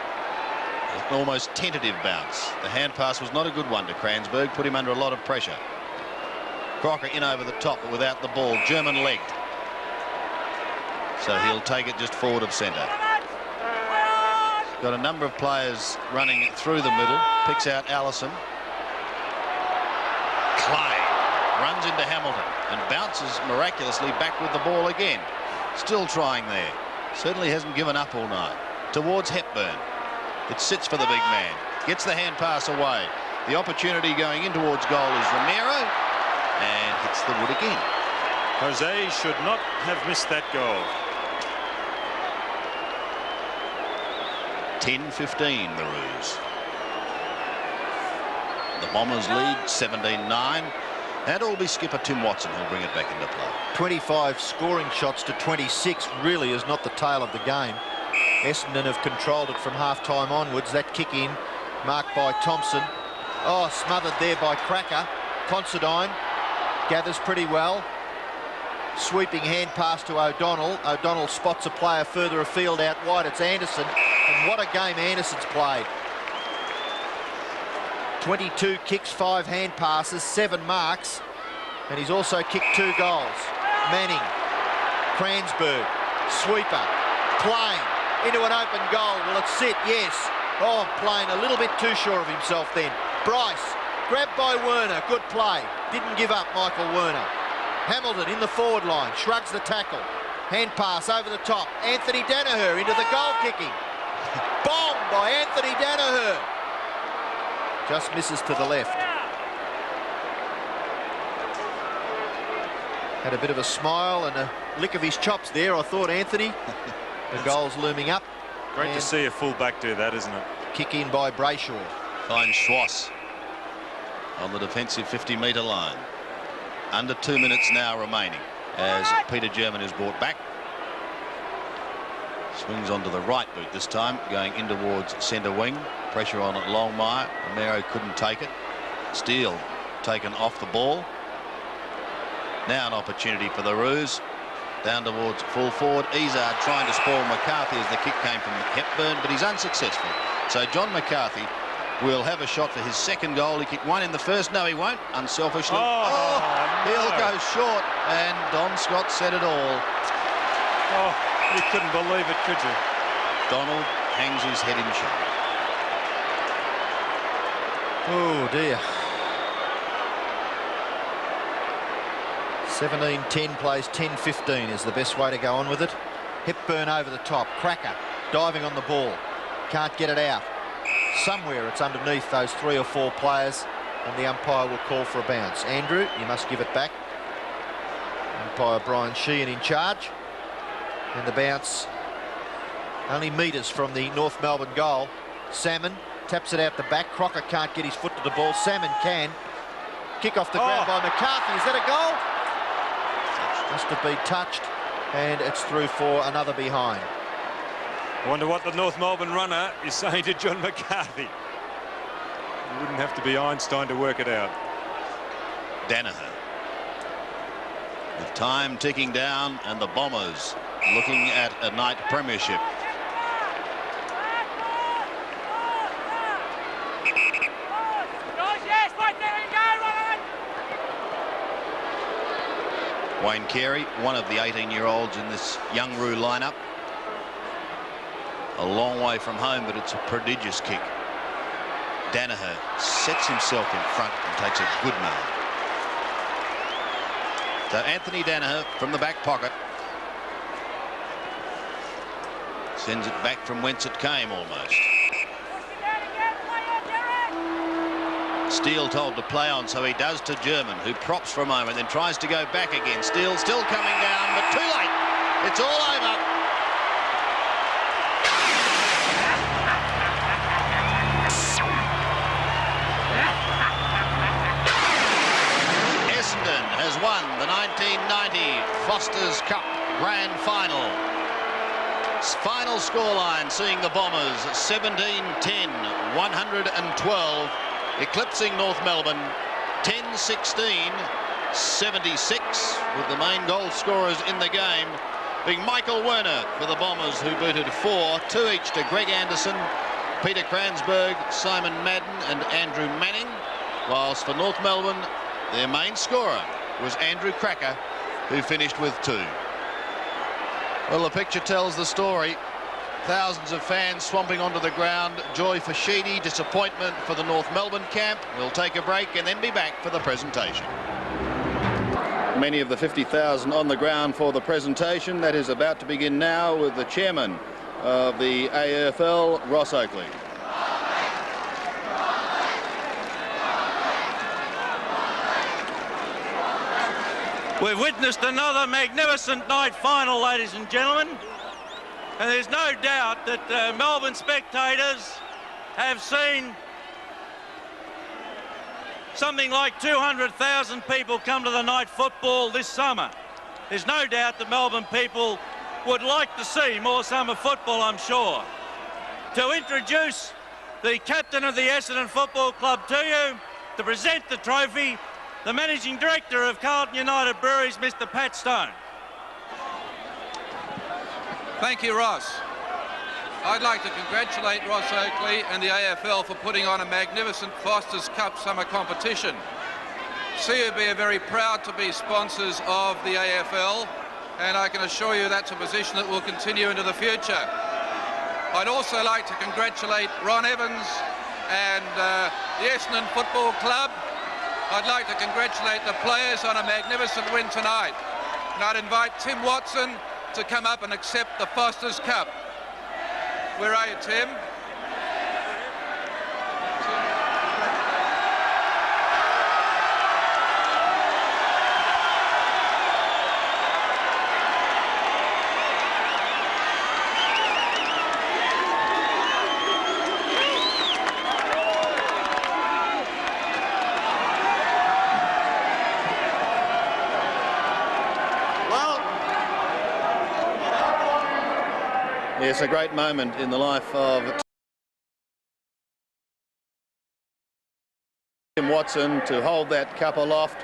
An almost tentative bounce. The hand pass was not a good one to Kransberg, put him under a lot of pressure. Crocker in over the top, but without the ball. German legged, so he'll take it just forward of centre. Got a number of players running through the middle. Picks out Allison. Clay runs into Hamilton and bounces miraculously back with the ball again. Still trying there. Certainly hasn't given up all night. Towards Hepburn. It sits for the big man. Gets the hand pass away. The opportunity going in towards goal is Ramiro, and hits the wood again. Jose should not have missed that goal. 10-15 the Roos. The Bombers lead 17-9, and Albany skipper Tim Watson will bring it back into play. 25 scoring shots to 26 really is not the tail of the game. Essendon have controlled it from half-time onwards. That kick in, marked by Thompson. Oh, smothered there by Cracker. Considine gathers pretty well. Sweeping hand pass to O'Donnell. O'Donnell spots a player further afield out wide. It's Anderson. And what a game Anderson's played. 22 kicks, 5 hand passes, 7 marks. And he's also kicked 2 goals. Manning, Kransberg, sweeper, Plain, into an open goal. Will it sit? Yes. Oh, Plain a little bit too sure of himself then. Bryce, grabbed by Werner. Good play. Didn't give up, Michael Werner. Hamilton in the forward line, shrugs the tackle. Hand pass over the top. Anthony Danaher into the goal kicking. Bomb by Anthony Danaher. Just misses to the left. Had a bit of a smile and a lick of his chops there, I thought, Anthony. The goal's looming up. Great to see a full-back do that, isn't it? Kick in by Brayshaw. Finds Schwass on the defensive 50-metre line. Under 2 minutes now remaining as Peter German is brought back. Swings onto the right boot this time, going in towards centre wing. Pressure on at Longmire. Romero couldn't take it. Steele taken off the ball. Now an opportunity for the Roos. Down towards full forward. Izard trying to spoil McCarthy as the kick came from Hepburn, but he's unsuccessful. So John McCarthy will have a shot for his second goal. He kicked one in the first. No, he won't. Unselfishly. He'll go short. And Don Scott said it all. Oh, you couldn't believe it, could you? Donald hangs his head in shame. Oh, dear. 17-10 plays 10-15 is the best way to go on with it. Hepburn over the top. Cracker diving on the ball. Can't get it out. Somewhere it's underneath those 3 or 4 players and the umpire will call for a bounce. Andrew, you must give it back. Umpire Brian Sheehan in charge. And the bounce only metres from the North Melbourne goal. Salmon taps it out the back. Crocker can't get his foot to the ball. Salmon can. Kick off the ground by McCarthy. Is that a goal? Must have been touched, and it's through for another behind. I wonder what the North Melbourne runner is saying to John McCarthy. You wouldn't have to be Einstein to work it out. Danaher. With time ticking down and the Bombers looking at a night premiership. Wayne Carey, one of the 18-year-olds in this young Roo lineup. A long way from home, but it's a prodigious kick. Danaher sets himself in front and takes a good mark. So Anthony Danaher from the back pocket sends it back from whence it came almost. Steele told to play on, so he does to German, who props for a moment, then tries to go back again. Steele still coming down, but too late. It's all over. Essendon has won the 1990 Foster's Cup Grand Final. Final scoreline seeing the Bombers 17-10, 112. Eclipsing North Melbourne 10-16, 76, with the main goal scorers in the game being Michael Werner for the Bombers, who booted 4, 2 each to Greg Anderson, Peter Kransberg, Simon Madden and Andrew Manning, whilst for North Melbourne their main scorer was Andrew Cracker, who finished with 2. Well, the picture tells the story. Thousands of fans swamping onto the ground. Joy for Sheedy, disappointment for the North Melbourne camp. We'll take a break and then be back for the presentation. Many of the 50,000 on the ground for the presentation. That is about to begin now with the chairman of the AFL, Ross Oakley. We've witnessed another magnificent night final, ladies and gentlemen. And there's no doubt that Melbourne spectators have seen something like 200,000 people come to the night football this summer. There's no doubt that Melbourne people would like to see more summer football, I'm sure. To introduce the captain of the Essendon Football Club to you, to present the trophy, the managing director of Carlton United Breweries, Mr. Pat Stone. Thank you, Ross. I'd like to congratulate Ross Oakley and the AFL for putting on a magnificent Foster's Cup summer competition. CUB are very proud to be sponsors of the AFL, and I can assure you that's a position that will continue into the future. I'd also like to congratulate Ron Evans and the Essendon Football Club. I'd like to congratulate the players on a magnificent win tonight. And I'd invite Tim Watson to come up and accept the Foster's Cup. Where are you, Tim? Yes, a great moment in the life of Tim Watson to hold that cup aloft.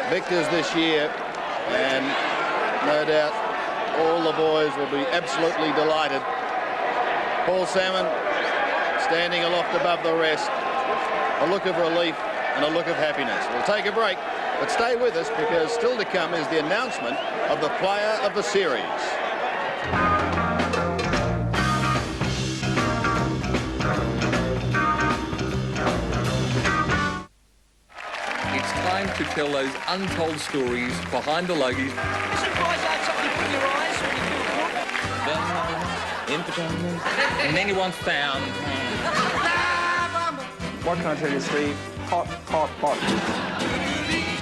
Victors this year, and no doubt all the boys will be absolutely delighted. Paul Salmon standing aloft above the rest, a look of relief and a look of happiness. We'll take a break, but stay with us because still to come is the announcement of the player of the series. It's time to tell those untold stories behind the loggies. Surprised I had something put in your eyes when you In pajamas, and anyone found. What can I tell you, Steve? Hot, hot, hot.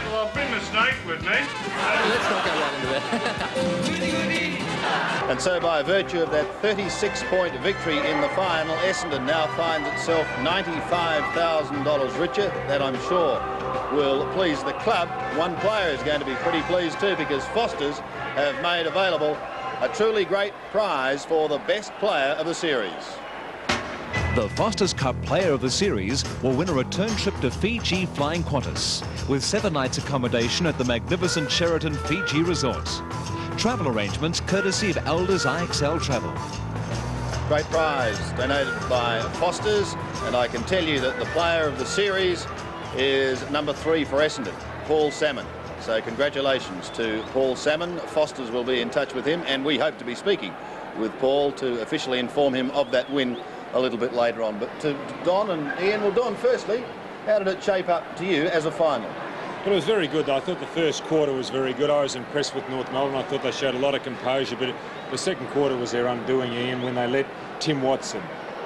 Well, I'll bring the snake with me. Let's not go right into that. And so by virtue of that 36-point victory in the final, Essendon now finds itself $95,000 richer. That, I'm sure, will please the club. One player is going to be pretty pleased too, because Foster's have made available a truly great prize for the best player of the series. The Foster's Cup Player of the Series will win a return trip to Fiji flying Qantas with 7 nights accommodation at the magnificent Sheraton Fiji Resort. Travel arrangements courtesy of Elders IXL Travel. Great prize donated by Foster's, and I can tell you that the player of the series is number 3 for Essendon, Paul Salmon. So congratulations to Paul Salmon. Foster's will be in touch with him, and we hope to be speaking with Paul to officially inform him of that win a little bit later on. But to Don and Ian, well, Don, firstly, how did it shape up to you as a final? Well, it was very good. I thought the first quarter was very good. I was impressed with North Melbourne. I thought they showed a lot of composure, but the second quarter was their undoing, Ian, when they let Tim Watson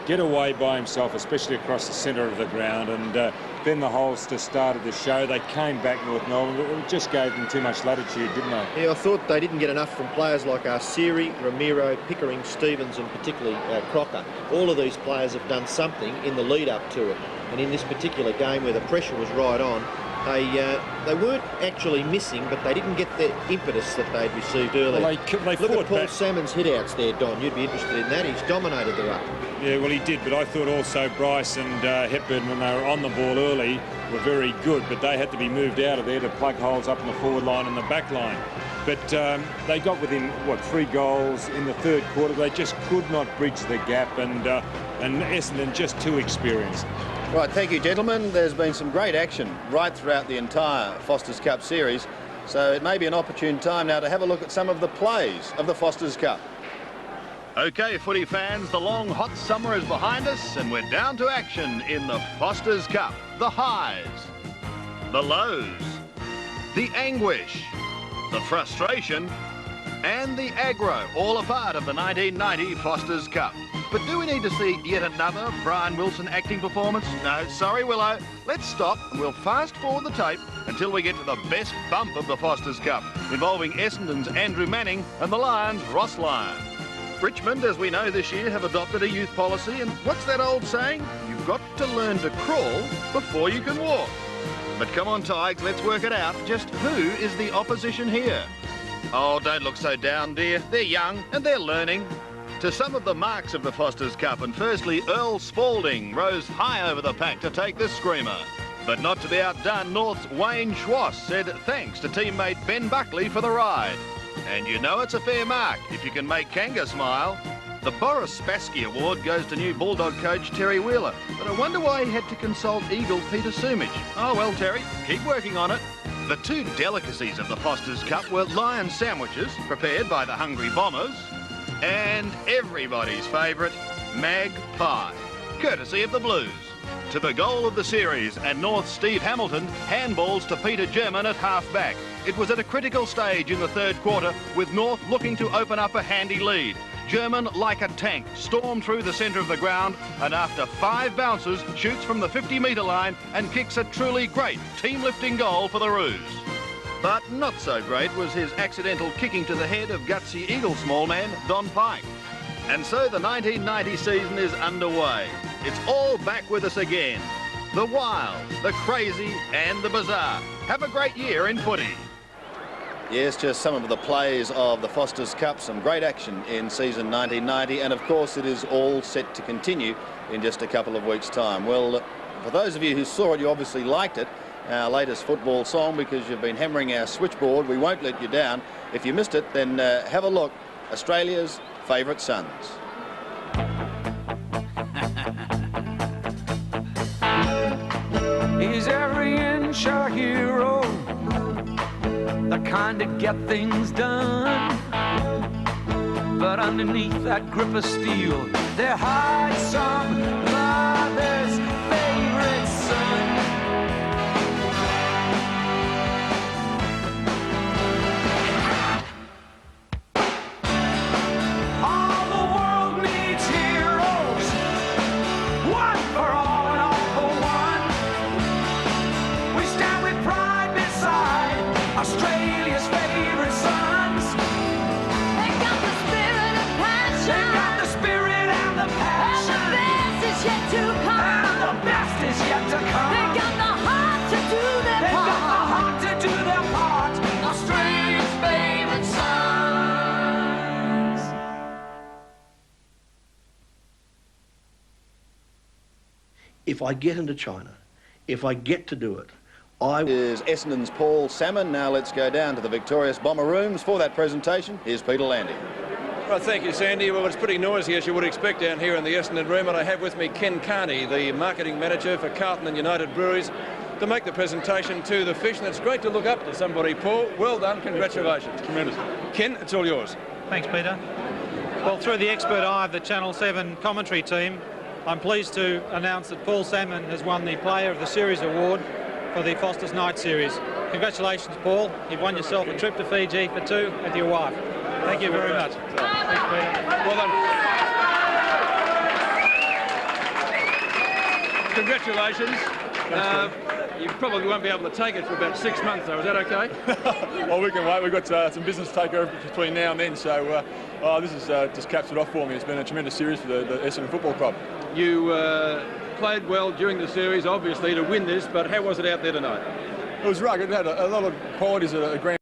get away by himself, especially across the centre of the ground, and then the Holster started to show. They came back, North Melbourne, but it just gave them too much latitude, didn't they? Yeah, I thought they didn't get enough from players like Siri, Ramiro, Pickering, Stevens and particularly Crocker. All of these players have done something in the lead up to it, and in this particular game where the pressure was right on, they weren't actually missing, but they didn't get the impetus that they'd received earlier. Well, they Look at Paul back. Salmon's hit-outs there, Don. You'd be interested in that. He's dominated the ruck. Yeah, well, he did, but I thought also Bryce and Hepburn, when they were on the ball early, were very good, but they had to be moved out of there to plug holes up in the forward line and the back line. But they got within, 3 goals in the third quarter. They just could not bridge the gap, and Essendon just too experienced. Right, thank you, gentlemen. There's been some great action right throughout the entire Foster's Cup series, so it may be an opportune time now to have a look at some of the plays of the Foster's Cup. OK, footy fans, the long hot summer is behind us and we're down to action in the Foster's Cup. The highs, the lows, the anguish, the frustration and the aggro, all a part of the 1990 Foster's Cup. But do we need to see yet another Brian Wilson acting performance? No, sorry, Willow. Let's stop and we'll fast forward the tape until we get to the best bump of the Foster's Cup, involving Essendon's Andrew Manning and the Lions' Ross Lyon. Richmond, as we know this year, have adopted a youth policy, and what's that old saying? You've got to learn to crawl before you can walk. But come on, Tigers, let's work it out. Just who is the opposition here? Oh, don't look so down, dear. They're young and they're learning. To some of the marks of the Foster's Cup, and firstly, Earl Spalding rose high over the pack to take this screamer. But not to be outdone, North's Wayne Schwass said thanks to teammate Ben Buckley for the ride. And you know it's a fair mark if you can make Kanga smile. The Boris Spassky Award goes to new Bulldog coach Terry Wheeler, but I wonder why he had to consult Eagle Peter Sumich. Oh well, Terry, keep working on it. The 2 delicacies of the Foster's Cup were lion sandwiches, prepared by the Hungry Bombers, and everybody's favourite, mag pie, courtesy of the Blues. To the goal of the series, and North's Steve Hamilton handballs to Peter German at half-back. It was at a critical stage in the third quarter, with North looking to open up a handy lead. German, like a tank, stormed through the centre of the ground, and after 5 bounces, shoots from the 50-metre line and kicks a truly great team-lifting goal for the Roos. But not so great was his accidental kicking to the head of gutsy Eagle small man Don Pike. And so the 1990 season is underway. It's all back with us again. The wild, the crazy and the bizarre. Have a great year in footy. Yes, just some of the plays of the Foster's Cup, some great action in season 1990, and of course it is all set to continue in just a couple of weeks' time. Well, for those of you who saw it, you obviously liked it, our latest football song, because you've been hammering our switchboard. We won't let you down. If you missed it, then have a look. Australia's favourite sons. Is every inch a hero, the kind to get things done, but underneath that grip of steel there hides some mother's favorite son. All the world needs heroes, one for all and all for one. We stand with pride beside Australia's favorite sons. They got the spirit and passion. They got the spirit and the passion. And the best is yet to come. And the best is yet to come. They got the heart to do their part. They got the heart to do their part. Australia's favorite sons. If I get into China, if I get to do it, Is Essendon's Paul Salmon. Now let's go down to the victorious Bomber Rooms for that presentation. Here's Peter Landy. Well, thank you, Sandy. Well, it's pretty noisy, as you would expect, down here in the Essendon room, and I have with me Ken Carney, the marketing manager for Carlton and United Breweries, to make the presentation to the fish. And it's great to look up to somebody, Paul. Well done. Congratulations. Tremendous. Ken, it's all yours. Thanks, Peter. Well, through the expert eye of the Channel 7 commentary team, I'm pleased to announce that Paul Salmon has won the Player of the Series award for the Foster's Night Series. Congratulations, Paul. You've won yourself a trip to Fiji for two with your wife. Thank you very much. Thanks, Peter. Well done. Congratulations. You probably won't be able to take it for about 6 months, though. Is that okay? Well, we can wait. We've got some business to take over between now and then, so this is just caps it off for me. It's been a tremendous series for the Essendon Football Club. You played well during the series, obviously, to win this, but how was it out there tonight? It was rugged. It had a lot of qualities that a grand